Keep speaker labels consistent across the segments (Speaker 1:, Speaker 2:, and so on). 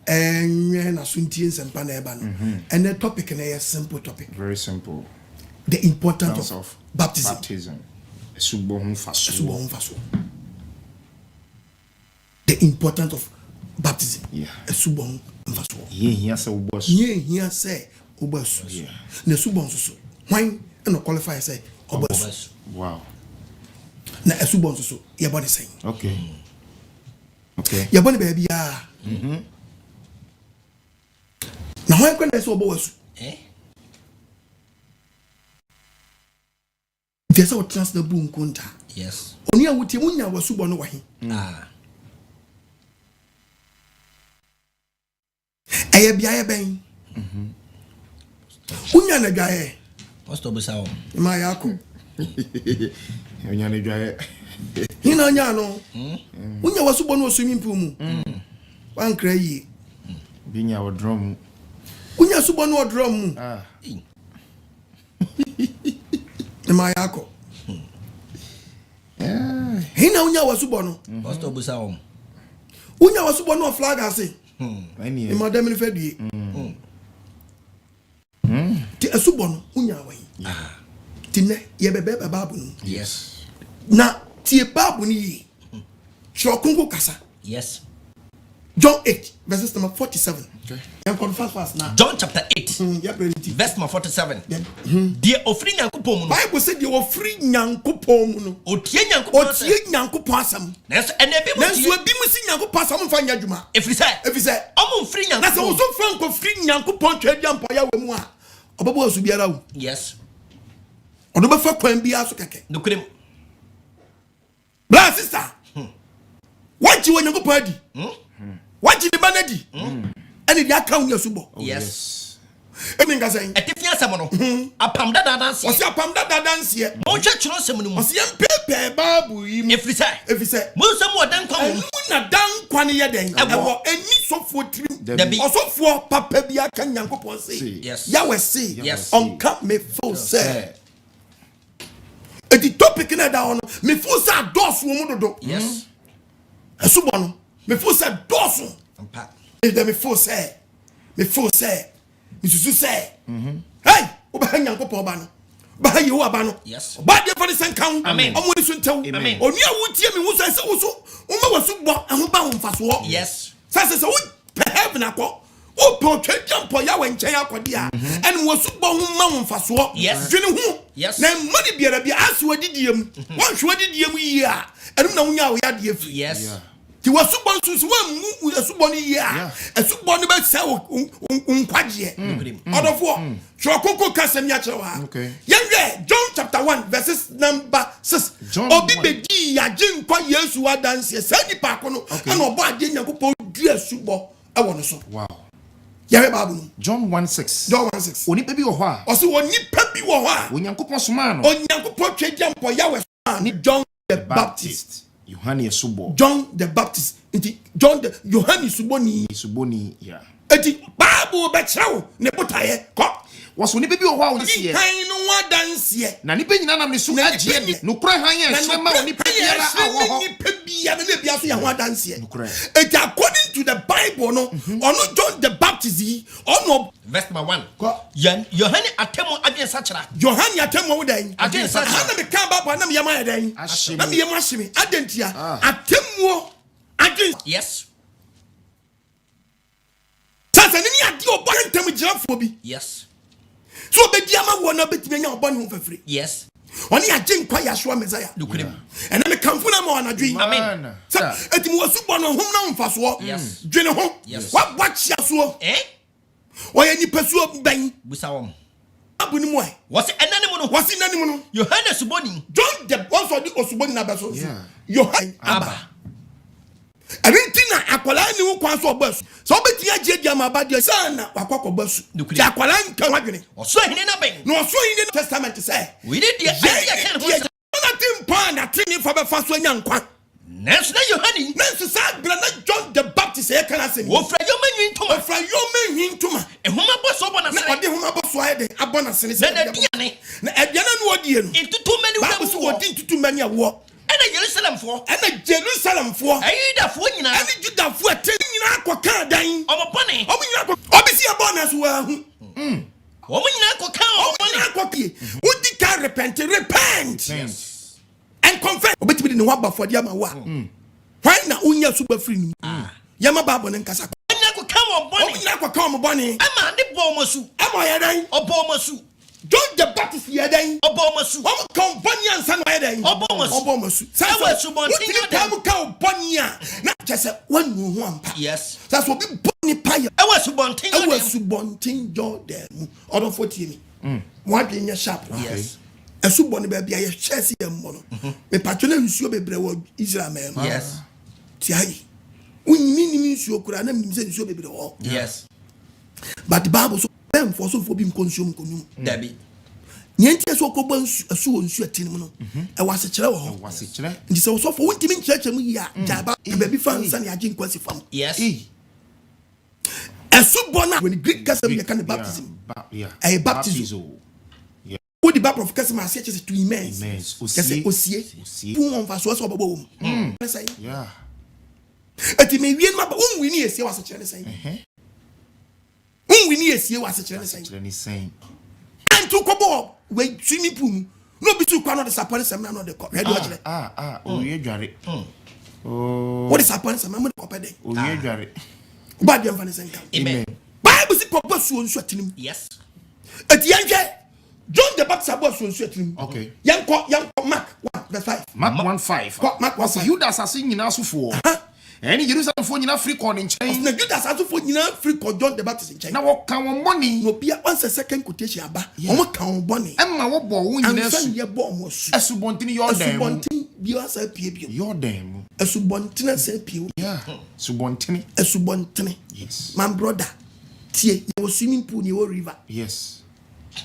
Speaker 1: na suntie sempa na eba no. And the topic na a simple topic.
Speaker 2: Very simple.
Speaker 1: The importance of baptism. The importance of baptism.
Speaker 2: Yeah.
Speaker 1: Esubon mfaso.
Speaker 2: Here say ubos.
Speaker 1: Here say ubos.
Speaker 2: Yeah.
Speaker 1: Na esubon so. When no qualify say ubos.
Speaker 2: Wow.
Speaker 1: Na esubon so your body saying.
Speaker 2: Okay. Okay.
Speaker 1: Your body baby ah. Na when kwenda say ubos. There's a trans the boom kunta.
Speaker 3: Yes.
Speaker 1: Oni a wuti munya wasubo no wahi. Eye bia ben. Unya na dwae.
Speaker 3: Pastor Busawo.
Speaker 1: Ma yako.
Speaker 2: Unya na dwae.
Speaker 1: Hina nya no. Unya wasubo no swimming pool mu. Wan kra yi.
Speaker 2: Binya wo drum.
Speaker 1: Unya subo no drum mu. Ma yako. Hina unya wasubo no.
Speaker 3: Pastor Busawo.
Speaker 1: Unya wasubo no flag ase.
Speaker 2: Any
Speaker 1: madam ni fedie. Ti asubo no unya wan. Ti ne ye bebe babu no.
Speaker 3: Yes.
Speaker 1: Na ti babu ni shokunko kasa.
Speaker 3: Yes.
Speaker 1: John 8 verse number 47.
Speaker 2: Okay.
Speaker 1: Fast now.
Speaker 3: John chapter 8. Verse number 47. Dear offering Yankupon.
Speaker 1: Bible said you offering Yankupon no.
Speaker 3: Otie Yankupon.
Speaker 1: Otie Yankupon asam.
Speaker 3: Nanso ene bi
Speaker 1: mu si Yankupon asam fa nyadwuma.
Speaker 3: If you say omo free Yankupon.
Speaker 1: Na so so franco free Yankupon twadi ampa ya we mu a. Obabo asu biara wo.
Speaker 3: Yes.
Speaker 1: Odo be fa kwan bia so keke.
Speaker 3: Nukrem.
Speaker 1: Bra sister. What you Yankupon adi? What you the banadi? And the account your subo.
Speaker 3: Yes.
Speaker 1: Emi nga say.
Speaker 3: Etifia samono. Apam dada dance.
Speaker 1: Osi apam dada dance ye.
Speaker 3: Mo chechiro semunu mu.
Speaker 1: Osi empepe babu yim.
Speaker 3: If you say.
Speaker 1: Mo
Speaker 3: sem wo dan kwa wo.
Speaker 1: Mu na dan kwa ne ye den. Ebo eni sofo trim. Osofo papa bia kan Yankopon say.
Speaker 3: Yes.
Speaker 1: Yawe say.
Speaker 3: Yes.
Speaker 1: Onka me fo say. The topic na da ono. Me fo say dos wo mu dodo.
Speaker 3: Yes.
Speaker 1: Esubo no. Me fo say dos.
Speaker 3: Ampa.
Speaker 1: Me fo say. Me susu say. Hey, oba Yankopon ba no. Ba yewo aba no.
Speaker 3: Yes.
Speaker 1: Ba de for the same count.
Speaker 3: Amen.
Speaker 1: Omo ni so ntew. Oni a wutie me wo say se wo so. Oma wasu bo aho ba wo mfaso.
Speaker 3: Yes.
Speaker 1: Say wo heaven akọ. O po twedampo ya we nchen akode a. En wasu bo ho ma wo mfaso.
Speaker 3: Yes.
Speaker 1: Dwene ho.
Speaker 3: Yes.
Speaker 1: Na mani biara bia aso adidiem. Wan hwe adidiem yi a. Enum na wonya wo ya de afi.
Speaker 3: Yes.
Speaker 1: Ti wasubon susu wan mu asubon yi a. Asubon be se nkwaje. Odofo. So koko kasem ya chewa.
Speaker 2: Okay.
Speaker 1: Yenwe John chapter 1 verses number 6. Obi bedi ya jinkwa Yesu adanse. Se nipa ko no na obo ade Nyankopon du asubo e wo no so.
Speaker 2: Wow.
Speaker 1: Yare babu no.
Speaker 2: John 1:6.
Speaker 1: John 1:6.
Speaker 2: Onipa bi wo ho a.
Speaker 1: O se onipa bi wo ho a.
Speaker 2: Onyankopon soma no.
Speaker 1: Onyankopon twediampo yawe ni John the Baptist.
Speaker 2: Yohane Subo.
Speaker 1: John the Baptist. John the Yohane
Speaker 2: Suboni, yeah.
Speaker 1: Eti Bible be chew ne botaye ko.
Speaker 2: Waso nipa bi wo ho a wonsie.
Speaker 1: Kan no wadanse.
Speaker 2: Na nipa nyina nam ne so agye ni. No kura han ye hwe ma nipa biara a wo ho.
Speaker 1: Nipa bia na bia so ya ho wadanse.
Speaker 2: Eti
Speaker 1: according to the Bible no, ono John the Baptist ono
Speaker 3: verse number 1. Yohane atemo adwen sachara.
Speaker 1: Yohane atemo wo dan.
Speaker 3: Adwen sachara.
Speaker 1: Na me kan Bible na me yama ya dan. Na me yama hye adentia. Atemo adwen.
Speaker 3: Yes.
Speaker 1: Sasa ni ade obo ntem girafo bi.
Speaker 3: Yes.
Speaker 1: So obedi ama wo na betime nya obo ne ho fafiri.
Speaker 3: Yes.
Speaker 1: Oni agye nkwa ya hwa Messiah.
Speaker 3: Nukrem.
Speaker 1: And na me kamfo na ma wanadwi.
Speaker 3: Amen.
Speaker 1: Sa etimu wasubo no hom na mfaso.
Speaker 3: Yes.
Speaker 1: Dwene ho. Wa bwachia so. Oya nipa so ban.
Speaker 3: Busawom.
Speaker 1: Abu ni mo e.
Speaker 3: Wasi enanimu no.
Speaker 1: Wasi enanimu no.
Speaker 3: Yohane Suboni.
Speaker 1: John the also the Osuboni na beso.
Speaker 2: Yeah.
Speaker 1: Yohane Aba. Arintina akwala ni wo kwan so obasu. So obeti agye dia ma ba dia sana wakokọ basu. Ti akwala nka wadwene.
Speaker 3: Oso hine na ben.
Speaker 1: No oso hine no testament say.
Speaker 3: We did the idea can hold.
Speaker 1: Na timpa na tini fa be fa so nya nkwa.
Speaker 3: Nanso na Yohane.
Speaker 1: Nanso sa bra na John the Baptist e kan asem.
Speaker 3: Wo fra yomanwi ntoma.
Speaker 1: Wo fra yomanwi ntoma.
Speaker 3: Ehoma boso obona sene.
Speaker 1: Na ode homa boso ayede abona sene se.
Speaker 3: Na diane.
Speaker 1: Na aduane no odie no.
Speaker 3: Intutu mani wo.
Speaker 1: Ba so wodi intutu mani awo.
Speaker 3: Ena Jerusalem fo.
Speaker 1: Ena Jerusalem fo.
Speaker 3: Ayida fo nyina.
Speaker 1: Ena Juda fo atenyi nyina akoka dan
Speaker 3: Omobone.
Speaker 1: omo nyina obisi abona so wa hu
Speaker 3: Omonyina akoka omobone.
Speaker 1: akokie udi ka repent and confess obetimi ne waba for dia ma wa why na unya super free ni yama babo ne nkasa
Speaker 3: Omonyina akoka omobone.
Speaker 1: nyina akoka omobone
Speaker 3: Ama de bo omosu.
Speaker 1: amo ya dan
Speaker 3: Obo omosu.
Speaker 1: John the Baptist ya dan
Speaker 3: Obo omosu.
Speaker 1: omo company ansa no ya dan
Speaker 3: Obo omosu.
Speaker 1: sasa
Speaker 3: Ewe subontin ya dan.
Speaker 1: tam ka obonia na chese wanu ho ampa
Speaker 3: Yes.
Speaker 1: sasa obi boni pa ya
Speaker 3: Ewe subontin ya
Speaker 1: ewe
Speaker 3: dan.
Speaker 1: subontin Jordan mu odon 40 mi mo adwenya sharp
Speaker 3: Yes.
Speaker 1: esuboni ba bia ye chese ya mo no me patro na nsuo bebre wo Israel man
Speaker 3: Yes.
Speaker 1: ti ayi unni nsuo kura na mnim se nsuo bebre wo
Speaker 3: Yes.
Speaker 1: but the Bible so them for so for be consume konum
Speaker 3: Dabi.
Speaker 1: nyenti so ko ban asu nsuo atin no e wase kire wo ho
Speaker 2: wase kire
Speaker 1: ndi se so for wontimi nkyerɛkyerɛ mu ya jaba e ba bi fa nsa ne agye nkwasi fam
Speaker 3: Yes.
Speaker 1: esu bona when Greek custom you can baptism a baptism wo di baptism of custom as such to immense kese osie pu on fa so so babo wo say
Speaker 2: yeah
Speaker 1: ati me wie no ba wo wi ni esie wase kire ne say wo wi ni esie wase kire ne say and to kobo we swimming pool no be too kwano the sapare sem na no the cup ready watch
Speaker 2: o ye dware oh
Speaker 1: what is sapare sem mo the cup dey
Speaker 2: o ye dware
Speaker 1: ba dem fa ne senka
Speaker 3: Amen.
Speaker 1: Bible si papa suo nsu atinim
Speaker 3: Yes.
Speaker 1: ati yanhwe John the Baptist abo suo nsu atinim
Speaker 2: okay
Speaker 1: yanko Mark 1:5
Speaker 2: Mark 1:5
Speaker 1: Mark 1:5
Speaker 2: Judas asin nyina sofo eni Jerusalem fo nyina free call nchen
Speaker 1: na Judas asofo nyina free call John the Baptist nchen
Speaker 2: na wo kan won money
Speaker 1: no bia once second quotation aba omo kan won boni
Speaker 2: emma wo bo wo nyina
Speaker 1: ansan ye bo omo su
Speaker 2: esubontini Jordan
Speaker 1: esubontin bia sa pie bio
Speaker 2: Jordan
Speaker 1: esubontin sa pie
Speaker 2: yeah subontini
Speaker 1: esubontin
Speaker 2: yes
Speaker 1: my brother tie you swimming pool you river
Speaker 2: yes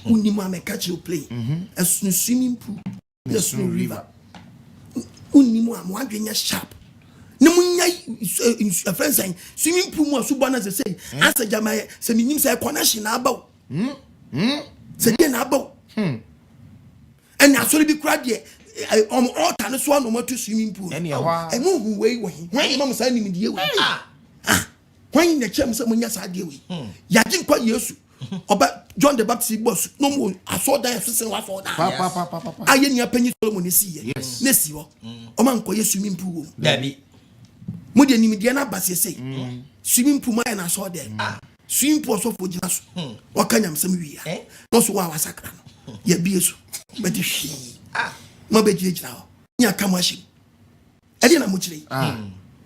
Speaker 1: unimo ameka chi play esu swimming pool yes no river unimo am wadwenya sharp ne munya friends saying swimming pool mu asu bona say asa jama se minim say connection na abaw se dey na abaw and asori bi kra de altar no so no matu swimming pool
Speaker 2: ene wa
Speaker 1: enu hu wei wo hi mam sa nim die we when na chem se munya sa die we ya gin kwa Yesu oba John the Baptist boss no mo aso dan sesen wa so dan
Speaker 2: pa
Speaker 1: aye ni apanyi Solomon si ye na si ho o man ko Yesu swimming pool
Speaker 3: Dabi.
Speaker 1: mo de nim de na base sei swimming pool ma na so there swimming pool so for jina so o kanyam sam wi ya no so wa wasakra no ya bi Yesu be de hwi mo be jira ho nya kamashi e de na mo kire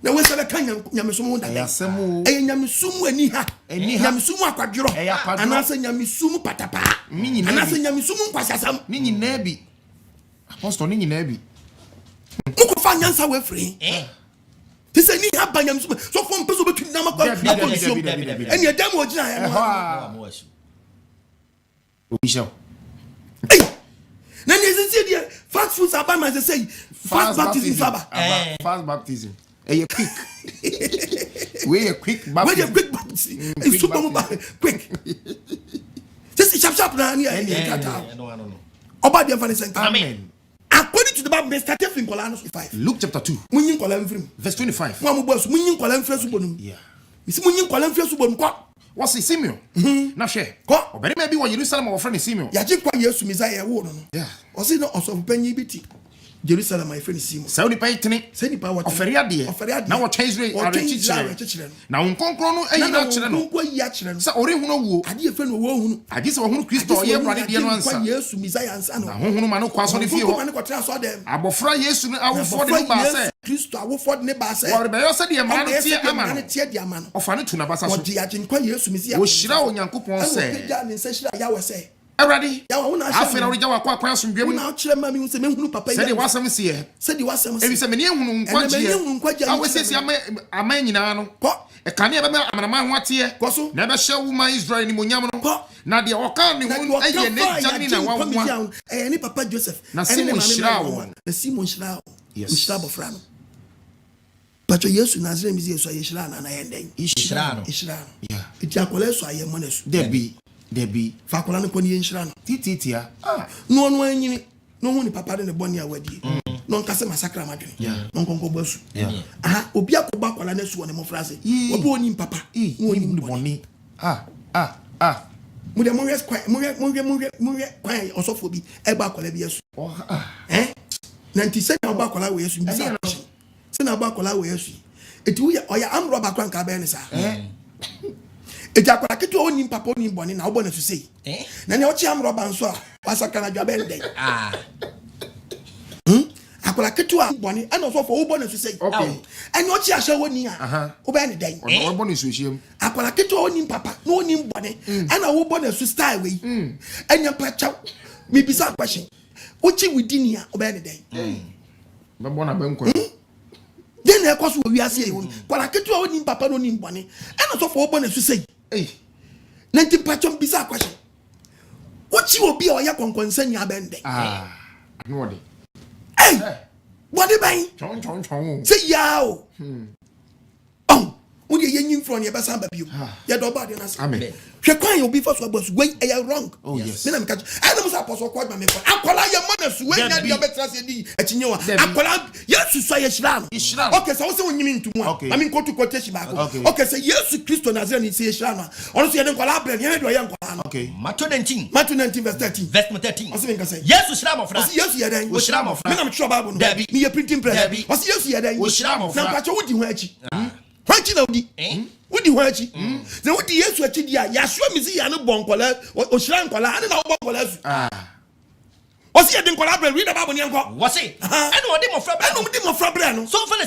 Speaker 1: na we sabe kan nyamesum da
Speaker 2: yasemu
Speaker 1: e nyamesum ani ha nyamesum akwadworo anase nyamesum patapa anase nyamesum nkwasasam
Speaker 2: ni nyina bi apostle ni nyina bi
Speaker 1: muko fa nyansa we free tese ni ha ba nyamesum so fo mpeso betu na makwa akonsuo eni adam ogina ya no
Speaker 2: obisho
Speaker 1: na ni ezisi dia fast food aba ma say fast baptism saba
Speaker 2: fast baptism quick we a quick baptism
Speaker 1: quick baptism it's super quick just sharp na ni no oba dia fa ne senka
Speaker 3: Amen.
Speaker 1: according to the Bible started from Colossians 5
Speaker 2: Luke chapter 2
Speaker 1: munyin kola mfrim
Speaker 2: verse 25
Speaker 1: mo boss munyin kola mfre su bonum
Speaker 2: yeah
Speaker 1: isi munyin kola mfre su bonum kwa
Speaker 2: what's it Simeon na hwe
Speaker 1: ko
Speaker 2: obere ma bi wo Jerusalem wo friend Simeon
Speaker 1: ya ji kwa Yesu Messiah wo no
Speaker 2: yeah
Speaker 1: o se no osofu panyi biti Jerusalem my friend Simon
Speaker 2: Saudi paitini
Speaker 1: say ni pa what
Speaker 2: ofere ade na wo Israel
Speaker 1: are
Speaker 2: na unkonkron no ayi na kire no
Speaker 1: ko yi a kire no
Speaker 2: sa ore hunu wo
Speaker 1: ade efre no wo hunu
Speaker 2: ade se wo hunu Kristo ye brade de no ansa
Speaker 1: kwa Yesu Messiah ansa no
Speaker 2: na hunu ma no kwaso ne fie ho
Speaker 1: ko tra so dem
Speaker 2: abofra Yesu no awofo de ba se
Speaker 1: Kristo awofo de ba se
Speaker 2: wo be yo se de ma no tie ama no
Speaker 1: tie de ama no
Speaker 2: ofa no tu na basa so
Speaker 1: o di agin kwa Yesu Messiah
Speaker 2: wo hira onyankopon se
Speaker 1: ja ni se hira ya wo se
Speaker 2: Everybody,
Speaker 1: ya wo na
Speaker 2: afere ori jawa kwa kwa asomdwe mu
Speaker 1: na kire ma mi se me hunu papa
Speaker 2: se de wasam se ye
Speaker 1: se di wasam se
Speaker 2: ebi se me ne hunu nkwaje awesesi ama nyina no e kan e be amanama ho ate na be hye wuma Israel ni monyam no na de okan ne ho eye ne jani na wawa
Speaker 1: ni papa Joseph
Speaker 2: na Simon Shirawo
Speaker 1: na Simon Shirawo Shirawo frano Pacho Yesu Nazareth mi Yesu aye Shirawo na yenden
Speaker 3: Shirawo
Speaker 1: yeah iti akola so aye monesu
Speaker 2: Debi
Speaker 1: fakola no koni yenhira no
Speaker 2: tititia
Speaker 1: no anyini no hu ni papa de ne boni awadi non kase massacre madwene non konko basu aha obi akoba kwala na su woni mo frase obi oni papa woni boni mude mo yes kwai osofo bi eba kwala bi yesu nanti se na oba kwala we yesu bi sa se na oba kwala we yesu eti wo ya oya amro ba kwan ka ba ni sa eti akwala ketu oni papa oni boni na obo na su sei na ne ochi amro ba nso a wasaka na dwa be ndey akola ketua boni ana so for wo boni so say eni ochi ahwe woni a wo be ni dan
Speaker 2: wo boni so hiem
Speaker 1: akola ketua oni papa no oni boni ana wo boni so style we enya pacha mi bisa question ochi within ya wo be ni dan
Speaker 2: be bona be nko
Speaker 1: den e koso wi ase e woni akola ketua oni papa no oni boni ana so for wo boni so say na nti pacha mi bisa question ochi obi o ya konkonsan ya be ndey
Speaker 2: no de
Speaker 1: what the bang? Say yao. Oh, when you yin from your best baby, your dog body.
Speaker 2: Amen.
Speaker 1: She can't you be first was way wrong.
Speaker 2: Oh, yes.
Speaker 1: Then I'm catch. I don't apostle quite my make. I call your mother's way at your better at you. I call yes to say Islam. Okay, so also when you mean to one. I mean, go to quotation back. Okay, say yes to Christo Nazarene say Islam. Also, you don't call up and you don't okay. Matthew 19 verse 13.
Speaker 3: Verse 13.
Speaker 1: Also, you can say
Speaker 3: yes to Islam of France.
Speaker 1: Yes, you are
Speaker 3: Islam of France.
Speaker 1: I'm sure about me a printing press. Was yes, you are
Speaker 3: Islam of
Speaker 1: France. Now, what do you want? What you know? What do you want? Then what the yes, what you do? Yashua Missy and a bonkola or Shran Kola and a bonkola. Was he a dinkola? Read about Yanko? Was he? I know a Fabrano. So for the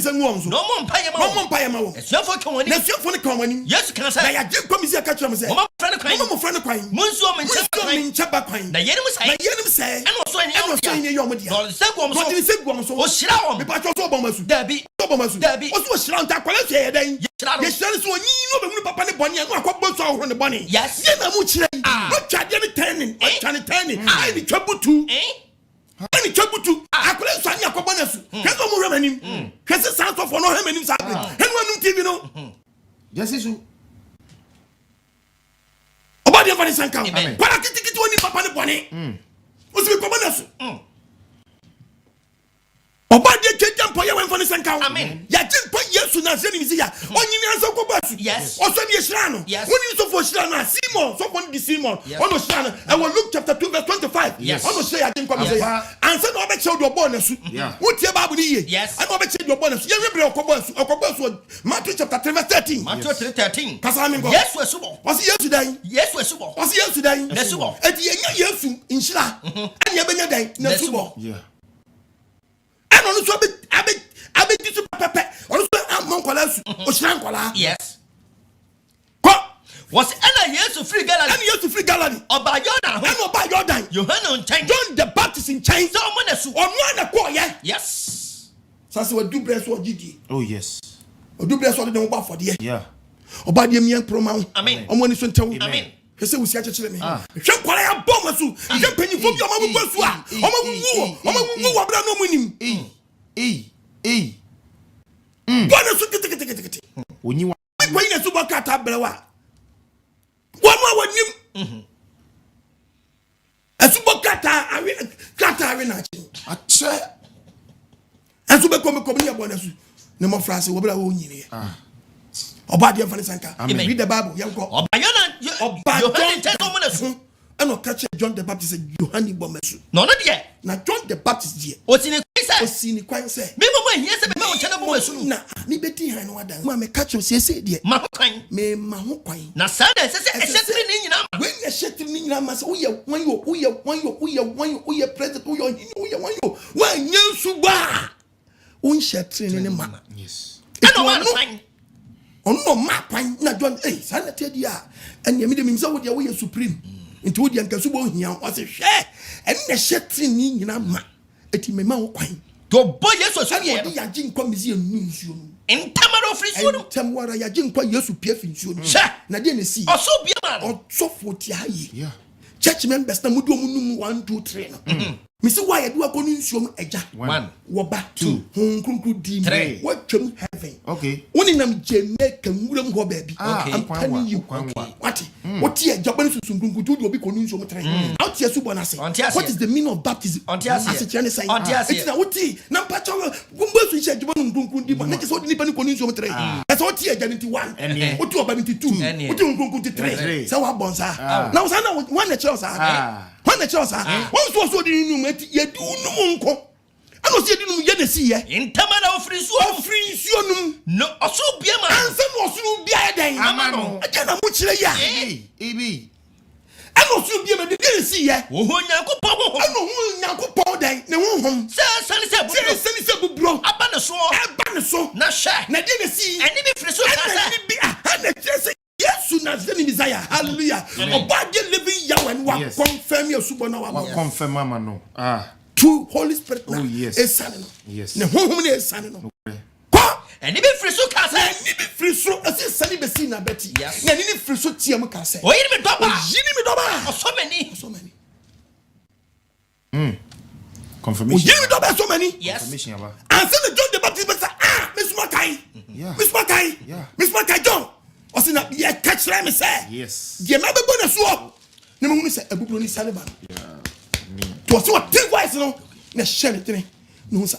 Speaker 1: same one. No more Payamo. It's your for the common. Yes, can I say? I did come here, catch him. Friend of crime. Munso in Chapaquine. The enemy say, and also in your media. What did he say? Was Shroud? The Patrol Bombers, Debbie, what was Shroud? Then yes, there is one you know, Papa Bonnie and Quabbos on the bunny. Yes, not turning. I be trouble too. Any trouble too. I could have signed your cobboners. Can't go more than him. Has a sound of no him and himself. And one TV, no. Yes, it's true. About your funny son, but I can take it to any Papa Bonnie. What's the cobboners? About the jump for your funny son. Amen. Yatin put yes to Nazarene. Yes. Also, yes, yes. When you saw for Shana, Simon, someone the Simon, almost Shana, and we'll look chapter 2, verse 25. Yes. Almost say, I think, and so I bet you your bonus. What's your Bible? Yes. I bet you your bonus. You remember Matthew chapter 3, verse 13. Matthew 13. Yes, was yesterday. Yes, was yesterday. Yes, at the end, yes, in Shila, and you have day. No, yeah. And also, I bet you pepper. Also, I'm Moncolas or Shankola. Yes. Was Anna years to free Galilee? And years to free Galilee. Or by Jordan. And or by Jordan. You heard on time. John the Baptist in China. So, on one acquire. Yes. So, I do bless what GD.
Speaker 2: Oh, yes.
Speaker 1: Or do bless what they don't want for the year. Yeah. Or by the young promo. Amen. On one is on tell. Amen. He said, we see a children. Shankola bomb. You penny from your mama. When you when you super cat abrewa. One more when you a super cat arena. A chair. And super come here bonus. No more France will be a wounded. About the Fanny I mean, read the Bible, young girl. Or I don't catch John the Baptist and Johanny Bombers. No, not yet. Now, John the Baptist, dear. What's in a case? In the quite say. Yes, me betty, I know that. Mamma catch you, say, dear. My kind, me, my whole kind. Now, Sunday, when you're shutting me, I must, when you're present, when you suba. One shatting in a man. Yes. I know. Oh, no, my pine, not John A. Sanity, and you made him so with your way supreme. Into the Uncle Subo here was a share, and the shatting in a man. It may mount quine. To boy, yes, was a Yajin Commission means you. In Tamaro Free, Tamara Yajin quite used to pay for you. Nadine see, or so be a man, or so for Tiayi. Yeah. Church members, Namudu 1, 2, 3. Mr. Why do a consume a jack 1, Waba 2, Home 3, what heaven. Okay. One in them Jamaican William baby. I'm telling you, what? What here Japan sunkunku do obi konu nso motre out here subo na say what is the meaning of baptism as it say it's na what na mpacho gumbo su che Japan sunkunku di na so di pani konu nso motre that's what here Japan 1 what oba 2 what sunkunku 3 say wa bonsa now say na one natural sa one natural sa one so di nu ye di nu nko ano se di nu ye na si ye
Speaker 3: intamana ofri nsuo
Speaker 1: num
Speaker 3: no oso bia ma
Speaker 1: anse no oso bia den
Speaker 3: amano
Speaker 1: agena mu kire ya
Speaker 2: ebi
Speaker 1: ano oso bia ma de si ye
Speaker 3: oho nyankopon ho
Speaker 1: ano hu nyankopon den ne honhom sani se bubro
Speaker 3: aba ne so na hwe
Speaker 1: na de si
Speaker 3: eni bi firi so kasa
Speaker 1: eni bi na kire Yesu na zeni Messiah hallelujah obade living Yahweh wa confirm your subo na wa
Speaker 2: confirm mama no
Speaker 1: true Holy Spirit
Speaker 2: oh yes
Speaker 1: esane no
Speaker 2: yes
Speaker 1: ne honhom ne esane no
Speaker 3: eni bi firi so kasa
Speaker 1: eni bi firi so ase sani be si na beti na eni firi so tie mu kasa
Speaker 3: oyiri mi doba so many
Speaker 2: confirmation
Speaker 1: oyiri mi doba so many
Speaker 3: confirmation
Speaker 2: aba
Speaker 1: and say the John the Baptist say Miss Makai John osina ye catch me say
Speaker 2: yes
Speaker 1: ye ma be bona so ne mu say abubro ni sane ba to so what think wise no na share it me no say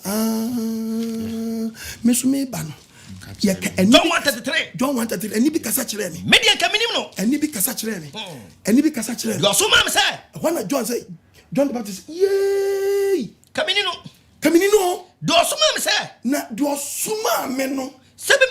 Speaker 1: me so me ba no ye ka eni John 1:33 eni bi kasa kire me
Speaker 3: media ka minim no
Speaker 1: eni bi kasa kire me eni bi kasa kire me
Speaker 3: go so mam say
Speaker 1: when John say John the Baptist yay
Speaker 3: ka minim
Speaker 1: no
Speaker 3: do so mam say
Speaker 1: na do suma me no
Speaker 3: sebi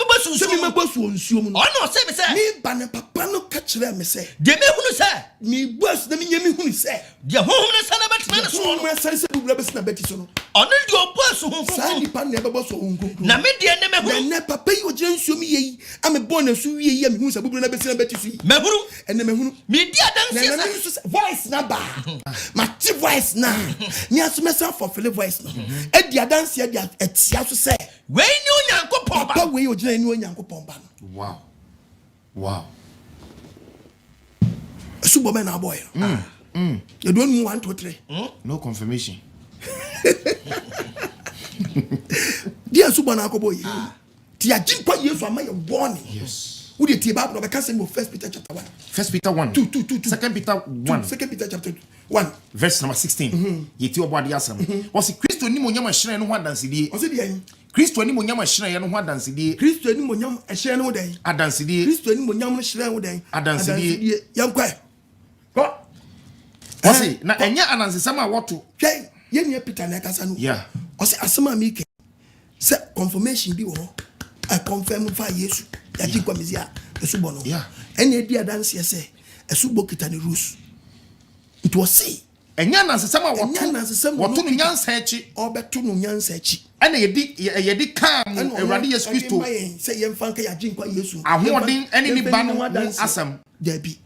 Speaker 3: me
Speaker 1: bosu onsuo mu no
Speaker 3: ono se me say
Speaker 1: me ba ne papa no ka kire me say
Speaker 3: de me hunu say
Speaker 1: me bosu na me nyame hunu say
Speaker 3: de honhom na sana betena ne so
Speaker 1: no me say bubura be na beti so no
Speaker 3: ono de obosu honhom
Speaker 1: say ni pa na be bosu honhom
Speaker 3: na me de ne me hunu
Speaker 1: na papa yi ogire nsuo mi yi ame bon na su wie yi me hunu say bubura na be na beti so yi
Speaker 3: me hunu
Speaker 1: ene me hunu
Speaker 3: me di adanse
Speaker 1: na voice na ba ma ti voice na ni aso me say for Philip voice no e di adanse e di atia so say
Speaker 3: we ni onyankopon ba
Speaker 1: papa we ogire ni onyankopon ba
Speaker 2: no wow
Speaker 1: subo me na boy you don't know 1 2 3
Speaker 2: no confirmation
Speaker 1: dia subo na akobo yi ti agin kwa Yesu ama ye warning
Speaker 2: yes
Speaker 1: who dey tie Bible be can say 1 Peter chapter 1
Speaker 2: 1 Peter 1
Speaker 1: 2
Speaker 2: 2 Peter 1
Speaker 1: 2 Peter chapter 1
Speaker 2: verse number 16 yeti obade asem wose Kristo ni monyam ahire no ho adansedie
Speaker 1: wose dia
Speaker 2: Kristo ni monyam ahire no ho adansedie
Speaker 1: Kristo ni monyam ahire no den
Speaker 2: adansedie
Speaker 1: Kristo ni monyam no hire no den
Speaker 2: adansedie
Speaker 1: yankwa ko
Speaker 2: wose na enya anansesam a woto
Speaker 1: hwɛ ye ni Peter na kasa no
Speaker 2: yeah
Speaker 1: wose asema mi ke se confirmation bi wo I confirm for Yesu yati kwa mizia esubo no
Speaker 2: yeah
Speaker 1: ene di adanse se esubo kita ne rules it was say
Speaker 2: enya anansesam a woto no nyansa echi
Speaker 1: obeto no nyansa echi
Speaker 2: ene yedi kam Awurade Yesu Kristo
Speaker 1: say ye mfa nka yaji kwa Yesu
Speaker 2: ahoden ene ni ba no asam
Speaker 1: dabi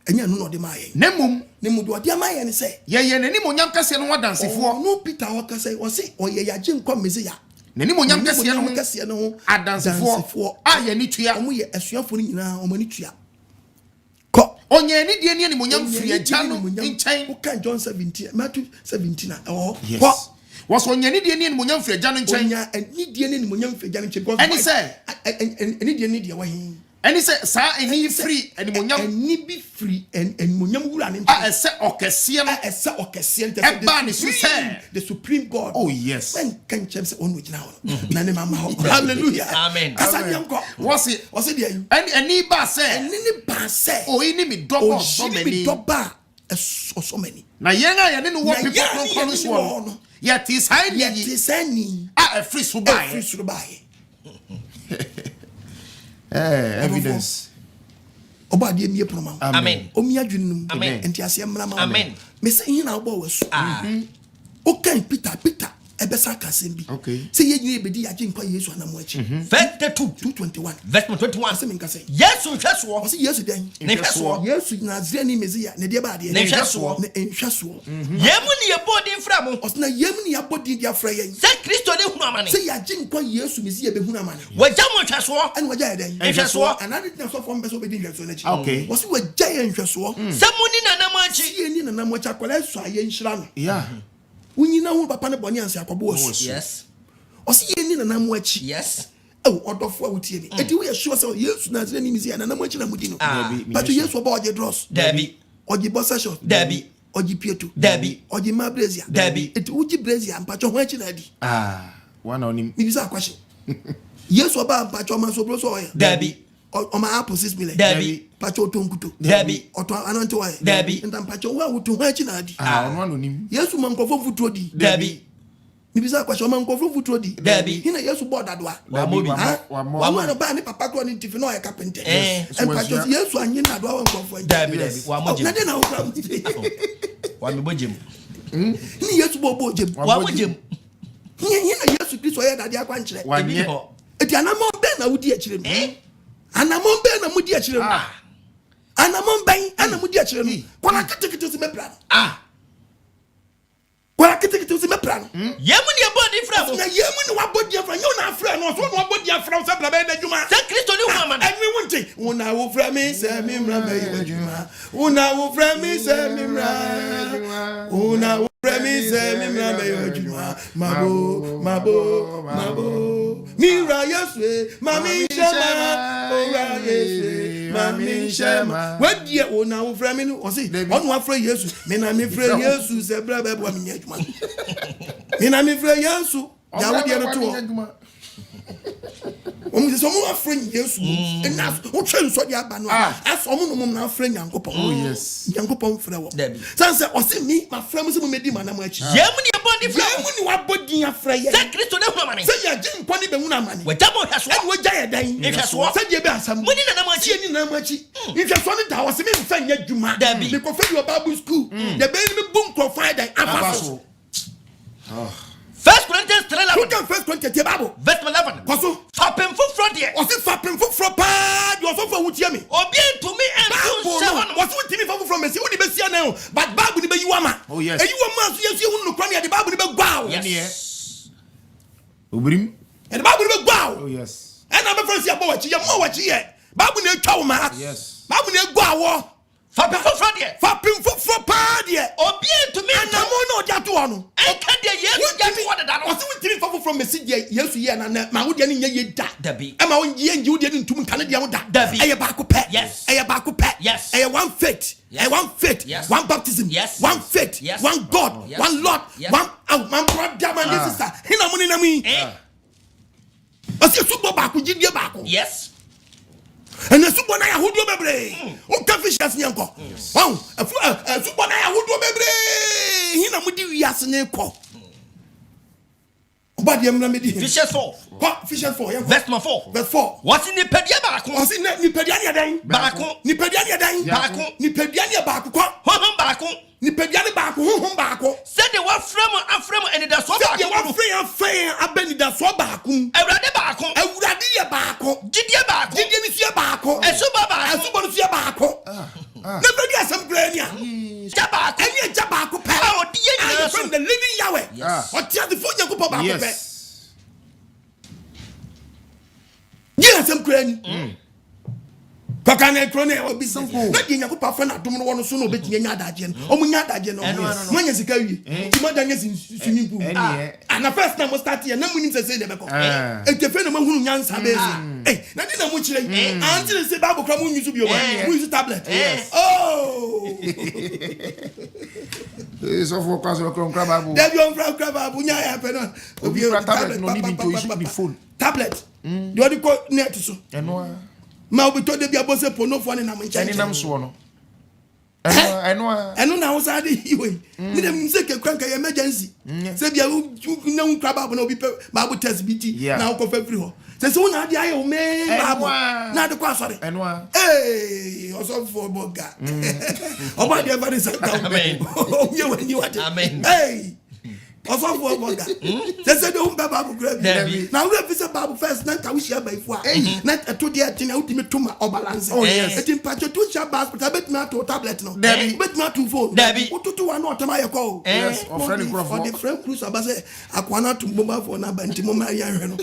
Speaker 1: enya no de maye
Speaker 2: nemum
Speaker 1: do de maye ne say
Speaker 2: ye nani monyam kase no wadansefo
Speaker 1: no Peter o kase o say o ye yaji kwa mizia
Speaker 2: nani monyam kase no adansefo a ye ni tua
Speaker 1: omo ye asuafo ni nyina omo ni tua ko
Speaker 2: onye ni die ni monyam firi agya no nchen
Speaker 1: o kan John 17 Matthew 17
Speaker 2: oh ko was onye ni die ni monyam firi agya no nchen
Speaker 1: onya ni die ni monyam firi agya no nchen
Speaker 2: any say
Speaker 1: any die ni die wa hin
Speaker 2: any say sa any free any monyam
Speaker 1: any be free and monyam wura ne
Speaker 2: a ese okese no
Speaker 1: ese okese
Speaker 2: eba ni so say
Speaker 1: the supreme God
Speaker 2: oh yes
Speaker 1: when can chemse on wigina ho na ne mama hallelujah
Speaker 3: amen
Speaker 1: asa nyanko
Speaker 2: was
Speaker 1: dey
Speaker 2: any ba say
Speaker 1: any ba say
Speaker 2: oh ini mi dobo so many
Speaker 1: doba so many
Speaker 2: na yen a ye ne no wo people kon so no yet is high ni a free so buy evidence
Speaker 1: obade mi epronom
Speaker 3: amen
Speaker 1: omi adwunum enti ase mrama amen me say hin na obo wasu o kan Peter ebesa kasem bi
Speaker 2: okay
Speaker 1: say ye nyina ebedi age nkwa Yesu anamo achi
Speaker 3: 22:21 verse 21
Speaker 1: say me nka say
Speaker 3: Yesu hweso
Speaker 1: o say Yesu den
Speaker 3: ne hweso
Speaker 1: Yesu Nazarene Messiah ne de ba de
Speaker 3: ne hweso yemu ni yebodi mfra mo
Speaker 1: o say na yemu ni yabodi dia fra yen
Speaker 3: say Kristo ne hunu amane
Speaker 1: say age nkwa Yesu Messiah be hunu amane
Speaker 3: wagya mo hweso
Speaker 1: an wagya den
Speaker 3: hweso
Speaker 1: another thing so from beso be din hweso na chi
Speaker 2: okay
Speaker 1: o say wagya yen hweso
Speaker 3: samuni na namachi
Speaker 1: ye ni na namachi akola so aye nhira no
Speaker 2: yeah
Speaker 1: unyina hu papa ne boni anse akobo wasu
Speaker 3: yes
Speaker 1: o si ye ni na namu achi
Speaker 3: yes
Speaker 1: oh odofo wutie bi edi we sure say Yesu na zre ni misi ana na mo china mudi no but Yesu oba oje dross
Speaker 3: Dabi
Speaker 1: oje bossa shot
Speaker 3: Dabi
Speaker 1: oje pieto
Speaker 3: Dabi
Speaker 1: oje ma brazier
Speaker 3: Dabi
Speaker 1: eti uji brazier mpacho ho china adi
Speaker 2: one on him
Speaker 1: mi bisa question Yesu oba mpacho ma so bro so oya
Speaker 3: Dabi
Speaker 1: o ma apple 6 million
Speaker 3: Dabi
Speaker 1: pacho tonkuto
Speaker 3: Dabi
Speaker 1: oto anante wa
Speaker 3: Dabi
Speaker 1: nda mpacho wa wuto ho china adi
Speaker 2: one on him
Speaker 1: Yesu man kofo futuro di
Speaker 3: Dabi
Speaker 1: Nibisa kwa shoma nkofo futuro di
Speaker 3: Dabi
Speaker 1: hina Yesu boda doa
Speaker 3: wa mobi
Speaker 1: wa no ba ni papa ko ni tifi no ya carpenter mpacho Yesu anyi na doa wa nkofo
Speaker 3: Dabi wa mojem
Speaker 1: na de na ukra
Speaker 3: wa me bojem
Speaker 1: ni Yesu bobo jem
Speaker 3: wa mojem
Speaker 1: hina Yesu Kristo ya dade akwa nkyere
Speaker 3: wanye
Speaker 1: eti anamon be na wudi akire no anamon be na mudi akire no anamon ben ana mudi akire no kwana kitikiti se mebra kwa kitikiti se mebra no
Speaker 3: yemu ni body fra mo
Speaker 1: na yemu ni wa body fra you na fra no so no body fra se bra be na djuma
Speaker 3: se Kristo ni huma man
Speaker 1: eni wonte una wo fra me se mi mra be djuma una wo fra me se mi mra una wo fra me se mi mra be djuma mabo mira Yesu mami shema ora Yesu mami shema wadie una wo fra me no o se onu afra Yesu me na me fra Yesu se bra be bo mi nya djuma me na me fra Yesu ya wo die no to omu so mu afra Yesu na o twen so dia ba no aso mu no mu na afra Nyankopon Nyankopon fra wo sanse o se mi ma fra mu se mu medi mana mu achi
Speaker 3: yemu ni body fra
Speaker 1: yemu ni wa body afra ye
Speaker 3: se Kristo ne huma man
Speaker 1: se ya ji mpo ni be hu na mane
Speaker 3: wa jamo hwaso
Speaker 1: e wo ja ye dan
Speaker 3: hwaso
Speaker 1: se die be asam
Speaker 3: mu ni na mu achi
Speaker 1: ni na mu achi hwaso ni da wo se mi mfa nya dwuma
Speaker 3: Dabi.
Speaker 1: ni ko fe Bible school the be ni bum ko find dan afaso
Speaker 3: First Corinthians 3:11.
Speaker 1: Look at First Corinthians Bible.
Speaker 3: Verse 11.
Speaker 1: Koso.
Speaker 3: Fapem fufro de.
Speaker 1: O se fapem fufro pa, you also for wutie me.
Speaker 3: Obi ntumi entu seven.
Speaker 1: What you timi fufro me se wo di be sia na o, but Bible ni be yiwama.
Speaker 2: Oh yes.
Speaker 1: E yiwama so yesu hu no kwa the Bible ni be gwa o.
Speaker 2: Yes. Obrim.
Speaker 1: And the Bible ni be gwa o.
Speaker 2: Oh yes.
Speaker 1: And na be friends ya bo wachi ye mo wachi ye. Bible ni twa o ma.
Speaker 2: Yes.
Speaker 1: Bible ni gwa wo.
Speaker 3: Fapem fufro de.
Speaker 1: Fapem fufro pa de.
Speaker 3: Obi ntumi
Speaker 1: na mo no ja to no.
Speaker 3: Enka de yesu ja to wada no.
Speaker 1: O se wo timi fufro me se de yesu ye na ma wo de ni nya ye da.
Speaker 3: Dabi.
Speaker 1: E ma wo ye nji wo de ni ntum nka de wo da.
Speaker 3: Dabi.
Speaker 1: Eye ba ko pe.
Speaker 3: Yes.
Speaker 1: Eye ba ko pe.
Speaker 3: Yes.
Speaker 1: Eye one faith.
Speaker 3: Yes.
Speaker 1: One faith.
Speaker 3: Yes.
Speaker 1: One baptism.
Speaker 3: Yes.
Speaker 1: One faith.
Speaker 3: Yes.
Speaker 1: One God.
Speaker 3: Yes.
Speaker 1: One Lord.
Speaker 3: Yes.
Speaker 1: One man brother man sister. Hina mo ni na mi. O se subo ba ko jidie ba ko.
Speaker 3: Yes.
Speaker 1: And the subo na yahudo bebre. O ka fishes nyanko. Wow. Subo na yahudo bebre. Hina mo di wiase ne ko. Obadi emna me di.
Speaker 3: Fishes 4.
Speaker 1: What? Fishes 4.
Speaker 3: Verse 4.
Speaker 1: Verse 4.
Speaker 3: What's in the pedia baako?
Speaker 1: O se ni pedia ni adan.
Speaker 3: Baako.
Speaker 1: Ni pedia ni adan.
Speaker 3: Baako.
Speaker 1: Ni pedia ni baako ko.
Speaker 3: Honhom baako.
Speaker 1: Ni pedia ni baako honhom baako.
Speaker 3: Said the one frame and the so
Speaker 1: Say
Speaker 3: baako.
Speaker 1: the one frame abeni da so baako.
Speaker 3: Ewurade baako.
Speaker 1: Ewurade ye baako.
Speaker 3: Jidie baako.
Speaker 1: Jidie ni sie baako.
Speaker 3: Esuba baako.
Speaker 1: Esuba ni sie baako. Na pedia asem brania.
Speaker 3: Ja baako.
Speaker 1: Eni ja baako pe.
Speaker 3: Ah, odi ye nyina so.
Speaker 1: From the living Yahweh.
Speaker 3: Yes.
Speaker 1: O tia the phone Yankopon baako pe.
Speaker 2: Yes.
Speaker 1: Yes, I'm crying. Kakane krone obi se na di Yankopon fa na dom no wono so no obetine nya adaje no omu nya adaje no manya sika wie ti mo danye swimming pool and the first time we start here na munim se de beko e te fe no mahunu nyansa be so na di na mo kire anti se Bible kra mo nyusu bi o mo use tablet oh
Speaker 2: so for class o kra Bible
Speaker 1: there you kra Bible nya ya pe no
Speaker 2: obi tablet no need to use the phone
Speaker 1: tablet you dey call net so
Speaker 2: eno
Speaker 1: ma obi to de bia bo se pono fo ne na mo nche
Speaker 2: eni nam so no
Speaker 1: eno na wo sa de hiwe ni dem se ke kranka ye emergency se bia na un kraba bo na obi pe ma bo test bt na wo ko fa free ho se so na de aye o me ba bo na de kwa sorry
Speaker 2: eno
Speaker 1: oso for boga oba de very santa o ye wani wate
Speaker 3: amen
Speaker 1: oso for boga se de um baba bo grab na we fi se Bible first na ka we share by fo na to de atina ultimate to ma balance etim patcho to share hospital bet me to tablet no bet me to phone ututu wa no otama ye ko
Speaker 2: yes of friend crop
Speaker 1: for the friend cruise abase akwana to mobile phone na banti mo ma ya hwe no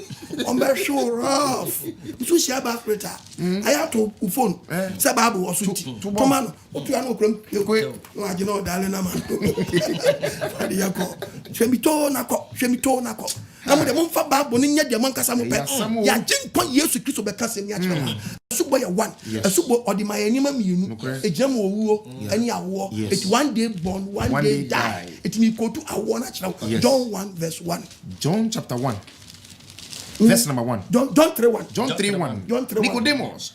Speaker 1: on be sure rough to share hospital I have to phone se Bible was to man otu anu okram no agino dale na man adi yako Shemito nako. Namu de mumfa Bible ni nya de mankasa mo pe. Ya jinkwa Yesu Kristo be kase mi a kire. Asubo ya one. Asubo odima yanima mienu. Ejam owuo ani awo. It one day born, one day die. It me go to awo na kire. John 1 verse 1.
Speaker 2: John chapter 1. Verse number 1.
Speaker 1: John 3:1.
Speaker 2: John 3:1. Nicodemus.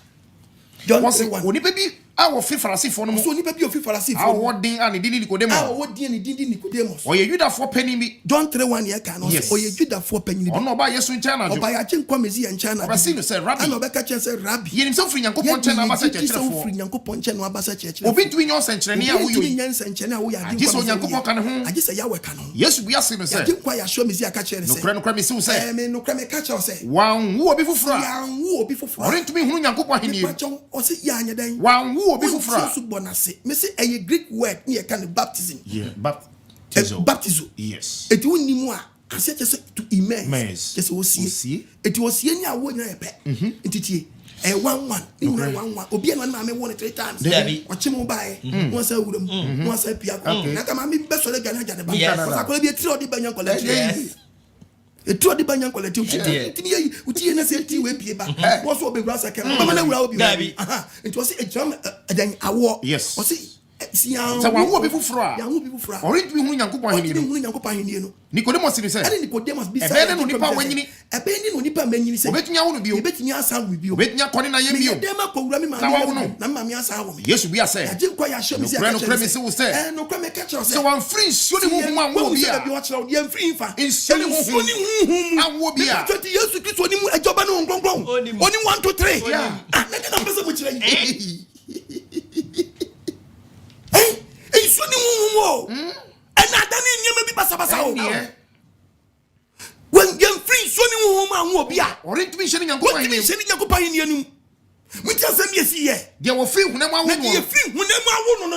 Speaker 1: John 3:1.
Speaker 2: Oni baby awo fi farasi fo no.
Speaker 1: So ni baby ofi farasi fo.
Speaker 2: Awo din ani dini Nicodemus.
Speaker 1: Awo din ni dindi Nicodemus.
Speaker 2: Oye Juda fo pani bi.
Speaker 1: John 3:1 ye kan no. Oye Juda fo pani bi.
Speaker 2: Ono ba Yesu ncha na jo.
Speaker 1: Oba ya chenkwa mezi ya ncha na.
Speaker 2: Obasi no say rabbi.
Speaker 1: Ana obeka chen say rabbi.
Speaker 2: Ye nim se ofri Nyankopon ncha na abasa chechire fo.
Speaker 1: Ofri Nyankopon ncha na abasa chechire.
Speaker 2: Obi tu nyo senchire ne ya wo yo.
Speaker 1: Obi nyan senchire na wo ya
Speaker 2: adi. Ajiso Nyankopon kan ho.
Speaker 1: Ajiso ya we kan ho.
Speaker 2: Yesu bu yase no say.
Speaker 1: Ya chenkwa ya show mezi ya ka chere say.
Speaker 2: No kra me se wo say.
Speaker 1: Me no kra me ka chere say.
Speaker 2: Wan wo obi fufura.
Speaker 1: Ya wo obi fufura.
Speaker 2: Orentumi hunu Nyankopon ahini.
Speaker 1: O say ya anya dan.
Speaker 2: Wan wo obi fufura.
Speaker 1: Bonase me say a Greek word near kind of baptism.
Speaker 2: Yeah, baptism. Yes.
Speaker 1: It won't ni more. I said just to immerse. Just was see. It was any I wouldn't have pet. Entity. A 1-1. Obi man mammy won it 3 times. Debbie. Watch him by. Once I would once I pick. Nakamami best of the Ghana. I could be a 3 the banyan collective. A 2 the banyan collective. Uti and SLT will be back. What's what big grass I can. It was a drum then I walk.
Speaker 2: Yes.
Speaker 1: Was it?
Speaker 2: So one will be fufura.
Speaker 1: Young people fra.
Speaker 2: Or it be Nyankopon ahini. Nicodemus ni say.
Speaker 1: I didn't Nicodemus be
Speaker 2: said. Ebeden onipa wanyini.
Speaker 1: Ebeden onipa manyini say.
Speaker 2: Obetnya wo no bio.
Speaker 1: Obetnya asan wo bio.
Speaker 2: Obetnya kone na yem bio.
Speaker 1: Dem akowura mi ma. Na ma mi asan wo mi.
Speaker 2: Yesu bia say.
Speaker 1: Aje kwa ya show mi say.
Speaker 2: No kra me say wo say.
Speaker 1: No kra me catch us.
Speaker 2: So one free so ni huhum anwo bia.
Speaker 1: Bi wa kira ye free fa.
Speaker 2: So ni huhum anwo bia.
Speaker 1: Twenty Yesu Kristo ni mu ajoba no ngronkron. Oni 1 to 3. Ah, na na pese mo kira yi. So ni mumo and adani nyema bi basabasa o when you free so ni mumo anwo bia
Speaker 2: orent mi hye
Speaker 1: Nyankopon ahini anum mi ti asem yesi ye
Speaker 2: de wo free hunam awo no
Speaker 1: de free hunam awo no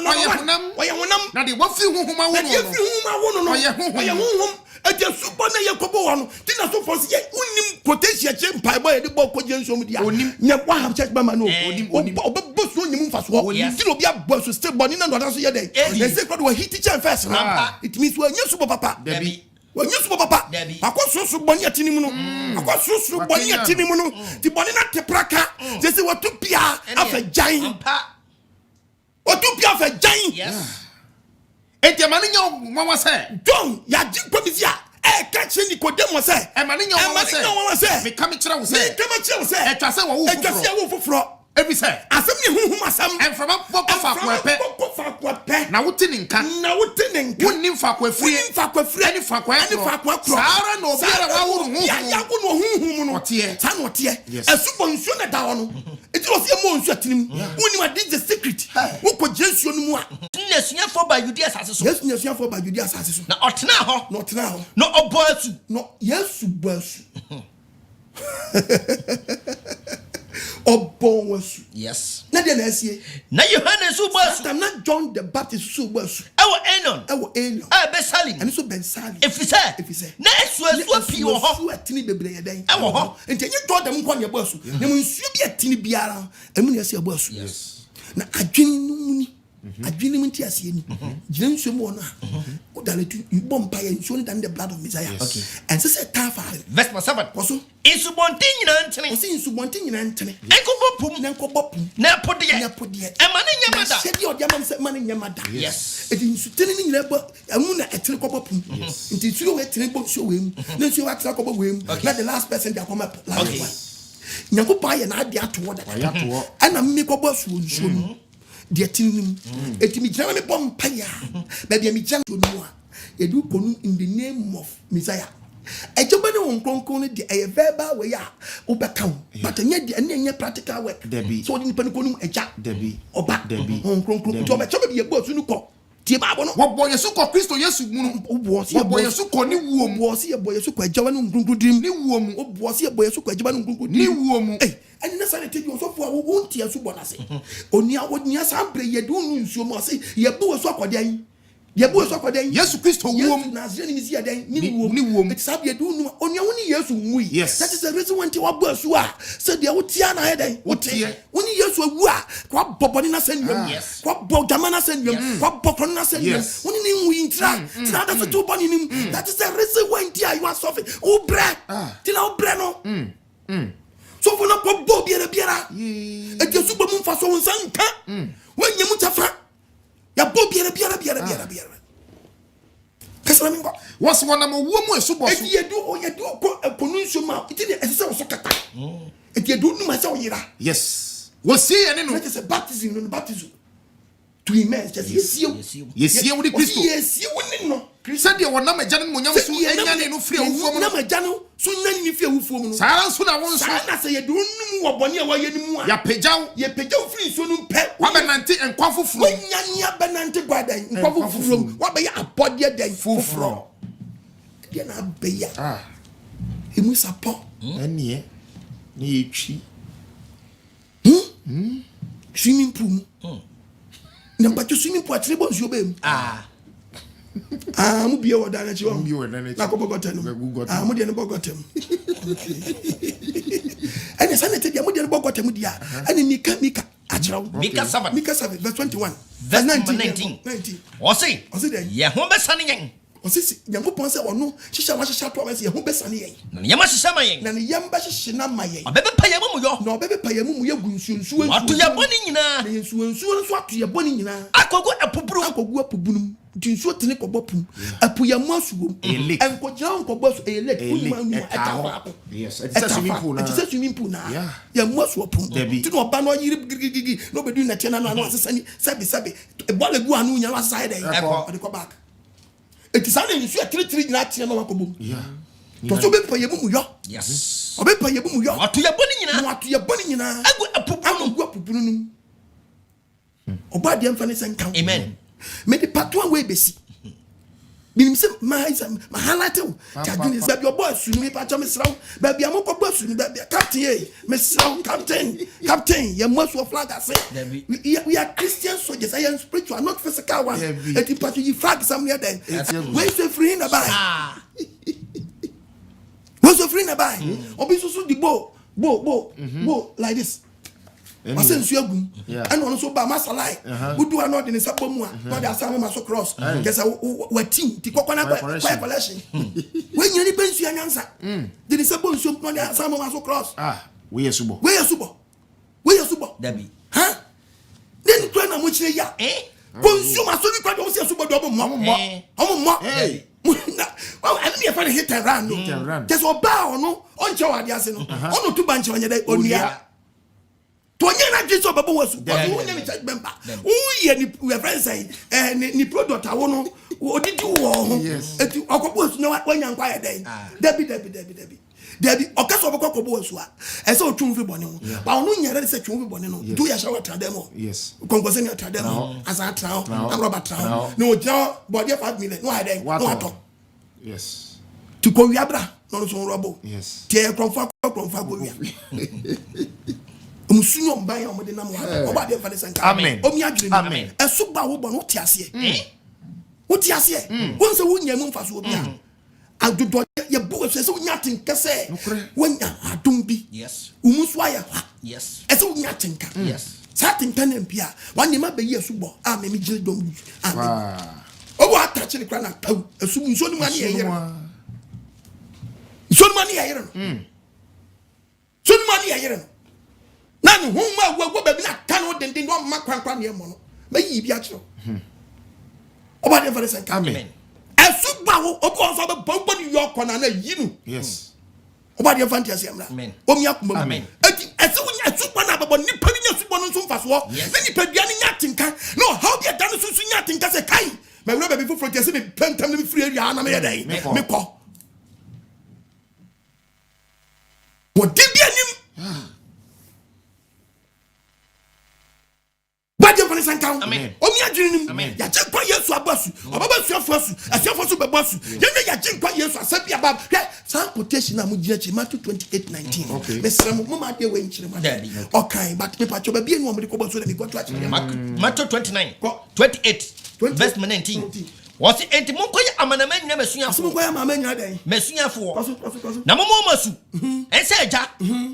Speaker 1: oye hunam
Speaker 2: na de wo free hunhum awo no
Speaker 1: de free hunhum awo no oye hunhum e de supo na yakobo wa no ti na so for ye unim potential chempai boy de bo ko jenso mu dia nya kwa have church mama no obo so nyim mfa so ti no bia bo so still boni na ndo so ye dey they say God will hit teacher first it means we nya supo papa when you supo papa akoso boni atini no akoso boni atini no ti boni na tepraka they say what to pia afa giant what to pia afa giant
Speaker 2: yes enti amani nya mama say
Speaker 1: don ya ji komisia catch Nicodemus say amani nya mama say
Speaker 2: me come kire wo say
Speaker 1: etwa say wo fufuro
Speaker 2: every say
Speaker 1: asem ni huhum asem
Speaker 2: and from fa ko epe na wote ni nka wonni fa ko afrie ani fa ko sara no biara wa wuru huhum
Speaker 1: ya ko no huhum no
Speaker 2: otie
Speaker 1: sa no otie esubo nsuo na da ho no eti o se mo nsuo atinim wonni wa this the secret wo ko jesuo no mu a
Speaker 3: nesuafo ba Judea asase so
Speaker 1: yes nesuafo ba Judea asase so
Speaker 3: na otena ho no oboasu
Speaker 1: no yesu boasu Obowasu.
Speaker 3: Yes.
Speaker 1: Na de na esie.
Speaker 3: Na Yohane su boasu.
Speaker 1: Na John the Baptist su boasu.
Speaker 3: Ewo Enon. Ben Salim.
Speaker 1: Ani so Ben Salim.
Speaker 3: Efise. Na esu pi wo ho.
Speaker 1: Su atini bebre ye den.
Speaker 3: Ewo ho.
Speaker 1: Enti enye to dem kwa ne boasu. Na munsu bi atini biara. Emu na esie boasu.
Speaker 2: Yes.
Speaker 1: Na adwini no ni. Adwini mu ti asie ni. Gire nsu mu ona. O dale tu bom pa ye nsu than the blood of Messiah.
Speaker 3: Okay.
Speaker 1: And so say tafa.
Speaker 3: Verse 7.
Speaker 1: Koso.
Speaker 3: Insubontin nyina ntene.
Speaker 1: Osi insubontin nyina ntene.
Speaker 3: Enkobopum. Na podie. Emane nyamada.
Speaker 1: Shedi odiamam se mane nyamada.
Speaker 3: Yes.
Speaker 1: Edi insutene ni nyina ba amu na etene kobopum. Nti nsuo we etene bo nsuo we mu. Na nsuo wa tena kobo we mu. Na the last person dey come up last one. Nyankopon aye na ade ato woda. Ana me kobo suo nsuo mu. De etinim. Etimi gina me bom paya. Ba bia me gina no a. Edu konu in the name of Messiah. Ejoba ne won kronkron ne de verbal way a obeka but enye practical work so ni panu konu eja oba won kronkron to obecho be yebo asu nu ko tie ba bo no
Speaker 2: wo boye su ko Kristo Yesu mu no wo boye su ko ni wuo mu
Speaker 1: wo si ye boye su ko ejawa no kronkron dim
Speaker 2: ni wuo mu
Speaker 1: wo si ye boye su ko ejawa no kronkron
Speaker 2: ni wuo mu
Speaker 1: ani na sane tebi on so fo wo ntia su bonase oni a wo nia sambre ye du nu nsuo mu ase ye bo so akode an dia bo so kwaden
Speaker 2: Yesu Kristo wom
Speaker 1: Nazarene mi sia den ni wom it sabe do nu onya woni Yesu nwui that is the reason when ti wa bo asu a say dia wotia na heden wotie woni Yesu awu a kwa boboni na sanuam kwa bo jama na sanuam kwa bokron na sanuam woni ni nwui ntra da so to boni nim that is the reason when ti you are suffering o bre ti na o bre no so for na ko bo biara e ti su bo mu fa so won sanka when nyemu tafra ya bo biara kasala mingo
Speaker 2: was one am wo mu esubo so
Speaker 1: ye do ko ponunso ma it dey ese so kata e dey do nu ma se oyira
Speaker 2: yes we see ene no
Speaker 1: it is a baptism to immerse just
Speaker 2: yesie wo di Kristo
Speaker 1: yesie wo ni no
Speaker 2: Kristo dey wona magya no monyam so enya ne no firi awufo mu
Speaker 1: na magya no so nya ni firi awufo mu no
Speaker 2: sara so na won so
Speaker 1: na se ye do nu wo bone a wa ye ni mu a
Speaker 2: ya pejaw
Speaker 1: firi so no pe
Speaker 2: wa benante enkwa foforo
Speaker 1: nya benante gwadan enkwa foforo wa be ya abode den foforo dia na be ya emu sapo
Speaker 2: ene ni etwi
Speaker 1: swimming pool na mpa swimming pool atrebo nsuo be mu mu bia wo dana chi wo na ko bogota no mu de no bogota mu ene sanete dia mu de no bogota mu dia ene mika ajraw
Speaker 3: Mika 7
Speaker 1: verse 21
Speaker 3: verse 19 osi ye ho besane yen
Speaker 1: osisi Nyankopon se ono hihya wa hihya to amase ye ho besane yen
Speaker 3: na yema hihya ma yen
Speaker 1: na ne yamba hihye na ma yen
Speaker 3: obebe paya mu yo
Speaker 1: na obebe paya mu ye gunsuonsuo
Speaker 3: atu ye boni nyina
Speaker 1: na yensuonsuo nso atu ye boni nyina
Speaker 3: akogu apubunum
Speaker 1: tinsuo tene kobo pum apu ya mu asuo enko jira nkobo so ele kunma mu eta
Speaker 2: yes it is
Speaker 1: swimming pool na ya mu asuo pum ti no ba no yiri gigigi no be do na chena no asesani sabi e bole gu anu nya aside dey e ko back it is an nsuo tiri nyina chena no akobo to so be paye mu yo
Speaker 3: yes
Speaker 1: obe paye mu yo
Speaker 3: atu ye boni nyina agu
Speaker 1: apubunum oba de mfa ne senkan
Speaker 3: amen
Speaker 1: me the part one way besi binim se ma highlight o jaduni se bi obo asunu mi pa cho me sraw ba bia mo ko asunu ba bia captain me sraw captain ye mo so flag ase we are Christian soldiers I am spiritual not physical one et you part you flag somewhere then where is the free in the buy what's the free in the buy obi so the bo like this Masen suagum and ono so ba masalai udu ano de ne sabo mu a no de asama maso cross kesa watim ti kokona kwa collection when you ni pensu anyansa de ne sabo nsu no de asama maso cross
Speaker 2: we yesubo
Speaker 1: dabi ha den try na mo chire ya ponsu maso ni kwa de o se subo do mo hey I didn't find hit and run just oba ono onche wade ase no ono tu banche onye dai onia Tonya na Jesus baba wasu wo nya ni church member wo ye ni we friend say ni product awo no odidi wo ho eti okobo wasu na wanya nkwa ya den Debi okaso okobo wasu a ese otwun fi bone ho ba ono nya re se twun fi bone no do ya shawa trademo
Speaker 2: yes
Speaker 1: kongoze ni trademo asa trao amroba trao no ja body 5 million no hide no ato
Speaker 2: yes
Speaker 1: to ko wiabra no so robo
Speaker 2: yes
Speaker 1: tie konfa go wia omusunyo mban ya omode na mo oba de fa de sanka
Speaker 2: amen
Speaker 1: omi adwene
Speaker 2: amen
Speaker 1: eso ba wo bo no tiase wotiase won se wonya mu mfa so obi a adodo ye bo se wonya tinkese wonya adumbi
Speaker 3: yes
Speaker 1: umusu aya
Speaker 3: yes
Speaker 1: eso wonya tinka
Speaker 3: yes
Speaker 1: sa tinka na mpia wanne ma be ye subo a me mi gire dom amen obo atachi ni kwa na paw eso nso ni mani ye yere so ni mani ye yere Nanu huma wo baby na kanu dendin do ma kwankwa ne mo no mayi bi a kiro oba de fere senka
Speaker 3: amen
Speaker 1: esuba wo obi onso be bombo ni yo kona na yinu
Speaker 2: yes
Speaker 1: oba de fanti ase amra omi akuma
Speaker 3: amen
Speaker 1: eti ese wo nya suba na babo ni pa nya suba no so mfaso na ni pa dua ni nya tinka no how dia dan so nya tinka se kai ma we baby foforo ti ase me pentam ni free area na me ye dai me ko wo di bi anim Badi fani sanka omi adwene ya je kwa Yesu abasu obaba suafosu bebasu ye ne ya je kwa Yesu asabi abab san quotation na mu giachi Matthew 28:19 mesramo mo ma de we nchire ma okay but me pacho ba bia no mo de ko basu na mi kwato achire
Speaker 3: Matthew 29:28 verse 19 What's it? And Monkoya Amanaman never soon after
Speaker 1: Mamma day.
Speaker 3: Messia for Namamo Masu and say Jack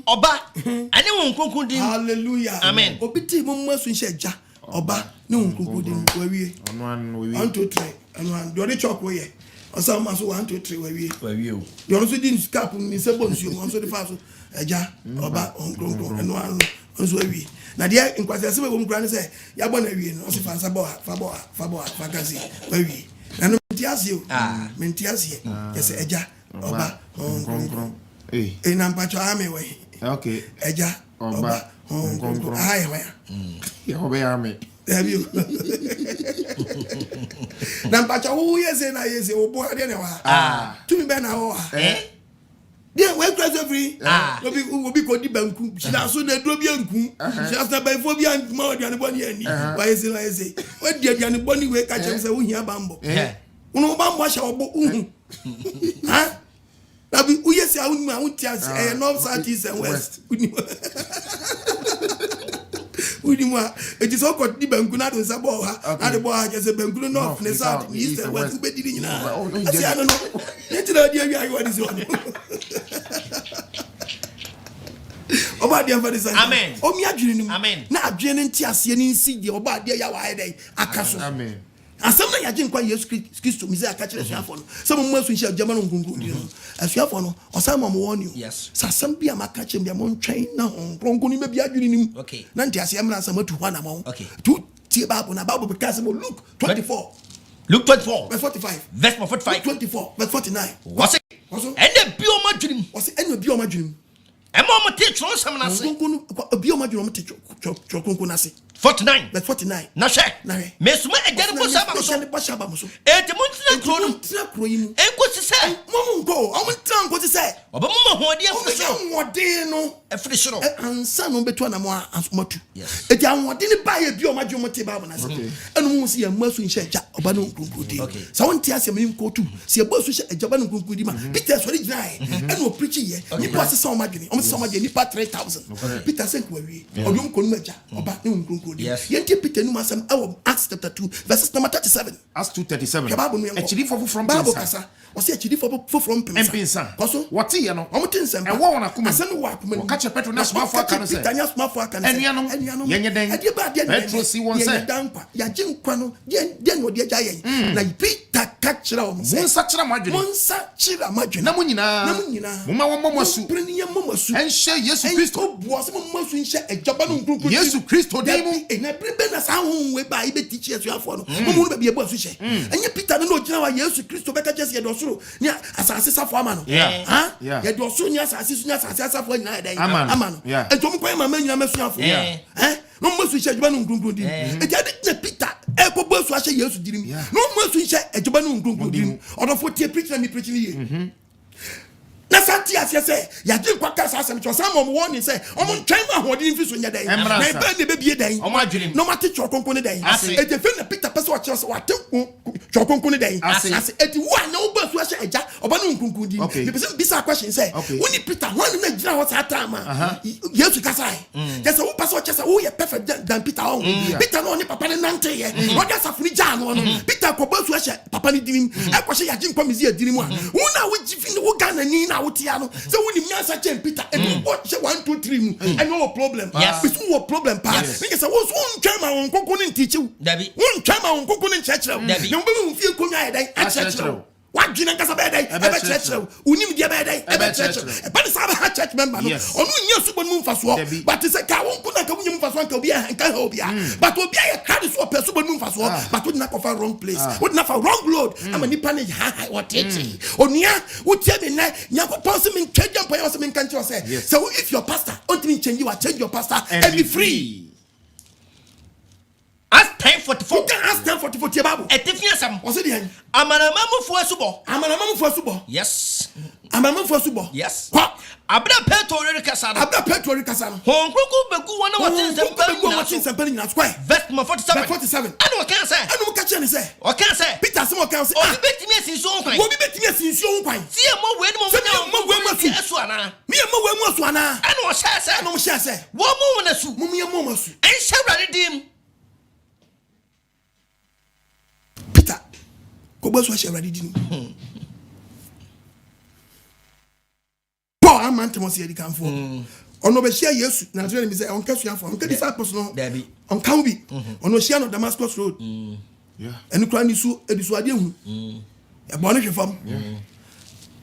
Speaker 3: Oba and no one concluded.
Speaker 1: Hallelujah.
Speaker 3: Amen.
Speaker 1: Obiti Mummas in Shaja Oba, no one concluding where we 1, 2, 3 and 1. Do the chalk way. Or some must 1, 2, 3 where you. You also didn't scalp me, Sabons, you also the fast. Aja Oba on and 1 was where we. Now, dear, in Quasasa, when Granny say, Yabona, no Faboa, Fagazi, where we. And Mentiasio, Mentiasia, yes, Eja, Oba, in Ampacho Army way.
Speaker 2: Okay,
Speaker 1: Eja, Oba, highway.
Speaker 2: Obey Army.
Speaker 1: Have you? Nampacho, who is in I is a boy, to me, Ben, eh? Dear, where class every will be called the Banku. She has soon a Drobian. She has not by phobia and more than 1 year. Why is it I say? What dear Johnny Bonnie will catch us a here bambo? No bambo shall book. Huh? Now we yes, I won't tell you, north, south, east, and west. It is all called the Bankuna to Saboha, and the boy has a Bankuna north, and the south, east, and west. I don't know. Let's know what is on. Oba dia mfadi say amen o mi adwene nim amen na adwene nti ase ni nsi dia oba dia ya wa dai akaso amen asem na yaje nkwa Yesu Kristo mi say aka kire suafo no some mo asu nshi agema no ngungu di no asuafo no osam mo won you yes sasem bia maka kire bia mo ntwen na honkonko ni bia adwene nim okay na nti ase amra asem atu hwana mo okay tu tie Bible na Bible because mo Luke 24 Luke 24 verse 45 verse 45 24 verse 49 what's it and the bioma dream what's it and the bioma dream Emma teach on some nasi. Bioma dream teach chokunku nasi. 49. That's 49. Na she. Mesuma ejani posaba muso. Muntina krono. Enko sise. Mongo. Omuntra nko sise. Oba mama hoade afrisho. No. Afrisho. Ansa no betu na mo asomatu. Yes. Eti anwode ni ba ye bioma dream te ba nasi. Enu mu se ye masu nche ja oba no nkunku di. Sa won ti asem ni nkotu. Se ye bosu she ejaba no nkunku di ma. Peter so ri gina e. Enu preach ye. Ni pass se omadwini. Somebody ni pa 3000 Peter said we odum konu maja oba ne nkunku di yenti Peter nu masam Acts chapter 2 verses number 37
Speaker 2: Acts 2:37 actually for from
Speaker 1: Bible kasa o say actually for from
Speaker 2: Pensa
Speaker 1: koso
Speaker 2: what ye no
Speaker 1: o mutin sem
Speaker 2: e wo wona kuma
Speaker 1: asan wo akuma
Speaker 2: o catch Petro na smafo aka no say
Speaker 1: Peter nya smafo aka no
Speaker 2: eniano yenye den Petro si won say
Speaker 1: dankwa ya jinkwa no den no de jaye na Peter catch ra o say
Speaker 2: monsa chira madwene na munyina muma wo momosu en share Yesu Kristo
Speaker 1: boase momosu en share ejaba no nkrukru
Speaker 2: Yesu Kristo demu
Speaker 1: na prebe na sa ho we ba ibe teach Yesu afo no momu no be boasu she enye Peter no ogina wa Yesu Kristo beka jese ye dosoro ni asase safo ama no ha ye dosoro ni asase su ni asase safo nyina dai ama no entom kwa mama nyina mesu afo no momosu she ejaba no nkrukru di eja de Peter e ko boasu ashe Yesu dirim no momosu she ejaba no nkrukru di odofo tie preach na me preach ni ye na santi asese ya gin kwa kasa asem cho sam mo won ni say omo ntwan ma hodi mfi so nya dan na be ne be bie dan
Speaker 3: omo adwene
Speaker 1: no mate chokonko ne dan e de fe na Peter pese o kire so wate chokonko ne dan ase e di wa na oba so ase eja oba no nkunku di me pese bisa question say woni Peter won na gira ho sa time Yesu kasa just wo pese o kire say wo ye perfect than Peter on Peter no ni papa ne nante ye wo ga safuni ja no Peter ko ba so ase papa ne dinim e ko she ya gin kwa mizi adirim a wo na wo jifi wo ga na ni na wotiano so when you answer James Peter and what 1 2 3 I know a problem it's no problem pass because I was one time on kokoni teach you one time on kokoni church now be we feel konya dai a church what gina kasa be dai e be church unim dia be dai e be church e ba sa ba church member no onu nya so bon mfaso but say ka won kuna ka wunyam mfaso ka obi a kan ha obi a but obi a carry so person bon mfaso but we na go for wrong place we na for wrong road am ni panic ha what it onia wo tie me na nya ko person me twedja pa yo so me kan say so if your pastor want me change you change your pastor and be free.
Speaker 3: Ask time 44.
Speaker 1: You can ask time 44 tie Bible.
Speaker 3: Etefia sam.
Speaker 1: O se di hen.
Speaker 3: Amanamamfo asubo.
Speaker 1: Amanamamfo asubo.
Speaker 3: Yes.
Speaker 1: Amanamamfo asubo.
Speaker 3: Yes.
Speaker 1: Kwa
Speaker 3: abra Petro rekasa no.
Speaker 1: Abra Petro rekasa no.
Speaker 3: Honkroko begu wona watin
Speaker 1: sempani na square.
Speaker 3: Verse 47.
Speaker 1: 47.
Speaker 3: Anu o kan say.
Speaker 1: Anu ka che ni say.
Speaker 3: O kan say.
Speaker 1: Peter se mo kan say.
Speaker 3: O bi betimi asinso nkwan.
Speaker 1: Wo bi betimi asinso nkwan.
Speaker 3: Tie mo we ni mo nya asu ana.
Speaker 1: Me mo we mu asu ana.
Speaker 3: Anu o sha say.
Speaker 1: Anu mo sha say.
Speaker 3: Wo mo wona su.
Speaker 1: Mo ye mo masu.
Speaker 3: En shawrade dim.
Speaker 1: Peter Kobo so share ready. Paul amantemo se yedi kan for. Ono be share Yesu na so me say on kasua for. On ka disciples no. On kan bi. Ono share no Damascus road.
Speaker 2: Yeah.
Speaker 1: Enu kra ni so ediso ade hu. E bo no hwefam.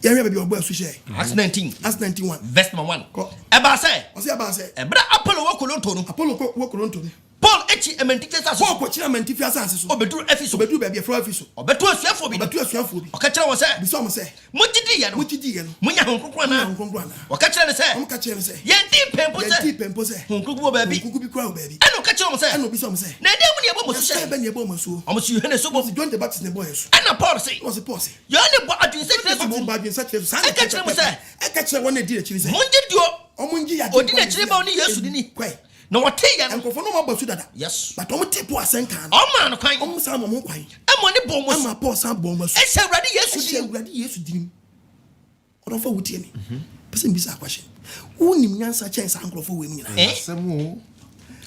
Speaker 1: Yeah, we be obo asu share.
Speaker 3: Acts 19.
Speaker 1: Acts 91.
Speaker 3: Verse number 1. Eba say.
Speaker 1: O say aba say.
Speaker 3: Ebra Apollo wo kolonto no.
Speaker 1: Apollo wo kolonto ni.
Speaker 3: Paul echi ementikes aso.
Speaker 1: Paul ko chira mentifi asase so.
Speaker 3: Obeduru Efeso.
Speaker 1: Obeduru ba bia fra Efeso.
Speaker 3: Obetu asuafo bi.
Speaker 1: Obetu asuafo bi.
Speaker 3: Okachira wo say.
Speaker 1: Bi so mo say.
Speaker 3: Mujidi ye no.
Speaker 1: Mujidi ye no.
Speaker 3: Munya honkronkro na.
Speaker 1: Honkronkro na.
Speaker 3: Okachira ne say.
Speaker 1: Om ka chira ne say.
Speaker 3: Yenti pempo say.
Speaker 1: Yenti pempo say.
Speaker 3: Honkronkro ba bi.
Speaker 1: Honkronkro bi kwa ba bi.
Speaker 3: Eno okachira mo say.
Speaker 1: Eno bi so mo say.
Speaker 3: Na de mu ne ebo mo so say.
Speaker 1: Be ne ebo mo so.
Speaker 3: Omo si Yohane so bo.
Speaker 1: John the Baptist ne boy so.
Speaker 3: Ena Paul say.
Speaker 1: What say Paul say?
Speaker 3: Yohane bo adwin say Yesu
Speaker 1: Mo ba adwin say Yesu. Sa
Speaker 3: e ka chira mo say.
Speaker 1: E ka chira won na di na chiri say.
Speaker 3: Munji dio.
Speaker 1: Omunji ya.
Speaker 3: Odi na chiri ba oni Yesu ni.
Speaker 1: Kwai.
Speaker 3: Na wote ya no.
Speaker 1: Enkofo no mo ba su dada.
Speaker 3: Yes.
Speaker 1: But omo tipo asenka no.
Speaker 3: Oma no kwan.
Speaker 1: Omo sa mo kwan.
Speaker 3: Emo ne bo mo so.
Speaker 1: Ama Paul sa bo mo so.
Speaker 3: E se awrade Yesu
Speaker 1: E se
Speaker 3: di.
Speaker 1: awrade Yesu di. Odo fa wutie ni. Person bi sa kwahye. Unim nyansa chen sa ankrofo we nyina.
Speaker 2: Asemu.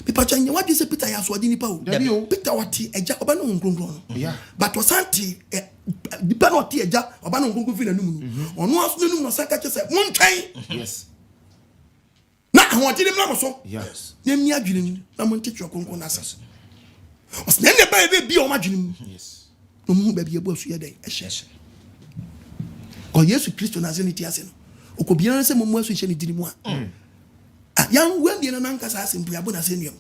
Speaker 1: Pipa chanye wadi se Peter ya so adi nipa o.
Speaker 2: Dabi.
Speaker 1: Peter wati eja oba no nkronkron.
Speaker 2: Yeah.
Speaker 1: But wasanti dipa no ti eja oba no nkronkron fi na numu. Ono aso no numu no saka che se montwan.
Speaker 2: Yes.
Speaker 1: Na ahoti dem na mo so.
Speaker 2: Yes.
Speaker 1: Na mi adwene ni na mo ntetwe kronkron na asase. Os na ne ba be bi o ma adwene mu.
Speaker 2: Yes.
Speaker 1: No mu ba bi ebo asu ye den ehye. Ko Yesu Kristo na zeniti ase no. Okobia na se mo mu asu hye ni dini mu a. Yan wendi na nanka sa ase mpu abona se nuam.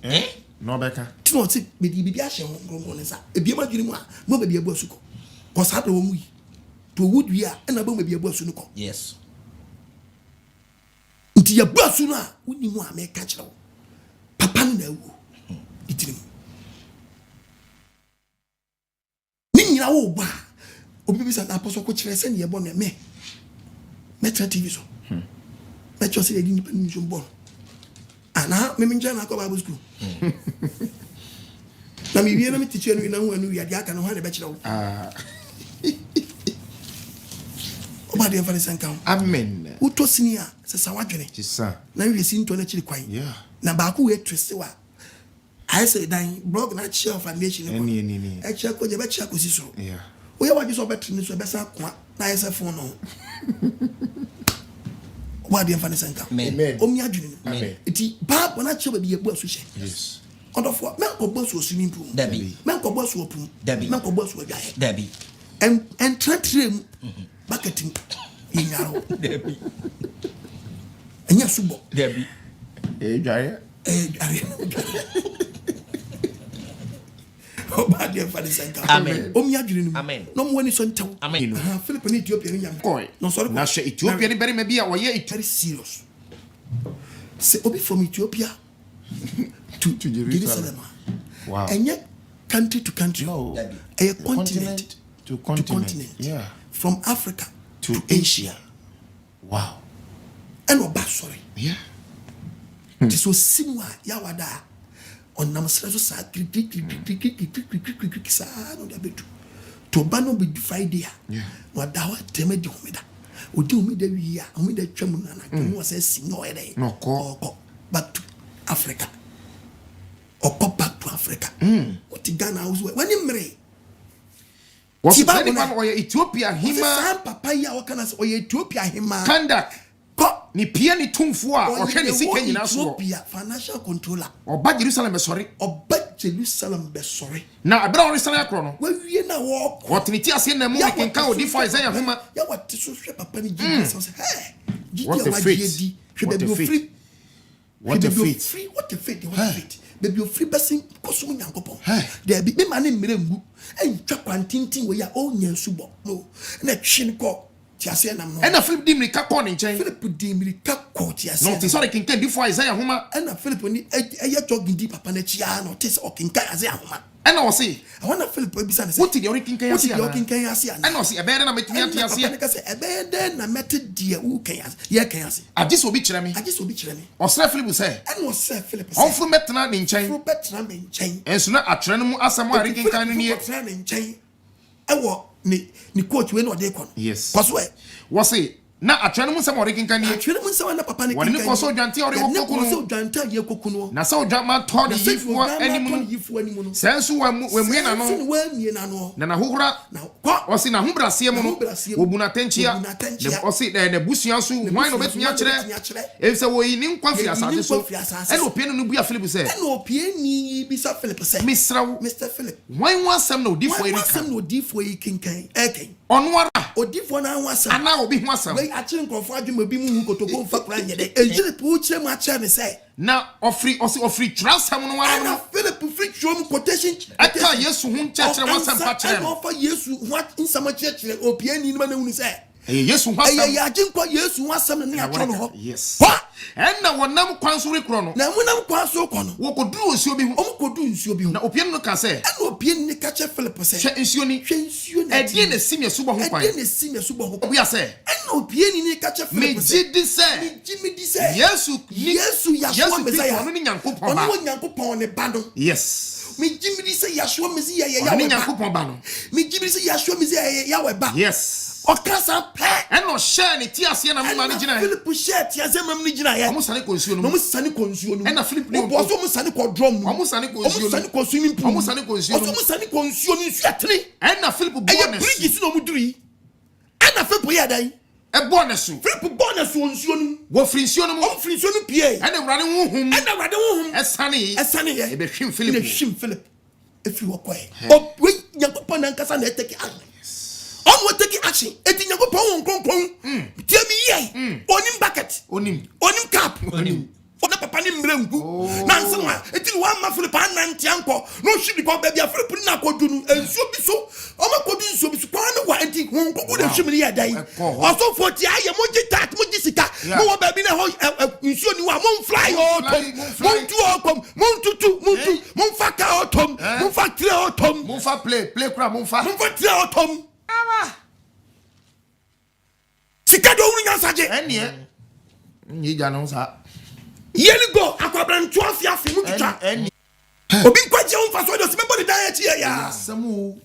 Speaker 2: No beka.
Speaker 1: Tino ti be di bibia hye ho kronkron ne sa. Ebia ma adwene mu a mo ba bi ebo asu ko. Ko sa do wo mu yi. To wudwi a na ba mo bi ebo asu no ko.
Speaker 3: Yes.
Speaker 1: Nti ya basu no a woni mu a me ka kire wo papa no na awu itirim ni nyina wo ba obi bi sa na apostle ko kire se ne ye bo me tra TV so me cho se ye ni pani so bo ana me nja na ko Bible school na mi wie na mi teacher no na hu anu ya dia aka no ha ne be kire wo oba de fa senka
Speaker 2: Amen.
Speaker 1: uto sinia se sa wadwene
Speaker 2: Chisa.
Speaker 1: na we si nto na chiri kwan
Speaker 2: Yeah.
Speaker 1: na ba ku we twese wa I say dan blog na share foundation ko
Speaker 2: Ni.
Speaker 1: e chia ko je be chia ko si so
Speaker 2: Yeah.
Speaker 1: we ya wadwe so betre ni so be sa kwa na ye se phone no wa de fa ne senka
Speaker 2: Amen.
Speaker 1: o mi adwene
Speaker 2: Amen.
Speaker 1: iti ba bona chia ba bi ebu aso hye
Speaker 2: Yes.
Speaker 1: odofo me ko bo so swimming pool
Speaker 3: Dabi.
Speaker 1: me ko bo so opum
Speaker 3: Dabi.
Speaker 1: me ko bo so adwaye
Speaker 3: Dabi.
Speaker 1: en tratrem bucketing inyaro
Speaker 3: Dabi.
Speaker 1: enya subo
Speaker 3: Dabi.
Speaker 2: Jaya.
Speaker 1: Oba de fa de senka
Speaker 3: Amen.
Speaker 1: o mi adwene ni
Speaker 3: Amen.
Speaker 1: no mo wani so ntew
Speaker 3: Amen.
Speaker 1: Philip ni Ethiopia ni nyam
Speaker 2: Koi.
Speaker 1: no sorry
Speaker 2: Na she Ethiopia ni beri me bia wo ye
Speaker 1: very serious say obi from Ethiopia to Jerusalem.
Speaker 2: Wow.
Speaker 1: And yet country to country.
Speaker 2: No.
Speaker 1: A continent
Speaker 2: To
Speaker 1: to
Speaker 2: continent.
Speaker 1: continent.
Speaker 2: Yeah.
Speaker 1: From Africa
Speaker 2: To
Speaker 1: Asia.
Speaker 2: Wow.
Speaker 1: And oba sorry.
Speaker 2: Yeah.
Speaker 1: This was simwa yawada on namsrezo sa sa no da betu. To ba no be Friday.
Speaker 2: Yeah.
Speaker 1: Wadawa teme di homeda. Odi homeda wi a homeda twam na na kemu say sinyo ede.
Speaker 2: No ko.
Speaker 1: Back to Africa. Or go back to Africa. What Ghana house when you marry.
Speaker 2: Was it
Speaker 1: Tiba
Speaker 2: anyone
Speaker 1: bona-
Speaker 2: or Ethiopia hima
Speaker 1: Sam papa ya wakana o Ethiopia hima.
Speaker 2: Kandak
Speaker 1: Ko
Speaker 2: ni pia ni tumfo a
Speaker 1: o
Speaker 2: ohwe ne sika nyina so
Speaker 1: Ethiopia financial controller.
Speaker 2: oba Jerusalem sorry
Speaker 1: Oba Jerusalem be sorry.
Speaker 2: na abra ori san akro no
Speaker 1: We na wo
Speaker 2: wotniti ase na mu kenka odi for Isaiah homa
Speaker 1: ya what so hwe papa ni Jesus say hey.
Speaker 2: What a faith. What a faith.
Speaker 1: Free.
Speaker 2: What a
Speaker 1: Baby,
Speaker 2: faith.
Speaker 1: free. What a faith. What a faith. Baby, you free person kosum nyankopon.
Speaker 2: Hey.
Speaker 1: There be me man mmere ngu. Entwa kwantintin we ya onya subo. No. Na twin ko tiase na no.
Speaker 2: ena Philip di mirika ko ne nchen
Speaker 1: Philip di mirika ko tiase.
Speaker 2: no ti sorry kenka di for Isaiah homa
Speaker 1: Na Philip ni eye jogging di papa na chia no tis o kinka ase ahoma.
Speaker 2: ena wo se
Speaker 1: I want Philip be say.
Speaker 2: wuti de ori kenka
Speaker 1: What
Speaker 2: ase
Speaker 1: the kinka ase ana.
Speaker 2: ena wo se ebe na metumi ate ase
Speaker 1: Papa say ebe den na mete die u kan ase. Ye kan ase.
Speaker 2: agi so bi kire me
Speaker 1: I just obi kire me.
Speaker 2: osra Philip say
Speaker 1: And was say Philip.
Speaker 2: onfu metena ne nchen
Speaker 1: Fro betra me nchen.
Speaker 2: enso na atrene mu asem a rekenka no ne
Speaker 1: nchen. Ewo ni coach we no dey kon.
Speaker 2: Yes.
Speaker 1: Kwaso e.
Speaker 2: wo se na atwene mu nsɛm ɔre kenkan nie
Speaker 1: atwene mu nsɛm na papa ne
Speaker 2: wɔne ne kɔ so dwante ɔre wɔkɔku no na sɛ odwa ma tɔ ne yifoɔ anim no sɛ nso wɔamue n'ano na nahohora ɔse n'ahobraseɛ mu no wɔbu n'atɛnkyea ɔse n'abusua so hwan na ɔbɛtumi akyerɛ ɛfisɛ wɔyi ne nkwa firi asase so ɛna opiani no bua Philip sɛ
Speaker 1: ɛna opiani bisa Philip sɛ
Speaker 2: mesrɛ wo
Speaker 1: Mr. Philip
Speaker 2: hwan ho asɛm na odifoɔ yi
Speaker 1: asɛm na odifoɔ yi kenkan ɛkɛn
Speaker 2: ɔno ara
Speaker 1: odifoɔ na ho asɛm
Speaker 2: ana obi ho asɛm
Speaker 1: wei akyere nkurɔfoɔ adwuma bi mu hu kotoko mfa kora nyɛ dɛ ɛgyere po kyerɛ mu akyerɛ ne sɛ
Speaker 2: na ɔfiri twerɛ asɛm no ara no
Speaker 1: Philip firi twerɛ mu quotation
Speaker 2: ɛka Yesu ho nkyerɛkyerɛ ho asɛm pa kyerɛ no
Speaker 1: ɔfa Yesu ho nsɛm akyerɛkyerɛ opiani no ma na hunu sɛ
Speaker 2: ɛyɛ Yesu ho asɛm
Speaker 1: ɛyɛ agye nkɔ Yesu ho asɛm ne atwerɛ no hɔ
Speaker 2: yes ɛnna wɔnam kwan so rekorɔ no
Speaker 1: na munam kwan so kɔ no
Speaker 2: wɔkɔduru nsuo bi ho
Speaker 1: ɔmkɔduru nsuo bi ho
Speaker 2: na opiani no ka sɛ
Speaker 1: ɛna opiani no ka kyerɛ Philip sɛ
Speaker 2: hwɛ nsuo ni ɛdeɛ na sim yɛsubɔ ho kwan
Speaker 1: ɛdeɛ na sim yɛsubɔ ho kwan
Speaker 2: obia sɛ
Speaker 1: ɛna opiani no ka kyerɛ Philip sɛ
Speaker 2: megye di sɛ Yesu
Speaker 1: Yahweh Messiah
Speaker 2: ɔno ne Nyankopɔn
Speaker 1: ɔno
Speaker 2: ba
Speaker 1: wɔ Nyankopɔn ne ba no
Speaker 2: yes
Speaker 1: megye di sɛ Yahweh Messiah yɛ
Speaker 2: ɔno ne
Speaker 1: Yahweh ba
Speaker 2: Nyankopɔn ba no
Speaker 1: megye di sɛ Yahweh Messiah yɛ Yahweh ba
Speaker 2: yes
Speaker 1: ɔkasa pɛ
Speaker 2: ɛna ɔhyɛ ne ti aseɛ na moma no gyina
Speaker 1: Philip hyɛ ti aseɛ mam no gyina yɛ
Speaker 2: ɔmo sane kɔ nsuo no
Speaker 1: ɔmo sane kɔ nsuo no
Speaker 2: ɛna Philip ne
Speaker 1: ɔbɔ so ɔmo sane kɔ drum no
Speaker 2: ɔmo sane kɔ nsuo no
Speaker 1: ɔmo sane kɔ swimming pool
Speaker 2: ɔmo sane kɔ nsuo no
Speaker 1: ɔmo sane kɔ nsuo no nsuo atene
Speaker 2: ɛna Philip bɔ
Speaker 1: ɛyɛ
Speaker 2: ne
Speaker 1: bridge si na ɔmo duru yi ɛna Philip yɛ dan
Speaker 2: ɛbɔ ne so
Speaker 1: Philip bɔ ne so nsuo no
Speaker 2: wɔfiri nsuo no mu
Speaker 1: ɔmo firi nsuo no pie
Speaker 2: ɛna Awurade honhom ɛsane
Speaker 1: ɛbɛhwim Philip efi wɔ kɔɛ ɔwe Nyankopɔn nankasa na ɛtɛki action ɔmo ɛtɛki action eti Nyankopɔn wɔn kronkron tie mi yie onim bucket onim cap ɔna papa ne mmerɛ ngu na nse no a eti wa ma Philip anante ankɔ na ohwi bi kɔ baabi a Philip ni na akɔdu no nsuo bi so ɔmo akɔdu nsuo bi so kwan no wa eti wɔn kɔkɔ na hwim ne yɛ dan ɔsɔfo ti ayɛ mo gye tat mo gye sika mo wɔ baabi na hɔ nsuo ni wa mo fly ɔtɔm mo ntu ɔkɔm mo ntutu mo fa ka ɔtɔm mo fa tire ɔtɔm
Speaker 2: mo fa play kura mo fa
Speaker 1: tire ɔtɔm sika do wuru nyansaje
Speaker 2: ɛneɛ nyi gya no sa
Speaker 1: yeli go akwabrantu afiafi mu kitwa obi nkwaje on faso do se mebo de dan echi ya
Speaker 2: asemu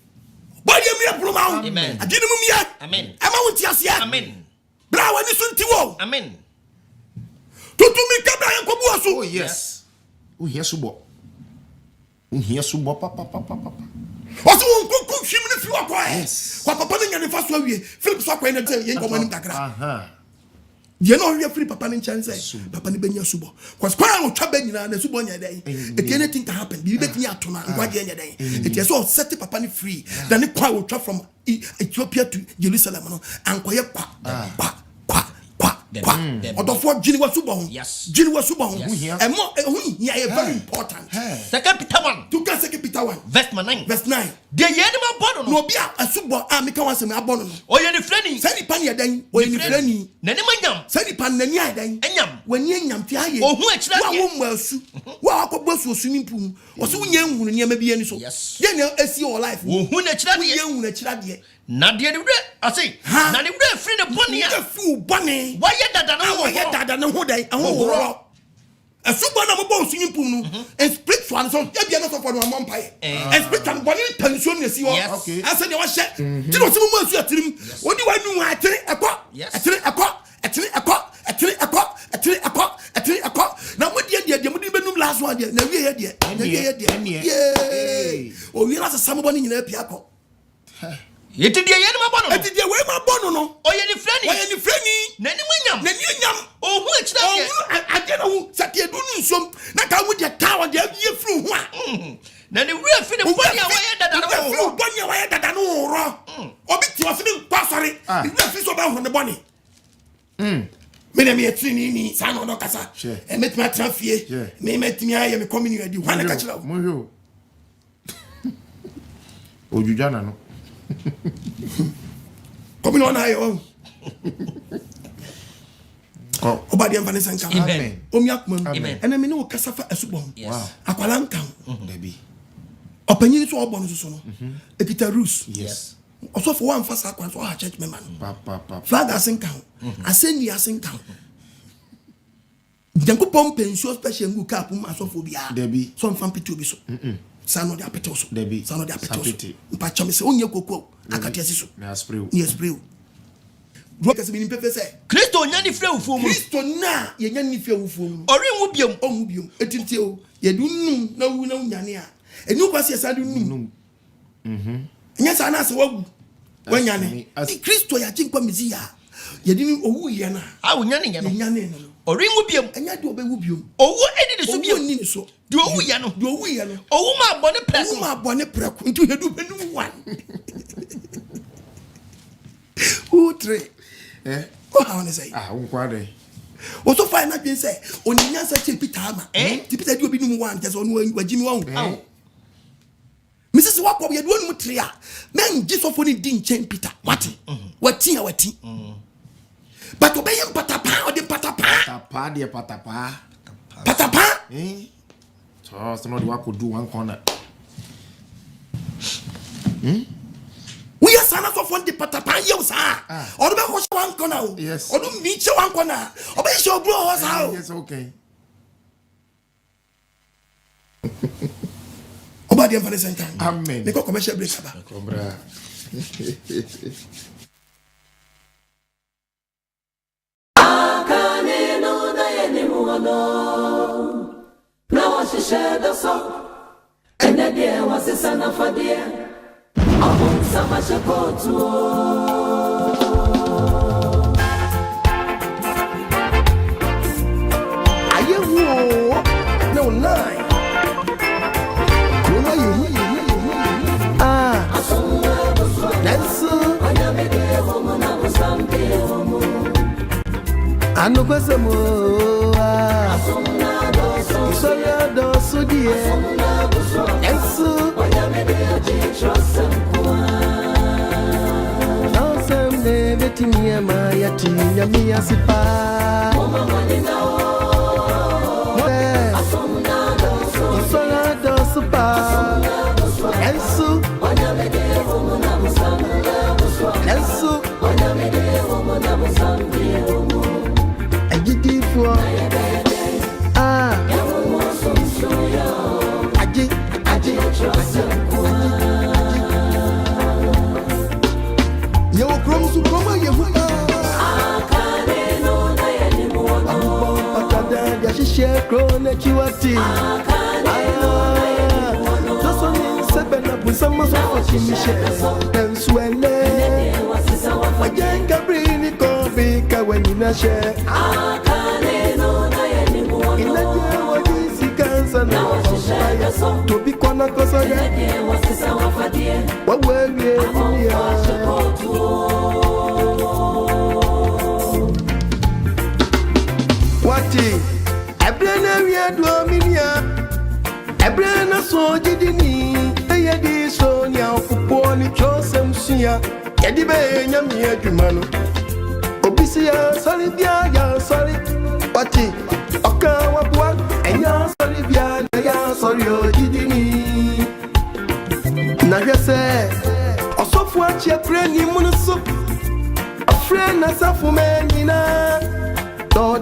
Speaker 1: body mi aproma
Speaker 3: amen
Speaker 1: adini mu miya
Speaker 3: amen
Speaker 1: ama wonti asia
Speaker 3: amen
Speaker 1: bra wani so nti wo
Speaker 3: amen
Speaker 1: tutu mi kabra yankobu aso
Speaker 2: oh yes ohia subo papa
Speaker 1: oso won koku hwim ne fi wakwa kwa papa ne nyane faso awie Philip so akwa ne tell yen komo nim kakra ye no hwe free papa ne nchan say papa ne benya subo cause kwa o twa ba nyina na subo nya dai it anything can happen bi betini ato na nkwaje nya dai it is so set papa ne free then kwa o twa from Ethiopia to Jerusalem no ankoye kwa odofo jini wasubo ho jini wasubo ho emo hu ya very important
Speaker 3: Second Peter 1
Speaker 1: to get Second Peter 1
Speaker 3: verse 9
Speaker 1: de
Speaker 3: ye ni ma bono
Speaker 1: no obi asubo a meka wasem abono no
Speaker 3: oye ni freni
Speaker 1: sani pan ye dan oye ni freni
Speaker 3: na ni manyam
Speaker 1: sani pan nani adan
Speaker 3: enyam
Speaker 1: wani enyam ti aye
Speaker 3: ohu akira
Speaker 1: wa wo masu wa akobbo su swimming pool o so wunya nhunu ne ma bi ani so ye na esi your life
Speaker 3: ohu na akira de
Speaker 1: ye nhunu akira de
Speaker 3: na de wure ase na de wure free ne boni a
Speaker 1: fu boni
Speaker 3: wa ye dada
Speaker 1: na ho dai ahoro asubo na mo bo swimming pool no spiritual so ya bia no so for no amompae spiritual boni tension na si ho ase ne wa hye ti no se mo asu atirim odi wa nu atere ekọ na mo die mo di benum last one die na wie ye die o wi na se samo boni nyina pia kọ
Speaker 3: yeti die ye ni ma bono
Speaker 1: eti die we ma bono no
Speaker 3: oye ni freni na ni manyam ohu akira de
Speaker 1: agena hu sate edu nu nsom na ka mu de ka wa de ye fru hu a
Speaker 3: na ni wure fi ne boni a wa ye dada no
Speaker 1: ro boni a wa ye dada no ro obi ti o se ni pasori ni fi so ba hu ne boni me na me etini ni sa no kasa e metima trafie me metimi aye me community wan ka kira
Speaker 2: mo yo ojuja na no
Speaker 1: komi no na ayo obadi amfane sanka
Speaker 3: amen
Speaker 1: omi akuma ena me ne wo kasa fa asubon akwala nkan dabi opanyin so obon so no ekita rules
Speaker 2: yes
Speaker 1: also for one fast akwa so church member flag asenkan asendi asenkan janko pension special ngu cap ma so for bia
Speaker 2: dabi
Speaker 1: so mfam pete obi so sano de apete so
Speaker 2: dabi
Speaker 1: sano de apete so mpa chame se onye kokko akati asiso
Speaker 2: na spray
Speaker 1: ni spray Rokas mean pepese.
Speaker 3: Christo nyani frɛ wo fuom.
Speaker 1: Christo na ye nyani frɛ wo fuom.
Speaker 3: Ori nwu biom.
Speaker 1: Omu biom. Etintio ye du num na wu na nyane a. Enu kwase sa du num. Nya sa na se wagu. Wanyane. Di Christo ya chinkwa mizi ya. Ye di owu ye na.
Speaker 3: Ah wo nyane ye no.
Speaker 1: Nyane no.
Speaker 3: Ori nwu biom.
Speaker 1: Enya di obewu biom.
Speaker 3: Owu edi de so biom.
Speaker 1: Owu ni ni so.
Speaker 3: Di owu ye no.
Speaker 1: Di owu ye no.
Speaker 3: Owu ma bone preko.
Speaker 1: Owu ma bone preko. Ntu ye du benu wan. Who three? What I want to say?
Speaker 2: Unquade.
Speaker 1: Also, fine, I can say, only answer to Peter Ama. Peter, you be no one, just on when Jimmy won't. Mrs. Walker, we had 1 mutria. Man, just for the Dean Chain Peter. What tea, what tea? But obey him, patapa, or the patapa.
Speaker 2: Patapa, dear patapa.
Speaker 1: Patapa?
Speaker 2: So, it's not what could do one corner.
Speaker 1: We are son of one the patapa, yes, or the horse one corner.
Speaker 2: Yes.
Speaker 1: Or do meet you one corner. Or be your bro horse out.
Speaker 2: Yes, okay.
Speaker 1: About the information time.
Speaker 2: Amen.
Speaker 1: They got commercial break.
Speaker 2: Cobra.
Speaker 4: Now she shared the song, and the dear was a son of a dear. Among some much a go to
Speaker 1: are you no lie? That's I know what's a more. Sorry, I don't so dear. That's Tinia Maya Tinia Mia Sipa Sola Dosupa Ensu Ensu Ajiti for Aji Yo krom su kroma ye huka akane no na ye ni mo no patada ya shishe krone chiwati akane no na ye ni mo no doso ni sebe na busama so chimishe enswele wajenga brini kobi ka weni na she akane no na ye ni mo no inaje wajisi kansa na washaya to bi kwana kosa ye wasisa wafadie wawe ye Wati, Ebrena we do minia, Ebrena so jidini, Eyadi so nya oponi chosem sia, Yedi be nyami adwumano. Obisia sorry bia ya sorry. Wati, oka wabwa, enya sorry bia ya sorry ojidini. Na hwese, osofu achi ebreni munusu. Afre na safu menina.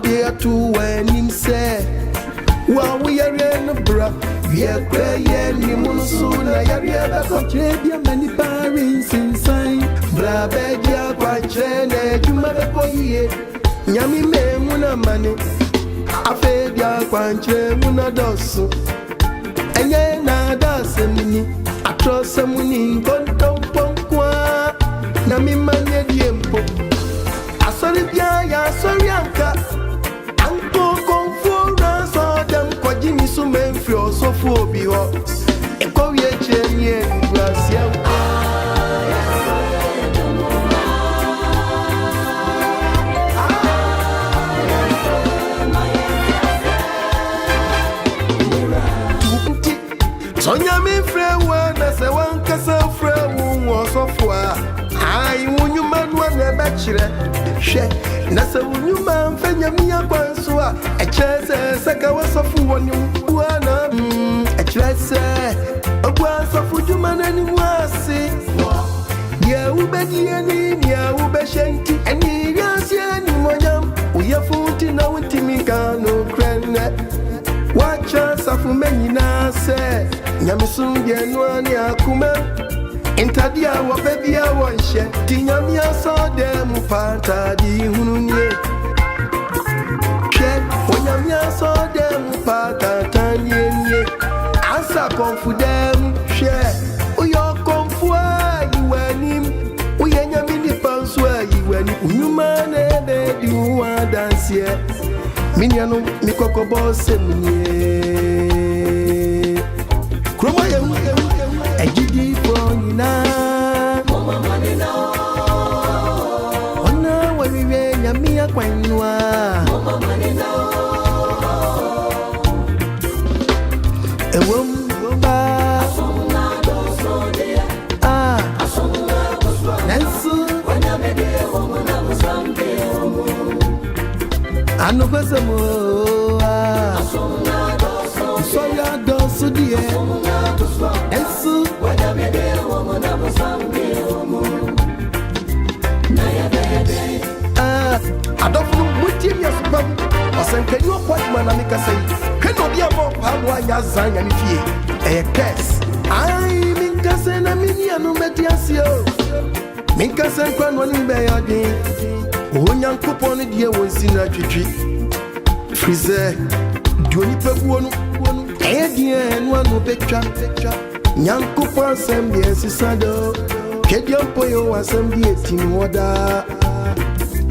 Speaker 1: Dear to when him say, while we are in a bra, we are praying, you soon. I have a country, many parents inside. Brabedia, quite trained, you mother boy, Yami Muna money. I fed ya quantre, Muna dosso. And then I does a mini. I trust someone in Contonkwa. Nami mania diempo. I saw it, ya, sorry, Anka. So for be hot. A courier chain, gracia. Sonya me friend one as a one castle friend who was of war. I won you man one a bachelor. She Nasa won you man fenya me a quansua. A chance a second was of one you. A chance a glass of food you man and was sick. Yeah, we bet ye any, yeah, we bet shanty, and ye gas any more. We are 14 now with Timicano Cranet. What chance of many now say, Yamisun Yanuania Kuma,
Speaker 5: Intadia wa baby I want share. Tinyamia saw them panta di hununye. Share. Wanyamia saw them panta tanye. Asa konfu them share. Uyo konfu you wenim. Uyanyamini panswa you wenim. Uyumane de diwa dance ye. Minyano mikoko bosse minye. Kroma ye ejidi ponina.
Speaker 4: Mama manina.
Speaker 5: Ona wewe nyamia kwanwa.
Speaker 4: Mama manina.
Speaker 5: Ewom ba.
Speaker 4: Asonga doso de. Asonga doso.
Speaker 5: Nansu.
Speaker 4: Wanyamede womuna musambe womu.
Speaker 5: Anokosemo.
Speaker 4: Asonga doso.
Speaker 5: Soya doso die.
Speaker 4: Asonga doso.
Speaker 5: Nansu.
Speaker 4: Wanyamede womuna musambe womu. Naya bebe.
Speaker 5: Adofo mutim yasupam. Osenkenyo kwatma na mikasai. Keno bia mo pamwa nya zanya ni fie. Kes. Ai minkase na minia no metiasio. Minkase kwa no ni be yodi. Onyankopon die wonsi na twetwi. Frize duoni peguo no. Die no anu betwa. Nyankopon sem die sisado. Kediampo yo asem die tinwoda.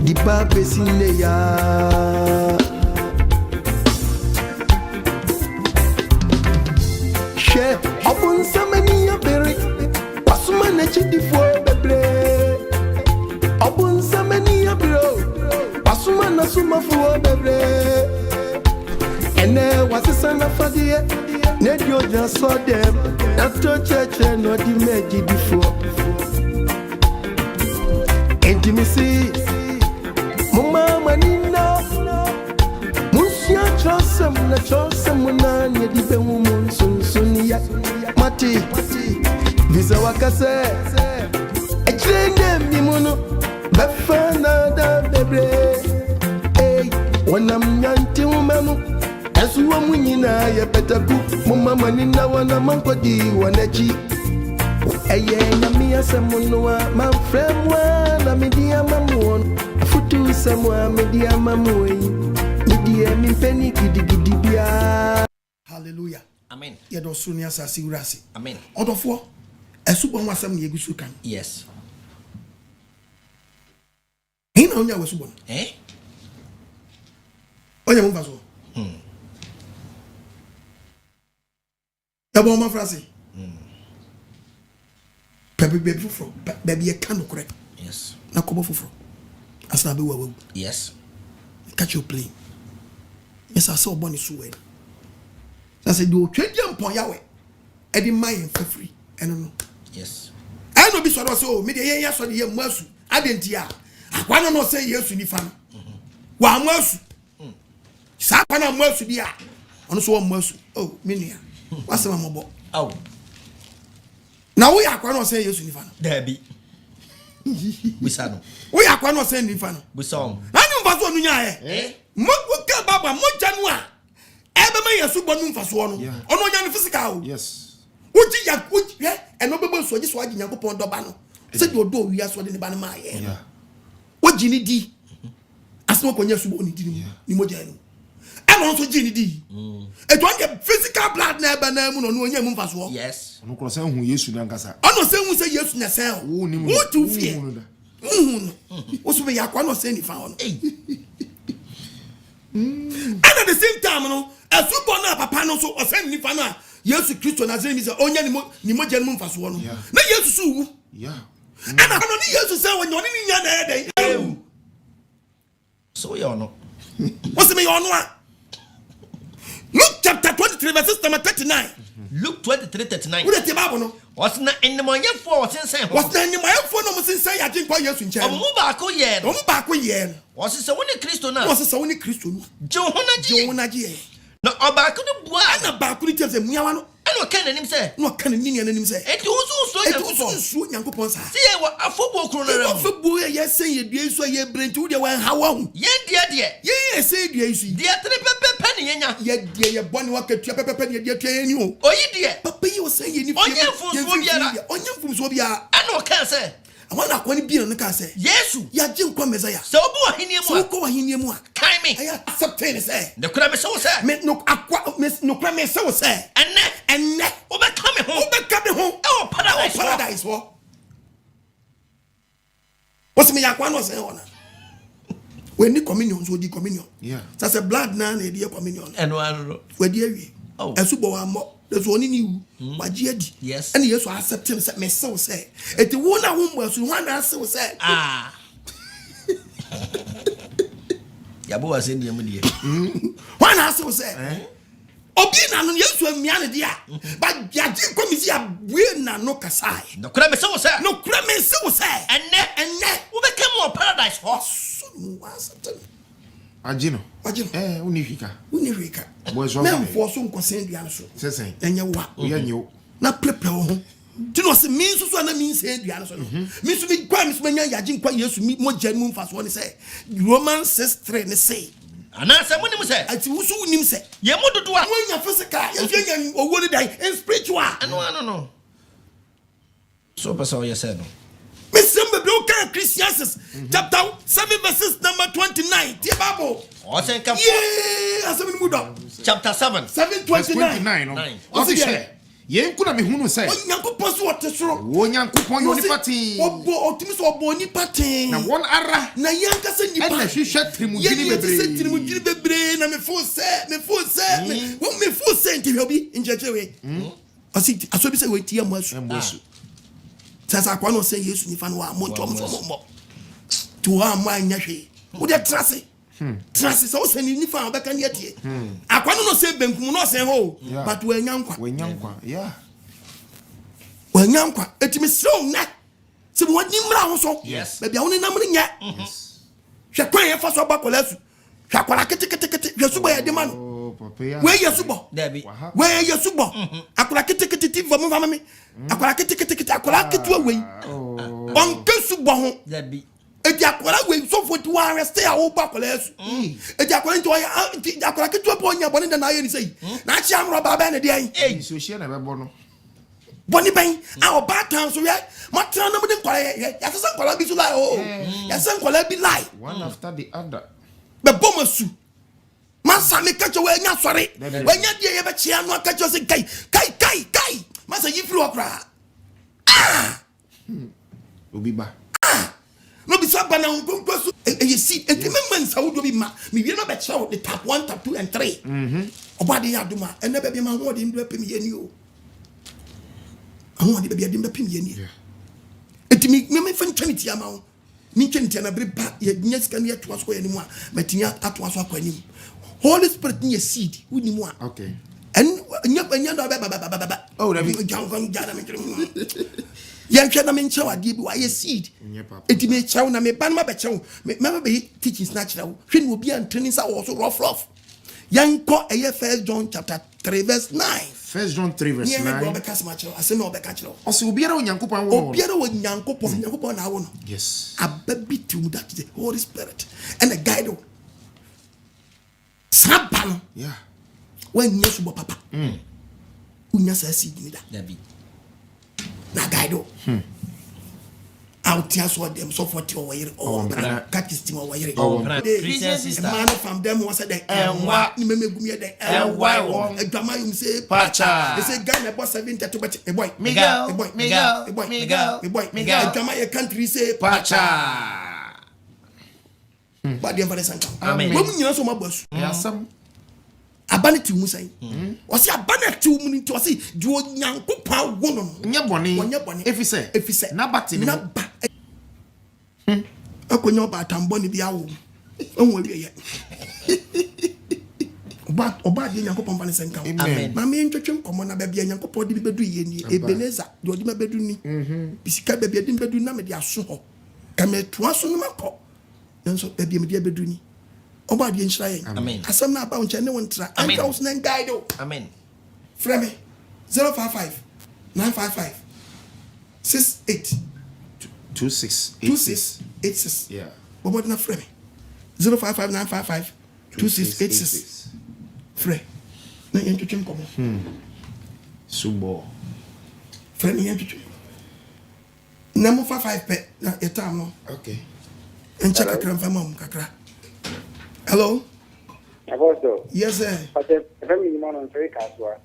Speaker 5: Di babe sine ya. She obun samani ya bere. Wasuma na chidi fo bebre. Obun samani ya bro. Wasuma na suma fo bebre. Ene wasisa na fadie. Ne dio ja so dem. Na to cheche no di meji di fo. Intimacy. Mama manina. Musia chosem na chosem na nye di be wumun sunsunia. Mati. Visa wakase. Echende mimuno. Befana da bebre. Hey, wanam nyanti umemu. Esu wa munyina ya petaku. Mama manina wana mankodi wanachi. Eye nyamia semunwa mamfremwa na media mamuon futu semwa media mamuoi media mimpeni gidigidi bia.
Speaker 1: Hallelujah.
Speaker 3: Amen.
Speaker 1: Ye do so ni asase wurase.
Speaker 3: Amen.
Speaker 1: Odofo esubon wasam ye gusu kan.
Speaker 3: Yes.
Speaker 1: Hina onya wasubon. Onya mo faso. Ebo ma frase. Baby fufro. Baby can correct.
Speaker 3: Yes.
Speaker 1: Na kobo fufro. Asna be wawu.
Speaker 3: Yes.
Speaker 1: Catch your plane. Yes, I saw bonny suwe. I said, do trade young pon yawe. Eddie Mayan for free. I don't know.
Speaker 3: Yes.
Speaker 1: I know be so media yes on the mersu. I didn't ya. I want to say yes to the fan. Wa mersu. Sapana mersu dia. On so mersu. Oh, minia. What's the mobile?
Speaker 3: Oh.
Speaker 1: Now we are going to say yes to the fan.
Speaker 3: Debbie. Busano.
Speaker 1: We are going to say the fan.
Speaker 3: Busom.
Speaker 1: I know what's on ya. Moka baba mo janua. Ebe me yesu bonu mfaso no. Ono nya ne physical.
Speaker 2: Yes.
Speaker 1: Uji ya uji e no bebo so ji so agi Nyankopon doba no. Se de odo wi aso de ne ba ne ma ye.
Speaker 2: Yeah.
Speaker 1: Oji ni di. Asmo konya su bo ni di ni moja no. E no so ji ni di. E to anya physical blood na ebe na mu no no nya mu mfaso.
Speaker 3: Yes.
Speaker 2: Ono kro se hu Yesu na nkasa.
Speaker 1: Ono se hu se Yesu na se.
Speaker 2: Wo ni mu.
Speaker 1: Wo tu fie. Wo so be ya kwa no se ni fa ono. And at the same time, no, a super papa no so or send me fana. Yes, Christian as name is only ni mo gentleman for one. No, yes, so.
Speaker 2: Yeah.
Speaker 1: And I don't need you to say when you're in your day.
Speaker 3: So you know.
Speaker 1: What's the me on one? Luke chapter 23, verse number 39.
Speaker 3: Luke 23:39.
Speaker 1: What the Bible no?
Speaker 3: What's not in the morning for since
Speaker 1: What's the name my phone no since I didn't call you in church.
Speaker 3: Mubako yen.
Speaker 1: Back with yen.
Speaker 3: Was it only Christo now?
Speaker 1: Was it only Christian? John G. No, about the boy and a back with the Miawano. And what can him say? What can him say?
Speaker 3: It was also so young upon say what a football corner.
Speaker 1: Football, yes, say you so you bring to the one how long?
Speaker 3: Yen, dear.
Speaker 1: Yes, say, dear, you see,
Speaker 3: dear, ni yenya.
Speaker 1: Ye die ye boni wakatua pepepe ne die tua yeni o.
Speaker 3: Oyi die.
Speaker 1: Papa yi o say ye ni fie.
Speaker 3: Onye mfumso biara.
Speaker 1: Onye mfumso biara.
Speaker 3: Ana o kan say.
Speaker 1: Awon akwani bi na ka say.
Speaker 3: Yesu.
Speaker 1: Ya je nkwa Messiah.
Speaker 3: So obu wahini mu.
Speaker 1: So ko wahini mu a.
Speaker 3: Kai me.
Speaker 1: I accept it say.
Speaker 3: The kura me so say.
Speaker 1: Me no akwa me no kura me so say. Enne.
Speaker 3: Obeka me ho.
Speaker 1: E o paradise wo. What's me yakwa no say ona. When the communion so di communion.
Speaker 2: Yeah.
Speaker 1: That's a blood na na di communion.
Speaker 3: Eno anu.
Speaker 1: We di awie.
Speaker 3: Oh.
Speaker 1: Esubo wa mo. There's one in you. Waji edi.
Speaker 3: Yes.
Speaker 1: And yes accept him say me so say. Eti wo na wo mo so one na so say.
Speaker 3: Ah. Yabo wa send yemu die.
Speaker 1: One na so say. Obi na no Yesu amia ne dia. But yaji komisi abue na no kasai.
Speaker 3: No kura me so say.
Speaker 1: No kura me so say.
Speaker 3: Enne. Obeka mu paradise ho.
Speaker 1: So no accept him.
Speaker 2: Agino.
Speaker 1: Unifika.
Speaker 2: Boys
Speaker 1: men for so nkosen dua no so.
Speaker 2: Sesen.
Speaker 1: Enye wa.
Speaker 2: Oyanyo.
Speaker 1: Na prepare ho. Ti no se min so na min se dua no so no. Min so mi kwa mi so manya yaji nkwa Yesu mi mo jani mu mfaso ne say. Romans 6:3 ne say.
Speaker 3: Ana se mo nim say.
Speaker 1: Ati wo so unim say.
Speaker 3: Ye mo dodo a.
Speaker 1: Wonya physical, ye nya owo ne dai in spiritual.
Speaker 3: No. So person you say no.
Speaker 1: Remember broken Christians chapter 7 verses number 29. The Bible. Yeah, asem mu do.
Speaker 3: Chapter 7.
Speaker 1: 7:29.
Speaker 2: What is it? Ye nkuna me hunu say.
Speaker 1: Onyankopon so wote soro.
Speaker 2: Wo nyankopon yo ni pati.
Speaker 1: Obo otimi so obo ni pati.
Speaker 2: Na won ara.
Speaker 1: Na yanka se nipa.
Speaker 2: Na hwehwe trimugini bebre.
Speaker 1: Ye trimugini bebre na me fo se nti hwebi njejewe. Asi asobi se we tie mo asu. Sasa kwa no say Yesu ni fa no amontom so mo. To am anya hwe. Wo de trase. Trase so se ni fa obeka ne atie. Akwa no say benkum no say ho. But we nyankwa.
Speaker 2: Yeah.
Speaker 1: We nyankwa. Etimi strong na. Se mo wani mra ho so.
Speaker 3: Yes.
Speaker 1: Ba bia wo ni nam ne nya.
Speaker 2: Yes.
Speaker 1: Hwe kwan ye fa so ba kola su. Hwe akwara kete. Hwe su ba ye de ma no. We Yesu bo.
Speaker 3: Debi.
Speaker 1: We Yesu bo. Akwara kete ti vom fama me. Akwara kete akwara ketu we. On kesu bo ho.
Speaker 3: Debi.
Speaker 1: Edi akwara we so for to arrest ya wo ba kola su. Edi akwara nti ya akwara ketu bo nya boni da na ye ni sei. Na chi amro ba ba ne de ai.
Speaker 2: Eh, so hia na be bo no.
Speaker 1: Boni ben a o ba tan so ye. Matra na mo de kwara ye. Ya se kwara bi so lie o. Ya se kwara bi lie.
Speaker 2: One after the other.
Speaker 1: Be bomasu. Masa me catch we nya sori. We nya die ye be chia no catch us kai. Masa yi flu okra.
Speaker 2: Obi ba.
Speaker 1: No be so bana nkonko so e see e memman sa wo do bi ma. Me wie no be chew the tap 1 tap 2 and 3. Obade ya duma ene be bi ma ho de ndo pem ye ni o. Ahun de be bi de pem ye ni. Enti me fan trinity ama ho. Ni trinity na bre ba ye nya sika ne to aso ye ni mu a. Matinya ato aso akwanim. Holy Spirit ni seed uni mu a.
Speaker 2: Okay.
Speaker 1: And nya do ba.
Speaker 2: Oh, that means
Speaker 1: jana me yanhwe na me nchew ade bi wa ye seed. Eti me chew na me ban ma be chew. Me be teachings na kira wo. Hwe ni obi antani sa wo so rough. Yanko eye 1 John chapter 3 verse 9.
Speaker 2: 1 John 3 verse 9.
Speaker 1: Yeah, me ka sma chew. Asem no be ka chew.
Speaker 2: Oso obiara onyankopon wo.
Speaker 1: Obiara onyankopon na wo no.
Speaker 2: Yes.
Speaker 1: Ababi tum that the Holy Spirit and the guide. Sabano.
Speaker 2: Yeah.
Speaker 1: When Yesu bo papa. Unya sa seed ni da.
Speaker 3: Debi.
Speaker 1: Na guide. Out here so them so for your way or catch team or way.
Speaker 3: Christian sister.
Speaker 1: Man from them was said
Speaker 3: Enwa.
Speaker 1: Ni me gumi de
Speaker 3: Enwa.
Speaker 1: A drama you say
Speaker 3: Pacha.
Speaker 1: They say Ghana boss 70 but a boy.
Speaker 3: Miguel.
Speaker 1: A boy.
Speaker 3: Miguel.
Speaker 1: A drama your country say
Speaker 3: Pacha.
Speaker 1: But the embarrassing.
Speaker 3: Amen.
Speaker 1: When you so my boss.
Speaker 2: Yasam.
Speaker 1: Abanity mu say. O say abanity mu nti o say di onyankopon wo no.
Speaker 2: Nya boni. Efi say. Na bati ni.
Speaker 1: Akonya ba tambo ni bia wo. Onwo wie ye. Oba de nyankopon ba ne senka.
Speaker 3: Amen.
Speaker 1: Ma me ntwetwe nkomo na ba bia nyankopon de bi bedu ye ni. Ebeneza de odi ma bedu ni. Bisika ba bia de bedu na me de aso ho. Ka me to aso no makọ. Nso ba bia me de bedu ni. Oba de nhyira ye.
Speaker 3: Amen.
Speaker 1: Asem na ba nche ne wontra.
Speaker 3: Amen.
Speaker 1: Anka usna guide o.
Speaker 3: Amen.
Speaker 1: Frame 055 955 68 2686.
Speaker 2: Yeah.
Speaker 1: Bobo na frame 055 955 2686. frɛ na yɛntwetwe nkɔmmɔ
Speaker 2: subo
Speaker 1: frɛ ne yɛntwetwe na mofa 5 pɛ na yɛtam no
Speaker 2: okay
Speaker 1: ɛnkyɛ kakra mfa ma m kakra hello
Speaker 6: Apostle.
Speaker 1: yes sir
Speaker 6: But the family man on three castle.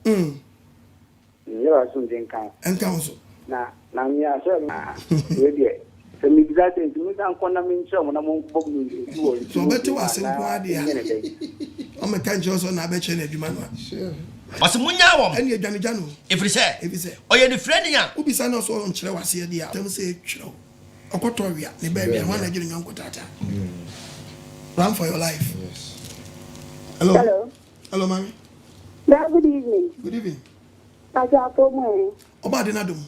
Speaker 6: You are soon in count.
Speaker 1: and council
Speaker 6: Now me are sure ready. So me exactly to me down corner mean so when I'm on book
Speaker 1: so better was in idea I'm a kind Johnson na beche na adwuma no
Speaker 2: sure
Speaker 3: Mas munya wom.
Speaker 1: ɛne adwanegya no
Speaker 3: If you say,
Speaker 1: ɛfisɛ
Speaker 3: oye the friend ya.
Speaker 1: wobisa no so nkyerɛ waseɛ deɛ a tɛm sɛ kyerɛw ɔkɔtɔ wia ne baabi a hwana gyere nyɔnko tata run for your life
Speaker 2: yes
Speaker 1: hello
Speaker 7: Hello.
Speaker 1: hello mami
Speaker 7: Good evening.
Speaker 1: good evening
Speaker 7: Pacha Pomo.
Speaker 1: ɔba de na dom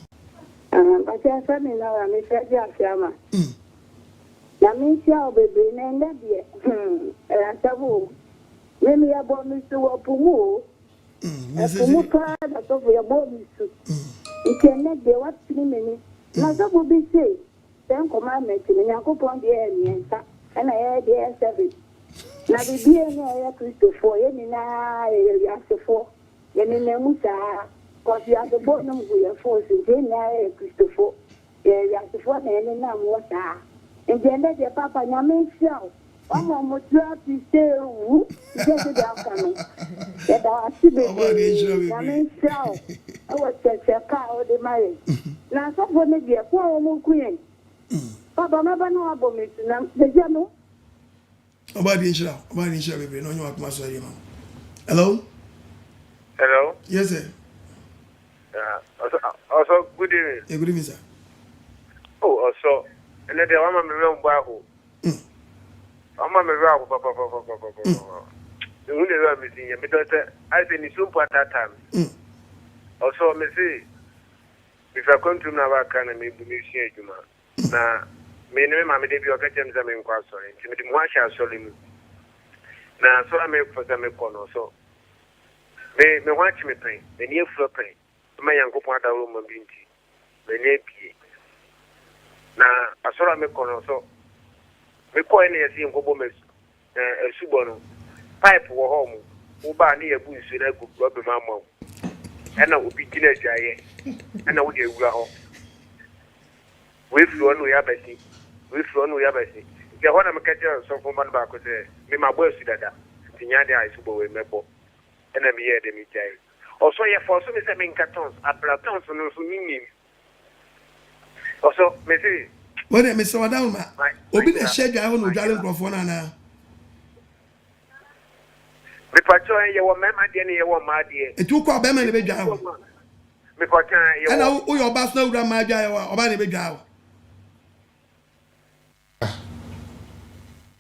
Speaker 7: Pacha Sami na wa me fe dia fiama. Na me sia obebe na nda de. Asabo. Me me ya bo mi su opumu. Opumu pa da to ya bo mi su. Ikene de wat ni me ni. Na so bo bi say. Then commandment ni yakopon de eniensa. Na ye de 7. Na bibie na ya Christopher ye ni na ya asefo. Ye ni na musa. Because you have the bottom of your force in January, Christopher. You have to phone any name water. And then let your papa Yamin show. I'm almost drop to stay. Get it out coming. That I see the Yamin show. I was such a car the marriage. Now, someone may be a poor queen. Papa never know about me to them. The general.
Speaker 1: ɔba de nhyira bebree na ɔnyɛ wakoma so ayɛ ma hello
Speaker 8: Hello.
Speaker 1: yes sir
Speaker 8: Also, good evening.
Speaker 1: good evening sir
Speaker 8: Oh, also, and then I'm a million baho. I'm a million papa. The only way I'm seeing because I think it's super at that time. Also, me say, if I come to Nava, can I maybe see you, man? Now, me name, my baby, or get them in Quasson, intimate Masha Solim. Now, so I make for them a corner. So, me watch me pay, the near floor pay. My young couple at room of Binti, the Napi. Now, I saw me corner, so me call any as in Gobomes, a subono, pipe or home, who buy near Bush with a good rubber mamma, and I would be teenage, and I would get well. We flew on we have a seat. We flew on we have a seat. The one I'm catching some from one back was me, my boy, see that. Tinyadi, I suppose, me, and I'm here, the media. Also, yeah, for some is main cartons, a platons, and also meaning. Also, Messi.
Speaker 1: What Mr. Wadama? Obi na share ya no dwale microphone na.
Speaker 8: Me pacho ye wo mema de ne ye wo ma de.
Speaker 1: Etu ko ba ma ne be dwa ho.
Speaker 8: Me pacho ye wo.
Speaker 1: Ana wo yo ba so wura ma dwa ye wa, oba ne be dwa ho.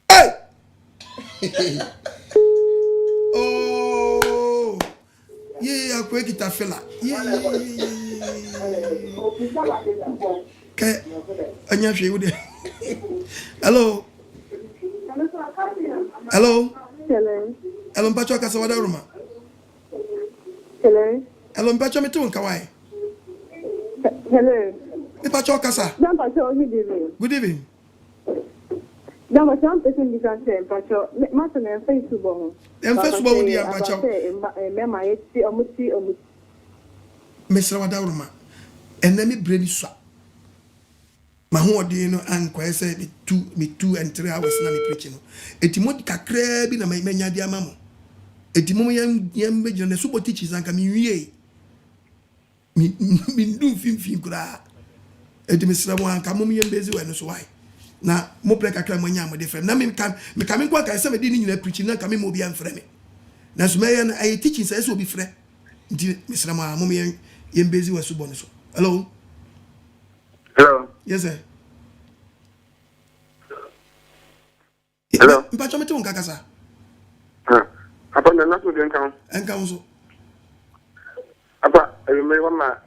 Speaker 1: Hey! Oh! Yeah, I quick it a fella. Yeah. Okay. Anya hwe wo de. Hello. Hello.
Speaker 7: Hello.
Speaker 1: Hello, mpacho kasa wada ruma.
Speaker 7: Hello.
Speaker 1: Hello, mpacho me tu nkawai.
Speaker 7: Hello.
Speaker 1: Mpacho kasa. Good evening.
Speaker 7: Now, my son is in the country, Pacho. Martin and Facebook.
Speaker 1: And first of all, dear Pacho. Mr. Wadaruma. And let me bring you. My whole day, no, and quite said me 2 and 3 hours na me preaching. Etimoti kakra bi na me nya dia mamo. Etimo yam be jone super teachers anka mi wie. Mi do film kura. Etimi sra mo anka mo yam bezi we no so why. Na mo pre kakra mo nya mo de frem. Na me kam kwa kan se me di ni nyina preaching na kam mo bi am frem me. Na so me yan ay teaching say so bi frem. Nti mi sra mo yam bezi we so bon so. Hello.
Speaker 8: Hello.
Speaker 1: Yes sir.
Speaker 8: Hello.
Speaker 1: Mpacho me tu nkakasa.
Speaker 8: Apa na naso den kan.
Speaker 1: Enka unso.
Speaker 8: Apa, me wama.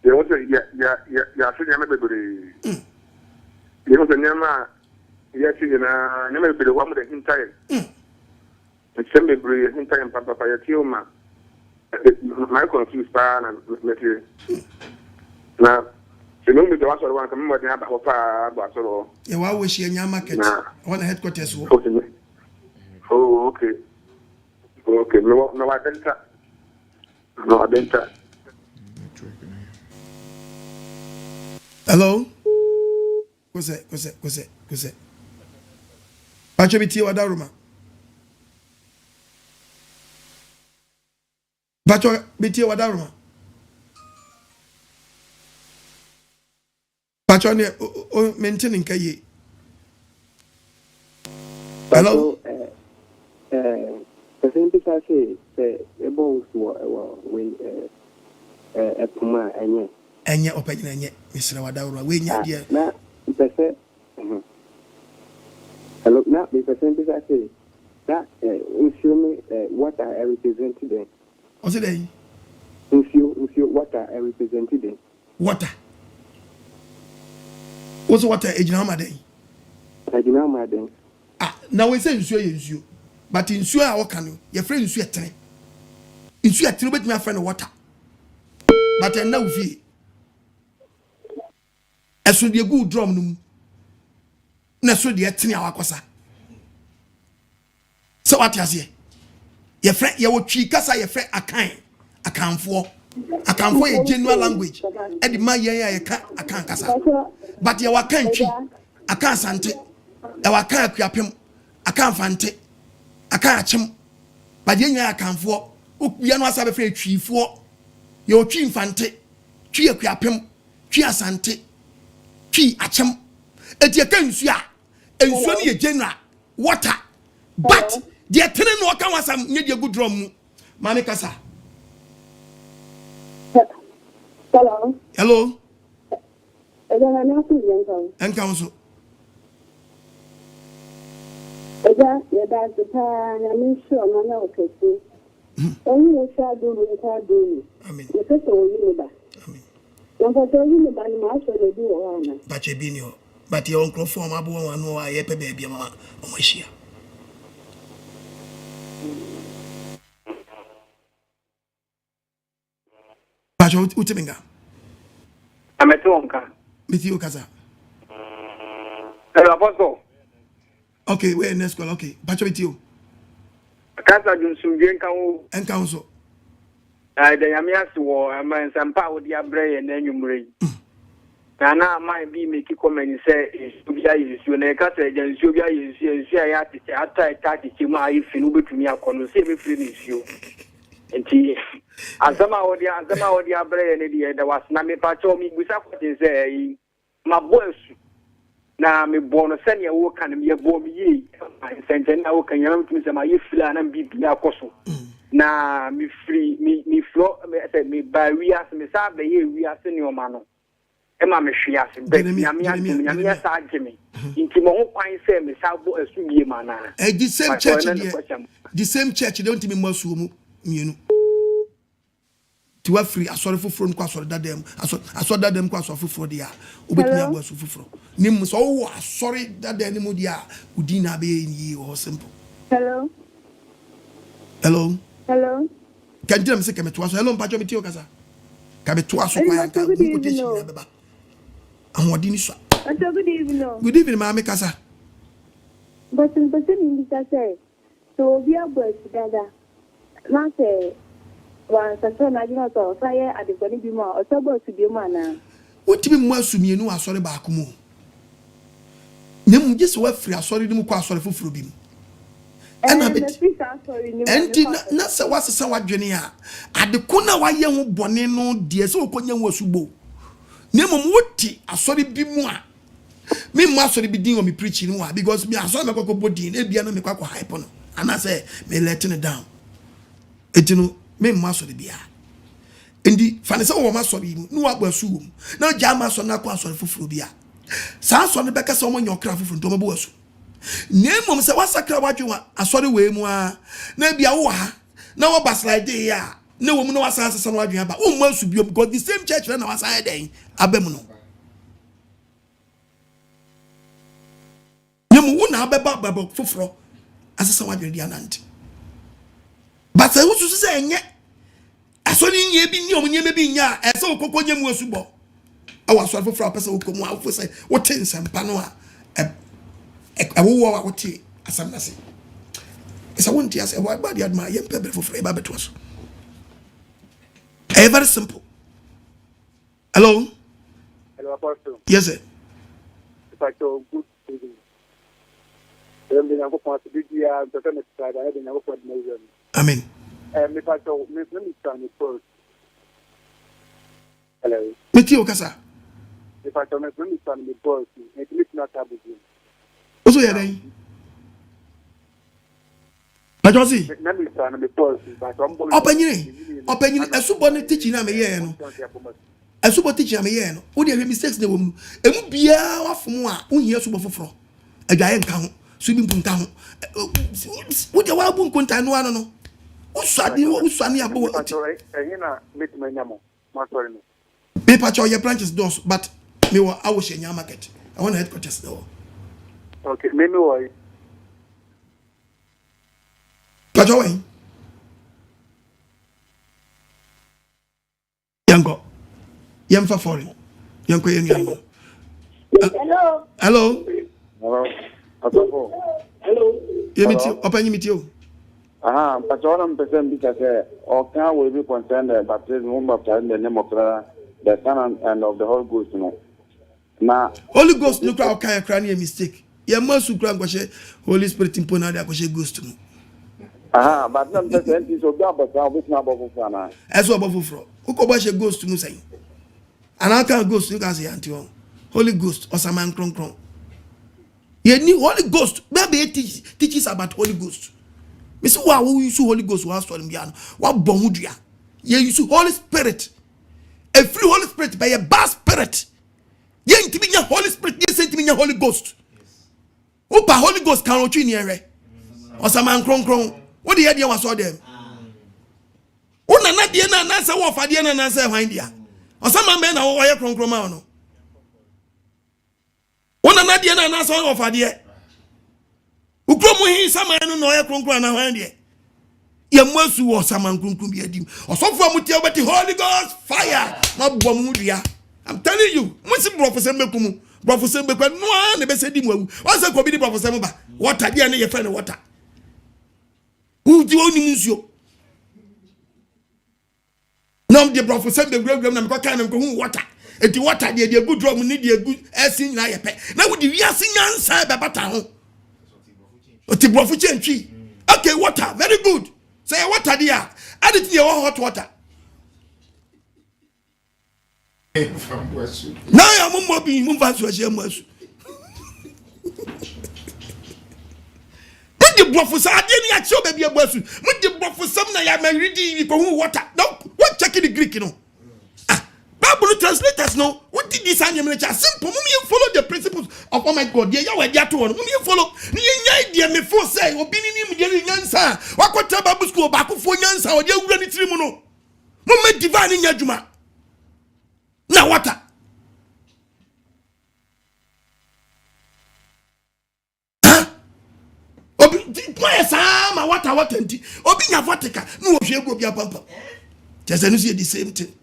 Speaker 8: Ye wonto ya so nyama bebre. Ye wonto nyama ya ti na nyama bebre wa mo de hintai. It's bebre hintai papa ya ti o ma. My confused pa na meti. Na se no me do asoro wan kan mo de aba pa ba asoro.
Speaker 1: Yeah, wa we share nya market. One headquarters wo.
Speaker 8: Oh, okay. Okay, no adenta. No adenta.
Speaker 1: Hello? What's it? Pacho biti wadaruma. Pacho biti wadaruma. Pacho ne maintaining kaye. Hello?
Speaker 6: The same thing I say, the balls were Puma and
Speaker 1: Enye openya enye Mr. Wadaruma. We nya dia.
Speaker 6: na pese hello na the percentage I say that me what I represented then
Speaker 1: What's it then?
Speaker 6: if you what I represented then
Speaker 1: Water. What's water ejina ma den?
Speaker 6: I do not madden
Speaker 1: Ah, now we say nsuo. But nsuo a waka no, your friend nsuo etere. Nsuo etere bet me friend water. But na wo fie. Eso de good drum no. Na so de etere awakosa. So what you say? Your friend your twi kasa your friend akanfo a general language. E di ma ye akan kasa. But your wakan twi akan sante. E wakan akuapem akan fante. Akan achim. But ye nya akanfo. Okubia no asa be frɛ twifo. Ye otwi mfante. Twi akuapem. Twi asante. Twi achim. Eti akan nsu a. Ensu no ye general water. But the attendant no can was some need a good drum. Mami Kasa.
Speaker 7: Hello.
Speaker 1: Hello.
Speaker 7: And
Speaker 1: council.
Speaker 7: That's the time I'm sure I'm not okay. Only a shall do.
Speaker 1: I mean,
Speaker 7: the first one you know that. Don't I tell you about the master they do?
Speaker 1: But you been your, but your uncle form a boy and no, I ever baby on my share. Pacho Utiminga.
Speaker 6: I'm a tonka
Speaker 1: With you, Kaza.
Speaker 6: hello apostle
Speaker 1: Okay, we're in next call. Okay, Pacho with you.
Speaker 6: Kasa Johnson Bianca
Speaker 1: And council.
Speaker 6: the Yamias war a man some power the abre and then you bring. And now might be making comment say is to be is you and Kasa and Subia is after attack my if you know to me a conversation finish you. And she as somehow the abre and there was Nami Pacho me with something say my boys. Na me born send your work and me born ye. I sent now can you to say my flan and be akoso. Na me free me flow me say me by we as me sabe ye we as in your man. Emma me shia se be me am sa Jimmy. Inti mo ho kwan say me sabo asu ye mana.
Speaker 1: The same church there. The same church don't me masu mu mienu. To a free, I saw the front class or that them. I saw that them class of for the Ubet was for Nim so sorry that the animal dia would dinner be in ye or simple.
Speaker 7: Hello.
Speaker 1: Hello.
Speaker 7: Can
Speaker 1: you say come to us? Hello, Pacho Mitio Casa. Come to us. I'm what dinner.
Speaker 7: Good evening.
Speaker 1: Good evening, Mamma Casa.
Speaker 7: But in the say, so we are boys together. Not say. Once I saw National fire at the body be more or to be man.
Speaker 1: What even was to me? No, I saw the back more. Nim just were free. I saw the more sorry for Frubim. And I bet, and not so what's a somewhat genia. At the corner, why young Bonino, dear, so Konya was subo. Nemo Mutti, I saw it be more. Me master be doing me preaching because me, I saw the cocoa body in Ebiano Mekako hypon. And I say, me letting it down. It you know. Me maso de bia endi fane se wo maso bi no agbasu wo na ja maso na kwa so fufuru bia sa so ne beka se wo nyokra fufuru to mabo asu nemom se wasakra wadwe asore we mu a na bia wo ha na wo baslide ya na wo mu na wasanse se no wadwe aba wo mu asu bio because the same church na wasan den abem no nemu wo na abeba baba fufuru asese wadwe dia nante but se wo susu se enye asoni nye bi ni omunye bi nya ese okoko nye mu asubo awa so afofra pese okomu afo se wote nsampa no a wo wote asam nase It's a one tear say why body admire yem pebble for free baby to us. Very simple. Hello?
Speaker 8: Hello, Apostle.
Speaker 1: Yes, sir.
Speaker 8: If I told good evening. Then the number of the BDR, the Senate side, I had the number of million.
Speaker 1: Amen.
Speaker 8: And if I told me, let me try first. Hello.
Speaker 1: Meti Okasa.
Speaker 8: If I told me, let me try the first, it is not a big deal.
Speaker 1: Also, yeah, then. But you see,
Speaker 8: Let me try the first, but I'm going
Speaker 1: a super teaching. I'm a year. A super teacher, I'm a year. What do you mistakes? The woman, and would be out from one who hears super for a giant count, swimming pool town. What the wild boom contain one? I don't know. Who's sunny about it? Paper cho your branches doors, but me were I was in your market. I want headquarters though.
Speaker 8: Okay, maybe why?
Speaker 1: But away. Yango. Yam for foreign. Yanko Yango.
Speaker 7: Hello.
Speaker 1: Hello.
Speaker 8: Hello.
Speaker 1: You meet you, open you meet you.
Speaker 8: But all I'm percent because or can will be concerned about this woman baptized in the name of the Son and of the Holy Ghost. No. Now,
Speaker 1: Holy Ghost, look how can cry a mistake. You must grant Holy Spirit in Pona that ghost to me.
Speaker 8: But not the same is of God, but I was not above.
Speaker 1: As well above from Ukobash goes to Musay. And I can't ghost, you can say Antio. Holy Ghost or some man cron. You need Holy Ghost. Maybe teaches about Holy Ghost. Miss Wow, who use Holy Ghost was for him. What Bomudia? You use Holy Spirit. A free Holy Spirit by a bad spirit. You ain't me your Holy Spirit, you sent me your Holy Ghost. Opa Holy Ghost can't watch in here. Or some man cron. What the idea was all them? Una na die na na say wo fa die na na say hwan dia. O some man na wo ye kronkroma no. Una na die na say wo fa die. Ukromu hi sama no no ye kronkron na hwan die. Ye masu wo sama kronkron bi adim. Osofo amuti obeti Holy Ghost fire. Ma bom mu dia. I'm telling you, musi professor mekumu. Professor mekwa no na be se di mu awu. O say ko bi di professor mu ba. Water dia na ye fa na water. Who do you own? Now the professor the great na me kind of who water. And the water the good drum need the good essing na yepe. Now with the yasin answer be bata ho. O ti brofu chenchi. Okay, water, very good. Say water there. Add it in your hot water. Now I am mo bi mo fa so se mo asu. The professor adeni acho baby abasu. With the professor na ya me reading ko hu water. No, what check the Greek no. Bible translators no. What did this anyam na simple. Mum follow the principles of oh my God. Dey ya we dia to one. Mum follow. Ni nya idea me for say obi ni mu dey nyansa. Wakota Bible school ba ko fo nyansa o dey wura ni tiri mu no. Mum divine nya djuma. Na water. Sama water nti obi nya vodka no wo hwe go bia pampa just no see the same thing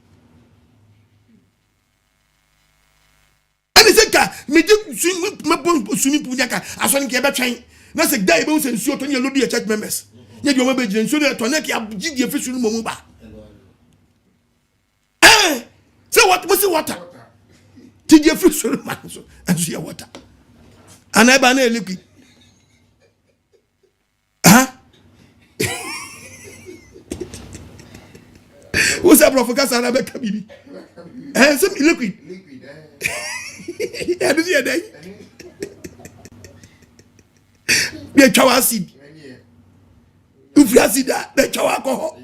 Speaker 1: ani seka me de swimming pool nyaka aso nke be twen na se dai be se nsuo to nya lobi church members nya di o ma be jire nsuo to na ke agidi efisu no mu ba say what we say water ti di efisu no ma so ansu ya water ana ba na liquid. Who's that prophet? I never come in. Some liquid. I do see a day. The chow seed. If you see that, the chow alcohol.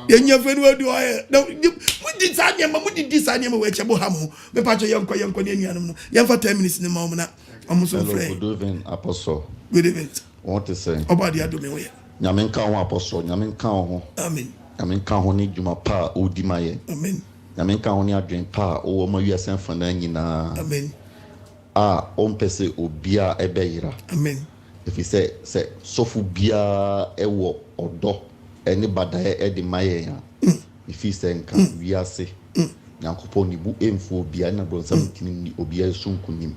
Speaker 1: Then your friend will do it. No, what did Sanya? What did this Sanya? Which Abraham, the patch of young Koyan, young for 10 minutes in the moment. I'm so afraid.
Speaker 9: Good evening, Apostle.
Speaker 1: Good evening.
Speaker 9: What to say?
Speaker 1: About the Adomeway.
Speaker 9: Yaminka, Apostle, Yaminka.
Speaker 1: Amen.
Speaker 9: Yaminka, honey, Juma Pa, O Dimaye.
Speaker 1: Amen.
Speaker 9: Yaminka, only a drink pa, O Moya for Nangina.
Speaker 1: Amen.
Speaker 9: Pese Obia Ebeira.
Speaker 1: Amen.
Speaker 9: If he say, Sofu Bia Ewo or Do, anybody Eddie Maya. If he say, we are say, Yankoponi Bu Info Biana Bron 17 Obia Sunkunim.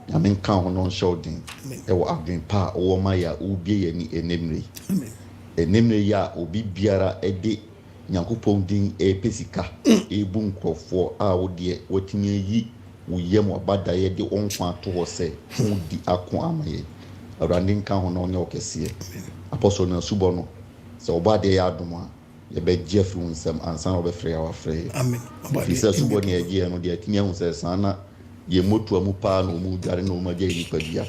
Speaker 9: nyame nka ho no nhyɛ den ɛwɔ adwen pa a ɔwɔ ma ya ubie yɛ ni enemre enemre ya obi biara ɛde nyankopɔn din epesika ebu nkrɔfoɔ a wodie watimi yi wo yam abadaye de onkwa to hɔ sɛ wodi ako amaye awurade nka ho no nyɛ ɔkɛseɛ apostle na subo no sɛ ɔbade yɛ adom a yɛbɛgye afi wo nsɛm ansa na ɔbɛfrɛ yɛ wafrɛ
Speaker 1: amen
Speaker 9: fi sɛ subo ne agye no deɛ timi ahu sɛ sana ye motu amu pa no mu dare no ma gye nipa bia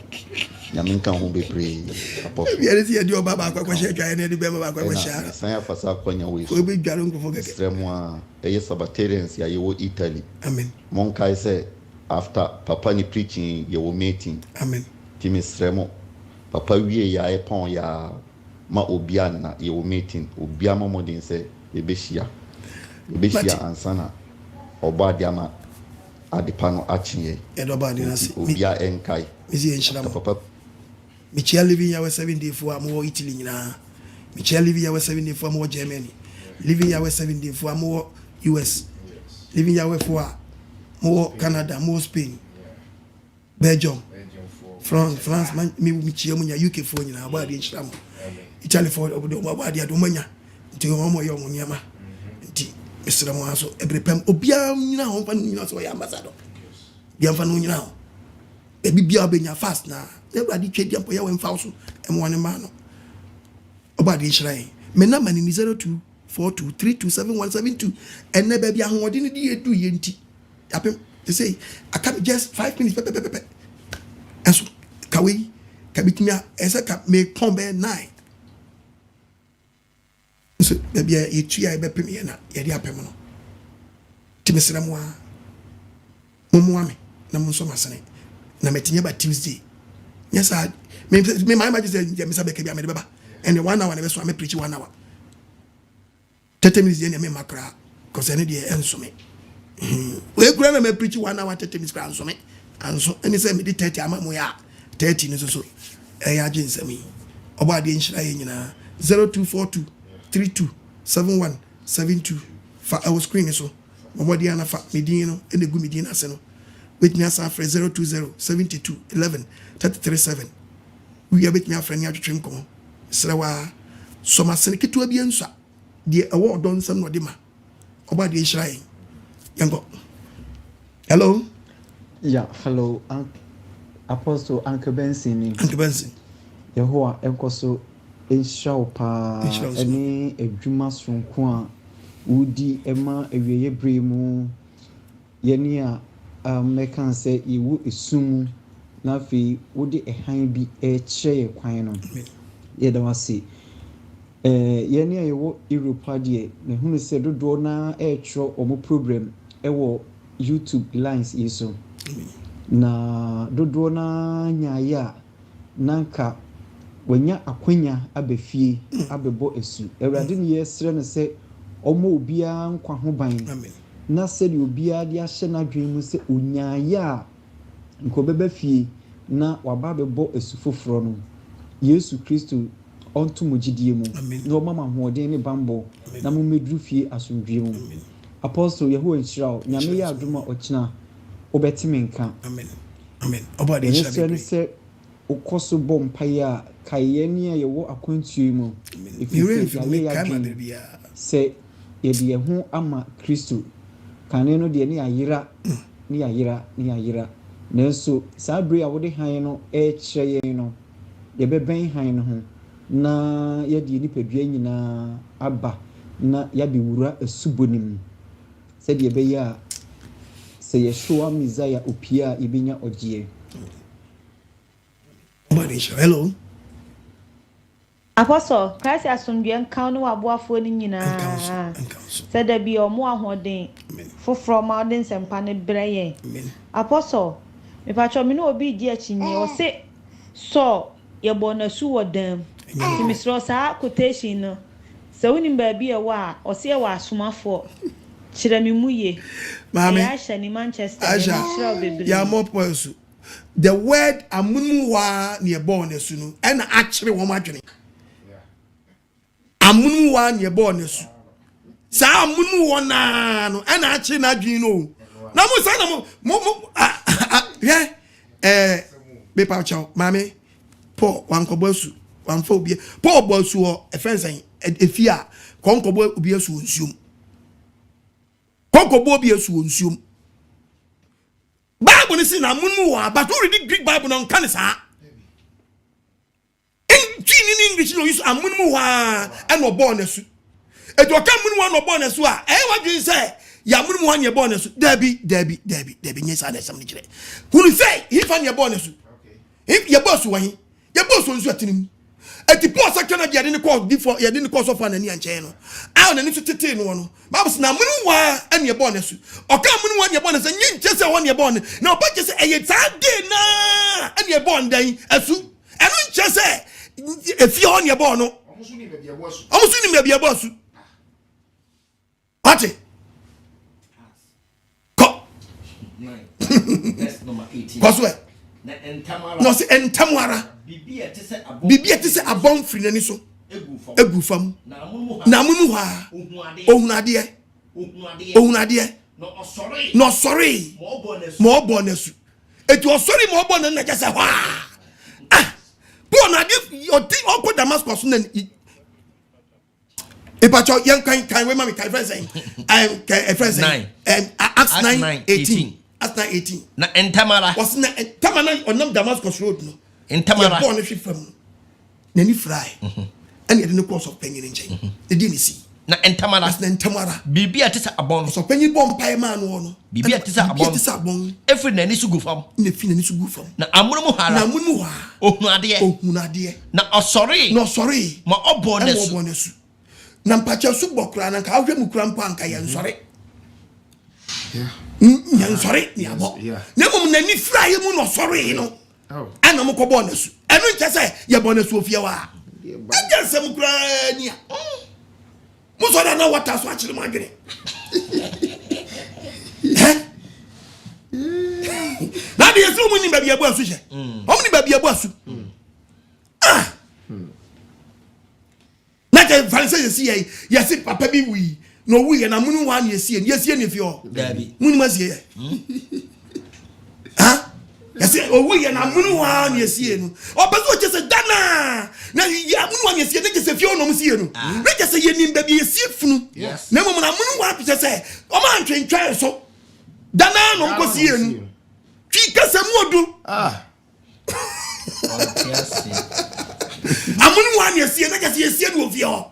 Speaker 9: nyame nka ho bebree apostle
Speaker 1: yɛre si yɛde ɔba ba akwa hyɛ twa ne de bɛma ba akwa hyɛ
Speaker 9: san afasa akwanya we
Speaker 1: so obi dware nkofo keke
Speaker 9: extreme a ɛyɛ sabbatarians ya yɛwɔ Italy
Speaker 1: amen
Speaker 9: monkai sɛ after papa ni preaching yɛwɔ meeting
Speaker 1: amen
Speaker 9: timi extreme papa wie ya epon ya ma obia na yɛwɔ meeting obia ma modin sɛ ebehia ansana ɔba de ama adepa no akye
Speaker 1: ɛdɔba de nase
Speaker 9: obia enkai
Speaker 1: misi enhyira mo
Speaker 9: papa
Speaker 1: michia living ya 7 day for am Italy nyina michia living ya 7 day for am Germany living ya 7 day for am US living ya for am Canada am Spain Belgium France man mi michia munya UK for nyina aba de enhyira mo Italy for obodo aba de adomanya nti mo yɛ mo nyama nti Mr. Moaso ebrepem obia nyina ho fa nyina so ya ambassador bia fa no nyina ho ebi bia obenya fast na everybody twedi ampo ya we mfa so emwane ma no obade hyiran me na mani 0242327172 enne ba bia ho ode ne de edu ye nti yapem they say I can just 5 minutes pepe eso kawe kabitimia esa ka me pombe 9 so bia yetu ya be pem ye na ye de apem no timesira mo a momo ame na mo so masene na metinye ba Tuesday yes I me my imagine say me sabeke bia me de baba and 1 hour na be so am preach 1 hour 30 minutes dey na me makra cause any dey enso me we kura na me preach 1 hour 30 minutes kra enso me anso any say me dey 30 ama mo ya 30 no so ya agensem yi oba de nhyira ye nyina 0242327172 fa our screen so mo dey na fa medin no e gu medin ase no with me as a friend 020-72-11-337. We are with me a friend near Trim Come. Srawa, so my senekitu a biensa. The award done some no dima. About the shrine. Yango. Hello?
Speaker 10: Yeah, hello. Apostle Uncle Benson.
Speaker 1: Uncle Benson.
Speaker 10: Yehoa enkoso enshaw pa eni edwuma sonko a wudi ema ewieye bremu yeni a mekan say iwu esum na fi wodi ehan bi eche kwan no ye da wase ye ne yewo Europe de ne hunu se dodo na etro omo program ewo YouTube lines yeso na dodo na nyaaya nanka wanya akwanya abefie abebo esu ewrade ne yesre ne se omo obia nkwa ho ban amen na se de obia de ahye na dwen mu se onyaaya nko beba fie na waba bebo esu foforo no Yesu Kristo onto mogidie mu na mama hoɔden ne bambo na mo medru fie asomdwie mu apostle Yehowa nhyira nyame ya adoma ɔkyena obetime nka
Speaker 1: amen amen obade nhyira
Speaker 10: ne se okoso bompaye a kaye ne a yewo akwantuo mu se yedi ho ama Kristo kane no de ne ayira nanso sabre a wode han no kyerɛ yɛn no ye bɛbɛn han no ho na yɛde nipadua nyinaa aba na yɛbɛwura asubonim sɛ de bɛyɛ a sɛ yɛhwoa Messiah opia yɛbɛnya ɔgyeɛ.
Speaker 1: Hello.
Speaker 11: Apostle, Christ asomdwe nkan no aboafo ni nyinaa. Sɛ da bi ɔmo ahoden. Foforo ma ɔden sempa ne brɛyɛ. Apostle, me patro me no obi di akyinye o se so yɛbɔ na su wɔ dam. Ti misro sa quotation no. Sɛ wonim ba bi ɛwɔ a ɔse ɛwɔ asomafo. Kyerɛ me mu ye.
Speaker 1: Maame.
Speaker 11: Ya hye ni Manchester.
Speaker 1: Ya mo points. The word amunwa ne ɛbɔ na su no ɛna akyere wɔn adwene. Amunu wa ne bo ne su sa amunu wona no e na achi na dwin no na mo sa na mo be pa chow mame Paul wan ko bosu wan fo bi Paul bosu o e friend say efi a kon ko bo obi asu nsuom kon ko bo obi asu nsuom Bible is na munmu wa but who read the Greek Bible non kan sa in English no use amunmu wa and no born asu e do kan munmu wa no born asu a e wa dwen say ya munmu wa ne born asu Debbie nyesa na sam ni kire who say he fan ye born asu if ye boss wa hi ye boss nsu atinim ati Paul sakana dia de call before ye de call so fa na ni anche no a na ni so tete no Bible say na munmu wa and ye born asu o kan munmu wa ne born asu nyi nche say won ye born na o ba che say e ye tade na and ye born dan asu eno nche say if you on your born, no, almost soon may be a boss. What it?
Speaker 3: Number 18.
Speaker 1: Cosway. No, say, and Tamara.
Speaker 3: Bibi
Speaker 1: to say a bomb free Naniso. Egu fam. Namunwa. Ohunadia. No, sorry. More bonus. It was sorry, more bonus than I just said. Na your thing all Damascus then Epacho young kind we mama kind friend saying I am friend saying Acts 9:18 Acts 9:18
Speaker 3: na entamara
Speaker 1: was na entamara on Damascus road no
Speaker 3: entamara
Speaker 1: born if from nani fry and you didn't cause of penny in chain they didn't see
Speaker 3: na entamara
Speaker 1: was na entamara
Speaker 3: bibi atisa abon
Speaker 1: so penny bomb pie man no
Speaker 3: bibi atisa abon every nani sugu fam
Speaker 1: na fi nani sugu fam
Speaker 3: na amunumu hara
Speaker 1: ohunade
Speaker 3: na osori
Speaker 1: no sorry
Speaker 3: ma obonesu
Speaker 1: na mpacha su bokra na ka ahwe mukura mpa anka ye nsori nya nsori ni abo na mum na ni fry mu no sorry no ana mo ko bonesu enu nche say ye bonesu ofie wa aja se mukura ni a mo so da na water so akire magere na de yesu mu ni ba bia bo asu je o mu ni ba bia bo asu na je fanse yesi yesi papa bi wi no wi na munu wa na yesi ne fio dabi munu ma sie ha yesi o wi na munu wa na yesi no o be so je se dana na ya munu wa na yesi ne je se fio no mu sie no na je se yenim ba bi yesi funu na mu na munu wa pese se o ma ntwentwa so dana no nko sie no twi kasa mu odu amunu wa na yesi na je se yesi no fio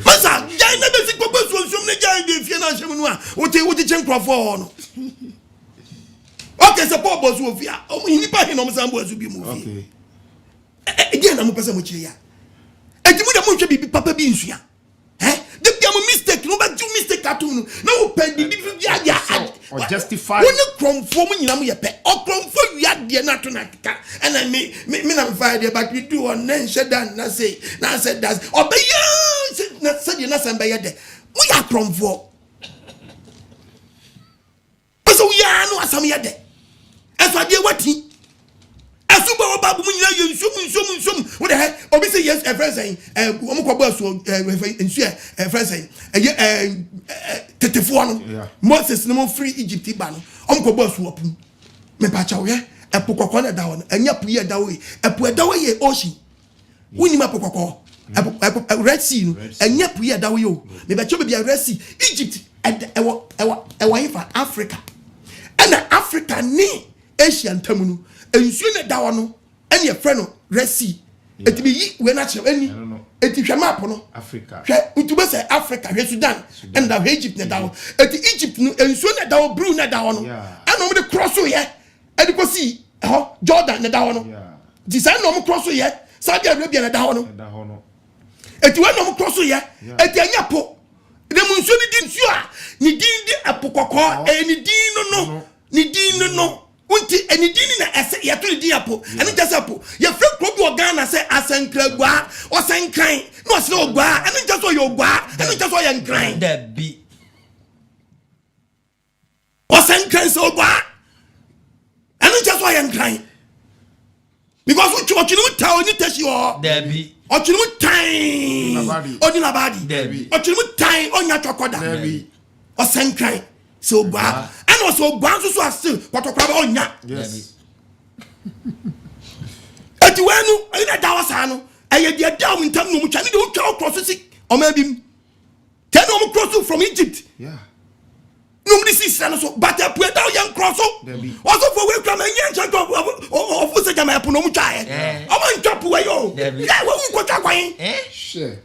Speaker 1: Masa, jai na besi kwa so ne jai de fie na hwemu no a wote chenkrofo no. Okay, so Paul bozu ofia. O hini pa he no msambo azu bi mu ofia. Again na mo pese mo kire ya. Enti mu de mo hwe bibi papa bi nsua. De bia mo mistake no ba do mistake atun no. Na wo pe bibi ya
Speaker 2: or justify.
Speaker 1: Woni kromfo mo nyina mo ye pe. O kromfo wi ade na to na kika. And I me na find but we do on nen shedan na say that. Obeya na say na samba ye de. Mo ya kromfo. Peso wi ya no asam ye de. Eso ade wati. Eso ba obabu mo nyina ye nsum. What the heck? Obi say yes, a friend saying omo kwa bo so nsu a friend saying tetefo no Moses no free Egypt ba no omo kwa bo so opum me pa cha wo ye epo kokko na da wo anya pu ye da wo epo da wo ye ocean woni ma epo kokko epo Red Sea no anya pu ye da wo yo me ba cha be bia Red Sea Egypt ewo ifa Africa and Africa ni Asia ntamu no ensu na da wo no anya frɛ no Red Sea etibi yi we na che ani eti hwe map no
Speaker 2: Africa
Speaker 1: hwe utube say Africa hwe Sudan and da Egypt na da wo eti Egypt no ensu na da wo blue na da wo no ana mo de cross o ye edi ko si Jordan na da wo no di say no mo cross o ye Saudi Arabia na da wo no eti we no mo cross o ye eti anya po de mo nsu ni di nsu a ni din di apokoko ni din no unti enidini na ese yatuli diapo eni jasapo ye free krobi organa say asenkragwa osenkan no ose ogwa eni jaso yo ogwa eni jaso ye nkran
Speaker 3: da bi
Speaker 1: osenkan so ogwa eni jaso ye nkran because ochinu ta oni tashi o
Speaker 3: da bi
Speaker 1: ochinu tan oni labadi
Speaker 3: da bi
Speaker 1: ochinu tan onya chokoda
Speaker 3: da bi
Speaker 1: osenkan so ba and also ban so still potokra onya
Speaker 2: yes
Speaker 1: ati wenu ina dawasa no eye dia down in tam no mu twa ne de o twa cross si o ma bim ten o cross from Egypt
Speaker 2: yeah
Speaker 1: no this is so but a put down young cross also for we come and yan of for say jama po no mu twa e o ma ntwa po we yo yeah we go twa kwan
Speaker 2: sure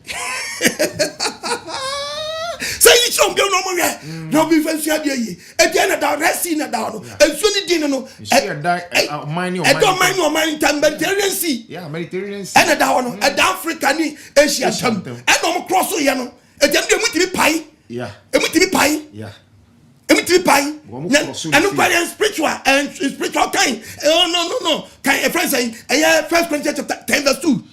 Speaker 1: say you chom bio no mo we no be fancy ade yi e dey na da resi na da no enso ni din no mine time Mediterranean Sea
Speaker 2: yeah Mediterranean Sea
Speaker 1: and da no e da Africa ni Asia tam and no cross ye no e dey no mutimi pai
Speaker 2: yeah
Speaker 1: e mutimi pai
Speaker 2: yeah
Speaker 1: mutimi pai and no spiritual kind no kind a friend saying 1 Corinthians chapter 10 verse 2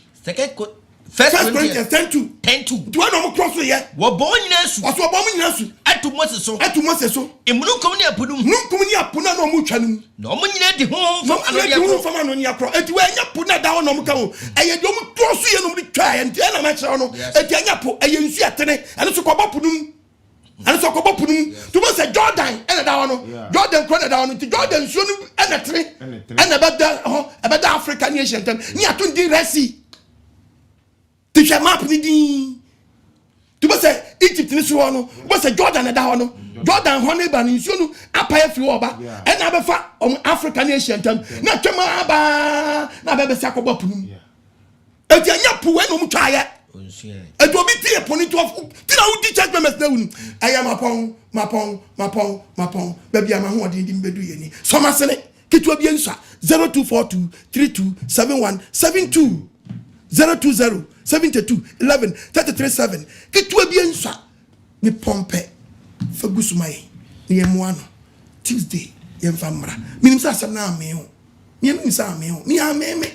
Speaker 1: First Corinthians 10:2. Do I know cross here?
Speaker 3: Wo bo nyina su.
Speaker 1: Oso bo nyina su.
Speaker 3: Atu Moses so. Emunu ni apodum.
Speaker 1: Nunkum ni apona no mu twanum.
Speaker 3: No mo nyina di ho fam
Speaker 1: ano dia kro. Eti we anya po na da ho no mu ka ho. Eye do mu cross here no mu twa ye ntia na ma kire no. Eti anya po eye nsu atene. Ane so ko bopodum. Ane so ko bopodum. To mo say Jordan ene da ho no. Jordan kro na da ho no. Ti Jordan nsu no ene tere. Ene beda Africa ni Asia tem. Ni atun di resi. Tu che map ni din tu be say Egypt ni so no be say Jordan na da ho no Jordan ho ne ba ni nsuo no apa afi oba e na be fa Africa nation tam na twema ba na be se akoba punum e ti anya pu we no mu twa ye e do bi ti e poni to ti na udi check members na wunu aya mapon be bia ma ho odin di mbedu ye ni so ma sene kitu bia nsa 0242 327172 020 72 11 337 kitu bia nsa ni pompe fagusumai ni emwano Tuesday yemfamra minim sa asem na ameo minim sa ameo mi ameme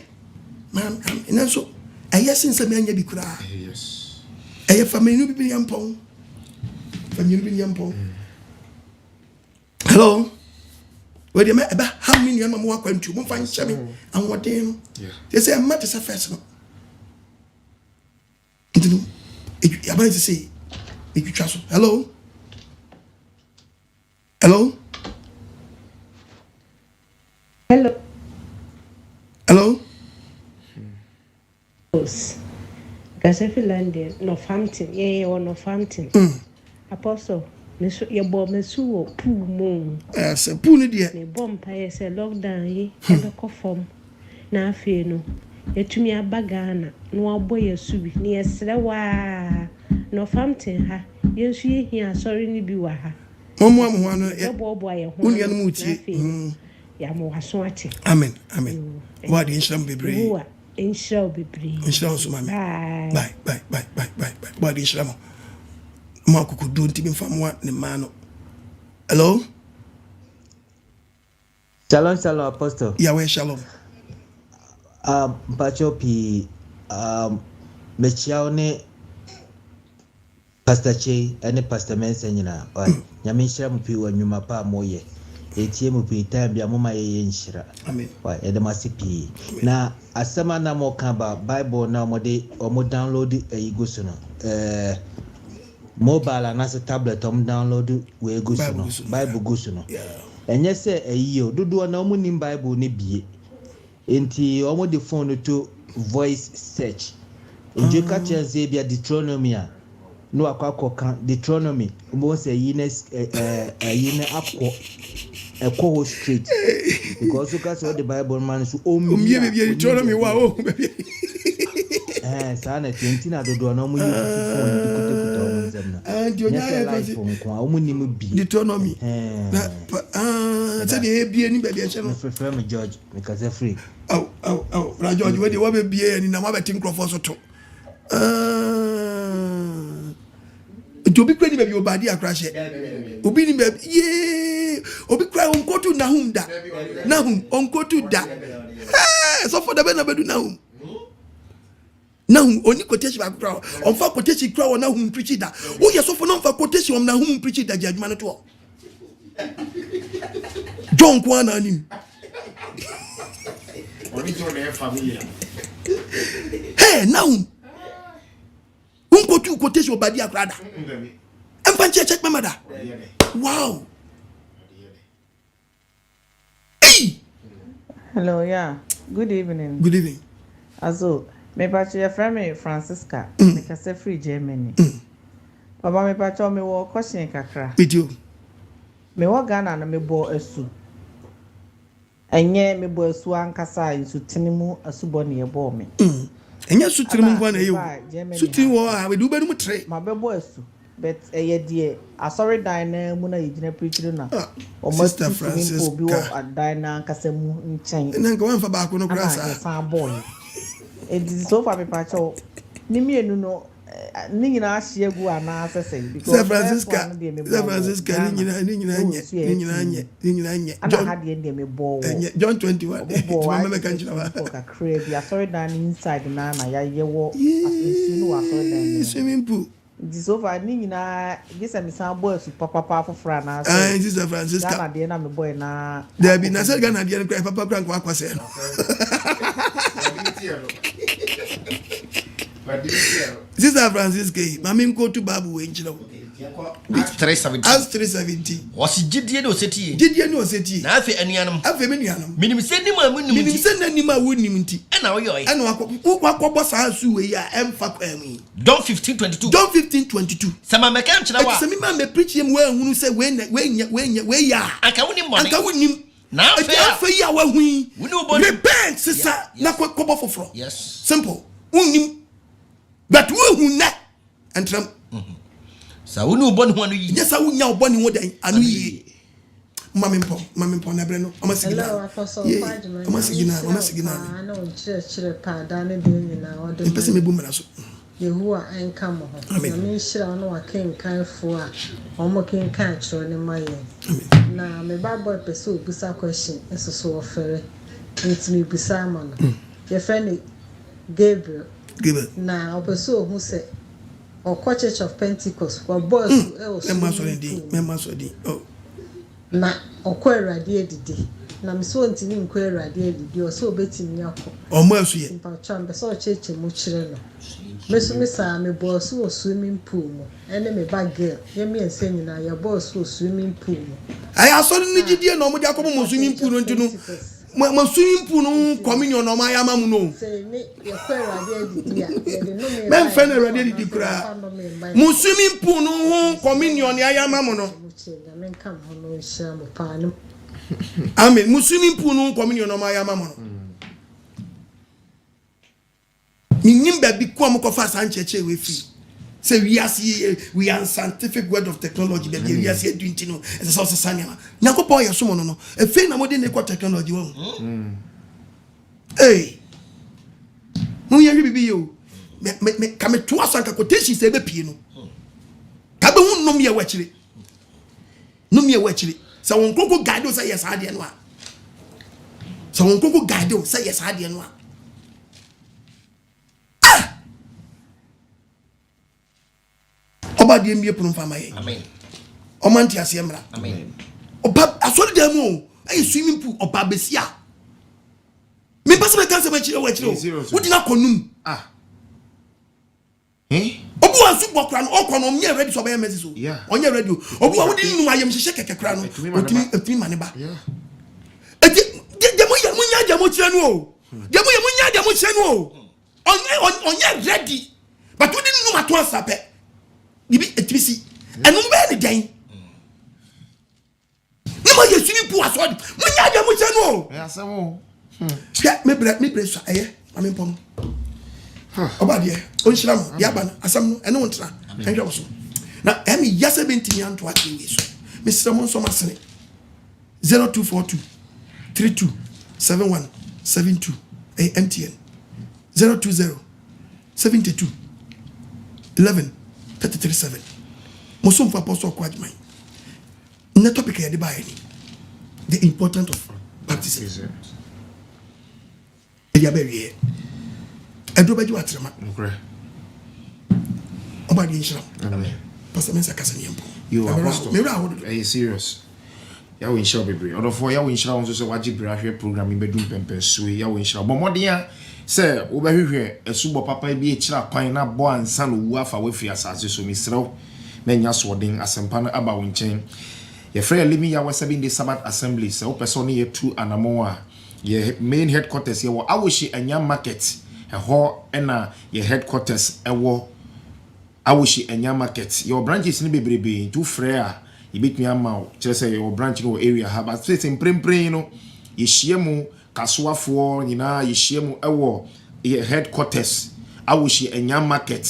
Speaker 1: man enso ayesin se me anya bi kura
Speaker 2: yes
Speaker 1: aye family no bi yampon family bi yampon hello we dey me eba how many yan mo akwantu mo fa ncheme anwoden no they say am to surface no ntino e about to say e twitwa so hello
Speaker 12: Gasa Finlandia Northampton Northampton Apostle ye bo mesu wo pu mo
Speaker 1: se pu ni de
Speaker 12: ne bom pa ye se lockdown yi e ko form na afie no yetumi abagana no abo yesu bi ne yesre wa Northampton ha yesu ye hia sorry ni bi wa ha
Speaker 1: momo amho
Speaker 12: ye bo ye ho
Speaker 1: unia no mutie
Speaker 12: ya mo waso ate
Speaker 1: amen wadi insham bebre
Speaker 12: insham so
Speaker 1: mama bye wadi insham mo akukudu ntimi mfamwa ne mano hello
Speaker 13: shalom apostle
Speaker 1: yawe shalom
Speaker 13: Bachopi mechiao ne Pastor Che ene Pastor Mensa nyina nyame nhyira mu pi wa nwuma pa moye etie mu pi time bia moma ye nhyira
Speaker 1: amen
Speaker 13: edemasipi na asema na mo kan ba Bible na mo download go so no mobile na se tablet download we go so no Bible go so no enye se eyi dodo na mo nim Bible ne bie enti omo the phone to voice search nje ka chenze bia Deuteronomy no akwa kan Deuteronomy mo say yine AGYEMANG street because you can say the Bible man so
Speaker 1: me Deuteronomy wa
Speaker 13: sana 20 na dodo na mo phone dikuta o nzemna and you na o mo nim bi
Speaker 1: Deuteronomy say the bie ni bia che no
Speaker 13: from George because free
Speaker 1: ra George we dey wa be bie ni na ma betim crofo so to obi kra ni be obadi akrashe obi ni be ye obi kra onkotu nahum da nahum onkotu da so for the be na bedu nahum oni quotation ba kra on fa quotation kra wona hum preach da o ye so for no fa quotation on na hum preach da jadwuma no to John Kwana ni
Speaker 2: original family
Speaker 1: now unko tu quotation obadi akrada empa check mama da wow
Speaker 14: Hello, yeah. Good evening.
Speaker 1: Good evening.
Speaker 14: Also, me pacho your friend me Francisca. Me kase free Germany. Papa me pacho me wo question kakra.
Speaker 1: With you.
Speaker 14: Me wo Ghana na me bo esu. Enye me bo esu ankasa insu tinimu asubo ne yebo me.
Speaker 1: Enye su tinimu kwa na yo. Su tinimu wa we du be no tre.
Speaker 14: Ma be bo esu. But eye die asori dan na mu na yigina preacher na.
Speaker 1: Sister Francis
Speaker 14: bi wo dan na ankasa mu nchen.
Speaker 1: Na nka wan fa ba ko no kra sa.
Speaker 14: Sa boy. It is so far me pacho. Ni mienu no ni nyina ahye gu ana asese because
Speaker 1: Sister Francisca ni nyina nye
Speaker 14: ana ha de me bo
Speaker 1: John 21 mama me kan chira
Speaker 14: ka crave ya sorry dan inside na ya yewo asensu no wa sorry dan
Speaker 1: swimming pool
Speaker 14: this over ni nyina gisa me san boy su papa fofra na
Speaker 1: so Sister Francisca
Speaker 14: Ghana de na me boy na
Speaker 1: there be na say Ghana de na papa kran kwa kwase no Sister Francisca, mami go to Babu we nchira wo.
Speaker 3: 370.
Speaker 1: As 370.
Speaker 3: Wasi jidie no seti.
Speaker 1: Jidie no seti.
Speaker 3: Na afi anuanam.
Speaker 1: Afi me nuanam.
Speaker 3: Minim se nim a munim.
Speaker 1: Minim se na nim a wonim nti.
Speaker 3: E na wo yoy.
Speaker 1: E na wakobọ sa asu we ya emfa kwa mu.
Speaker 3: John 15:22.
Speaker 1: John 15:22.
Speaker 3: Sama me kan chira wa.
Speaker 1: Se me ma me preach yem we hunu se we ya.
Speaker 3: Anka wonim money.
Speaker 1: Anka wonim.
Speaker 3: Na
Speaker 1: afi ya wa hu.
Speaker 3: Repent
Speaker 1: sisa na kobo foforo.
Speaker 3: Yes.
Speaker 1: Simple. Wonim. But we who na entram
Speaker 3: sa wonu boni ho anu yi
Speaker 1: yes sa wunya boni ho dan anu yi mama mpo na bre no amasigina
Speaker 12: amasigina na on chire pa da ne de nyina o de
Speaker 1: pese mebu mara so
Speaker 12: Yehuwa enka mo ho na me hira no akenkan fo a o mo kenkan chiro ne maye na me ba boy pese obusa question esoso ofere ntimi busa ma no ye friend Gabriel na opeso hu se OKOH Church of Pentecost kwa boys
Speaker 1: member so di oh
Speaker 12: na okwa erade edidi na mso ntini nkwa erade edidi o so betimi akọ
Speaker 1: o mo asu ye
Speaker 12: mpa chambe so cheche mu kire no meso mesa me boss o swimming pool mo ene me bag girl ye me ense nyina ya boss o swimming pool mo
Speaker 1: ay aso ni gidie na mo di akobo mo swimming pool no ntinu mo swimming pool no communion no ma ya mamu no
Speaker 12: se ni ye kwa erade edidi ya
Speaker 1: men fe na erade edidi kura mo swimming pool no communion ya mamu no amen mo swimming pool no communion no ma ya mamu no minim ba bi ko mo ko fa san cheche we fi say we are scientific word of technology be we are say do ntino as so sanya nyakopon ye so mo no e fe na mo de ne ko technology wo eh mo ye bibi yo me ka me to asan ka quotation say be pie no ka be hu nom ye wachire sa won koko guide o say yes ade no a sa won koko guide o say yes ade no a oba de mie punu fama ye
Speaker 3: amen
Speaker 1: o manti ase mra
Speaker 3: amen
Speaker 1: oba asori dem o ay swimming pool oba besia me pese me kan se ma chire wa chire o wodi na konum obu asu bokra no okono me ready so be message so onye ready obu wodi nnu ayem hye keke kra no otimi mane ba eti de mo ya de mo chire no o de mo chire no o onye ready but wodi nnu ato asape bibi etibisi enu be ni dan ni mo ye swimming pool aso mo nya de mo che no
Speaker 2: e asemo
Speaker 1: hwe me bre so aye ame pom oba de o nshira mo ya ba no asam no ene wontra enhwe wo so na emi yase bentimi anto ake we so me sramo so masene 0242 32 71 72 MTN 020 72 11 337 Mosom for Apostle Kwajman. Na topic ya deba ni the importance of baptism. Edia bewe. Edo baji watrema.
Speaker 2: Nkre.
Speaker 1: Oba di nshira.
Speaker 2: Amen.
Speaker 1: Pastor Mensa kasa ni mpo.
Speaker 2: You are apostle.
Speaker 1: Me ra hodo.
Speaker 2: Are you serious? Ya we nshira bebre. Odofo ya we nshira won so waji bra hwe program bedum pempe suwe ya we nshira. Bomodea se wo ba hwehwe esubo papa bi e kira kwan na bo ansa no wu afa we fi asase so misrew na nya soden asempa no aba won chen ye frɛ limi ya 7 day Sabbath assembly se wo person ye tu anamo a ye main headquarters ye wo awoshi anya market ho na ye headquarters ewo awoshi anya market your branches ni bebrebe to frere ye betumi ama kire say your branch no area ha but say prempren no ye hyiemu kasoafo nyina ye hyiemu ewo ye headquarters awoshi anya market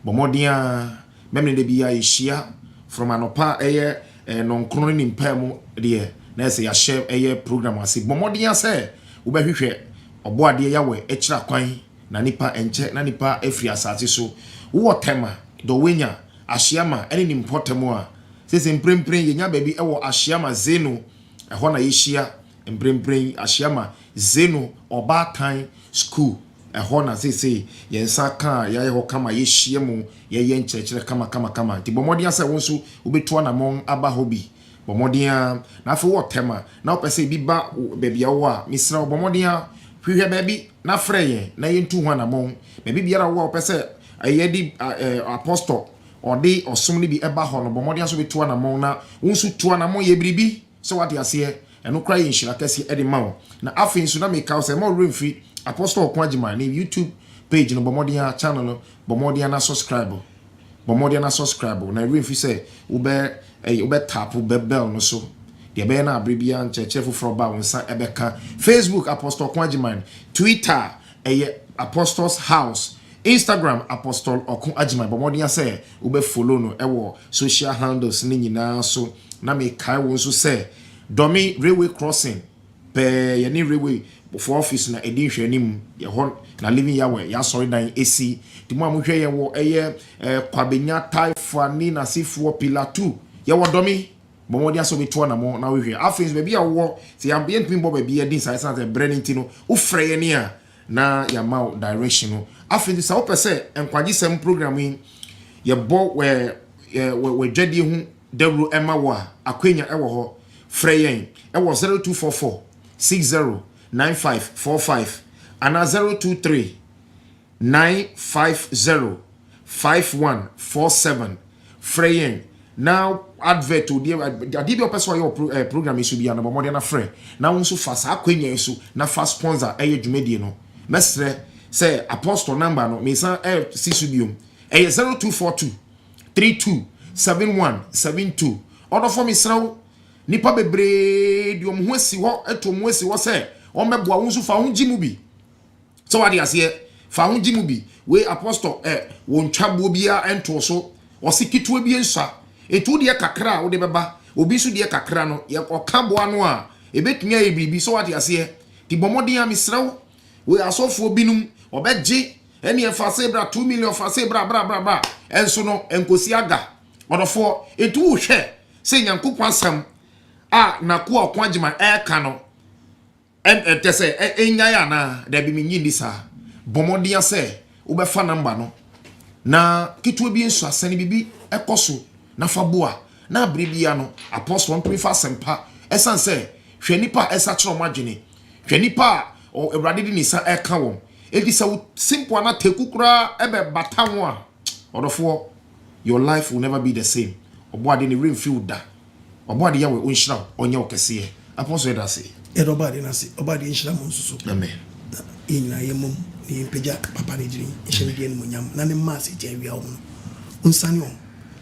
Speaker 2: bomodia memne de bia ye hyia from anopa eye nonkrono ni mpam de na say ya share eye program ase bomodia say wo behwehwe oboade yawe ekira kwan na nipa enche na nipa afri asase so wo tema do wenya ahyiama ene ni mpotemo a sese mprempren yenya baby ewo ahyiama zeno eho na yehia mprempren ahyiama zeno obatan school eho na sese yensa ka ya ho kama yehia mu ye nkyerɛkyerɛ kama ti bomodia sɛ wonso obeto na mon aba hobi bomodia na afi wo tema na opese bi ba baby awo a misra bomodia hwehwɛ baby na frɛ na yentu ho na mon baby biara wo opese ayedi apostle odi osom ni bi eba ho no bomodia so beto na mon na wonso to na mon ye biribi so what you say eno kra yin hyira kase edi ma na afi nso na make house mo remfri apostle OKOH ni YouTube page no bomodia channel no bomodia na subscribe na remfri say ube tap ube bell no so de be na abribia ncheche foforo ba wonsa ebeka Facebook apostle OKOH, Twitter apostles house, Instagram apostle OKOH bomodia say ube follow no ewo social handles ni nyina so na me kai won so say Domi railway crossing pe ye ni railway for office na edin hwanim ye hon na living yawe ya sorry dan AC ti mo amhwe ye wo eye kwabenya taifa ni na sifo pillar 2 ye wo Domi bomodia so beto na mo na we hwe afins be bia wo ti ambient pimbo be bia din sai sanse branding no wo frɛ ye ni a na ya ma direction no afins sa wo pese NKWAGYESEM programming ye bo we dwadi hu dawru ema wo a akwenya ewo ho Freyen, it was 0244 609545 and 023 950 5147. Freyen, now advert to the person your program is to be an abomodiana friend. Now, also fast, I queen so na fast sponsor a mediano. Mestre say apostle number no mesa Sisubium a 0242 327172. Order for me, sir. Nipa bebre di omho asi ho etom asi ho se o meboa wonso fa ho gimu bi so wade ase fa ho gimu bi we apostle won twabo bia ento so o sikituo bi ensa etu de kakra wo de beba obi su de kakra no ye okabo ano a ebetumi aye bibi so wade ase ti bomodin amisrew we asofo binum obegye ene e fa se bra 2 million fa se bra enso no enkosi aga odofo etu wo hwe se nyankopon asam na ku OKOH ka no te se enya ya na da bi menyi ndi sa bomodia se wo be fa number no na kitu bi nso asane bibi ekoso na fa boa na abribia no apostle on prefer sempa esan se hwe nipa esa kiro madwene hwe nipa o ewrade di nisa eka won edi se simple na tekukura ebe batanwo a odofo your life will never be the same oboade ni remfield da oboade yawe onhira onye okese apostle da say
Speaker 1: edobade na say oboade nhira mo nsusu
Speaker 2: amen
Speaker 1: ina yemum ni peja papa ni jiri nhira die ni monyam na ne mass je awia wo unsani on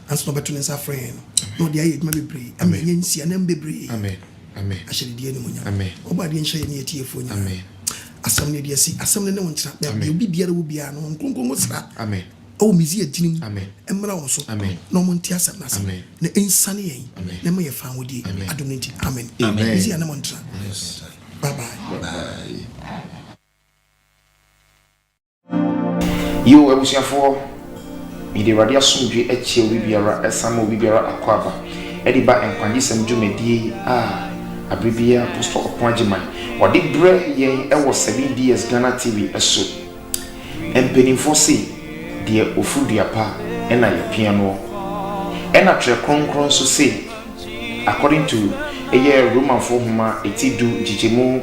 Speaker 1: anso beto ne sa friend no dia ye ma bebre amen nsia na bebre
Speaker 2: amen
Speaker 1: ashiri die ni monyam
Speaker 2: amen
Speaker 1: oboade nhira ni etiefo nya
Speaker 2: amen
Speaker 1: asam ne die si asam ne wontra be obi biara wo bia no nkonkongo sra
Speaker 2: amen
Speaker 1: o mizi ajinim
Speaker 2: amen
Speaker 1: emra wo so
Speaker 2: amen
Speaker 1: no monti asam na
Speaker 2: amen
Speaker 1: na ensane yen na me ye fa wodi adoniti amen mizi ana montra bye bye
Speaker 2: yo abusiafo mi de radio asomdwe eche obi biara esama obi biara akwaba edi ba NKWAGYESEM dwumedie abribia apostle OKOH odi bre yen ewo 7 DS Ghana TV eso empenifo se de ofudua pa ena ye piano ena tre kronkron so se according to Roman for huma etidu jijemu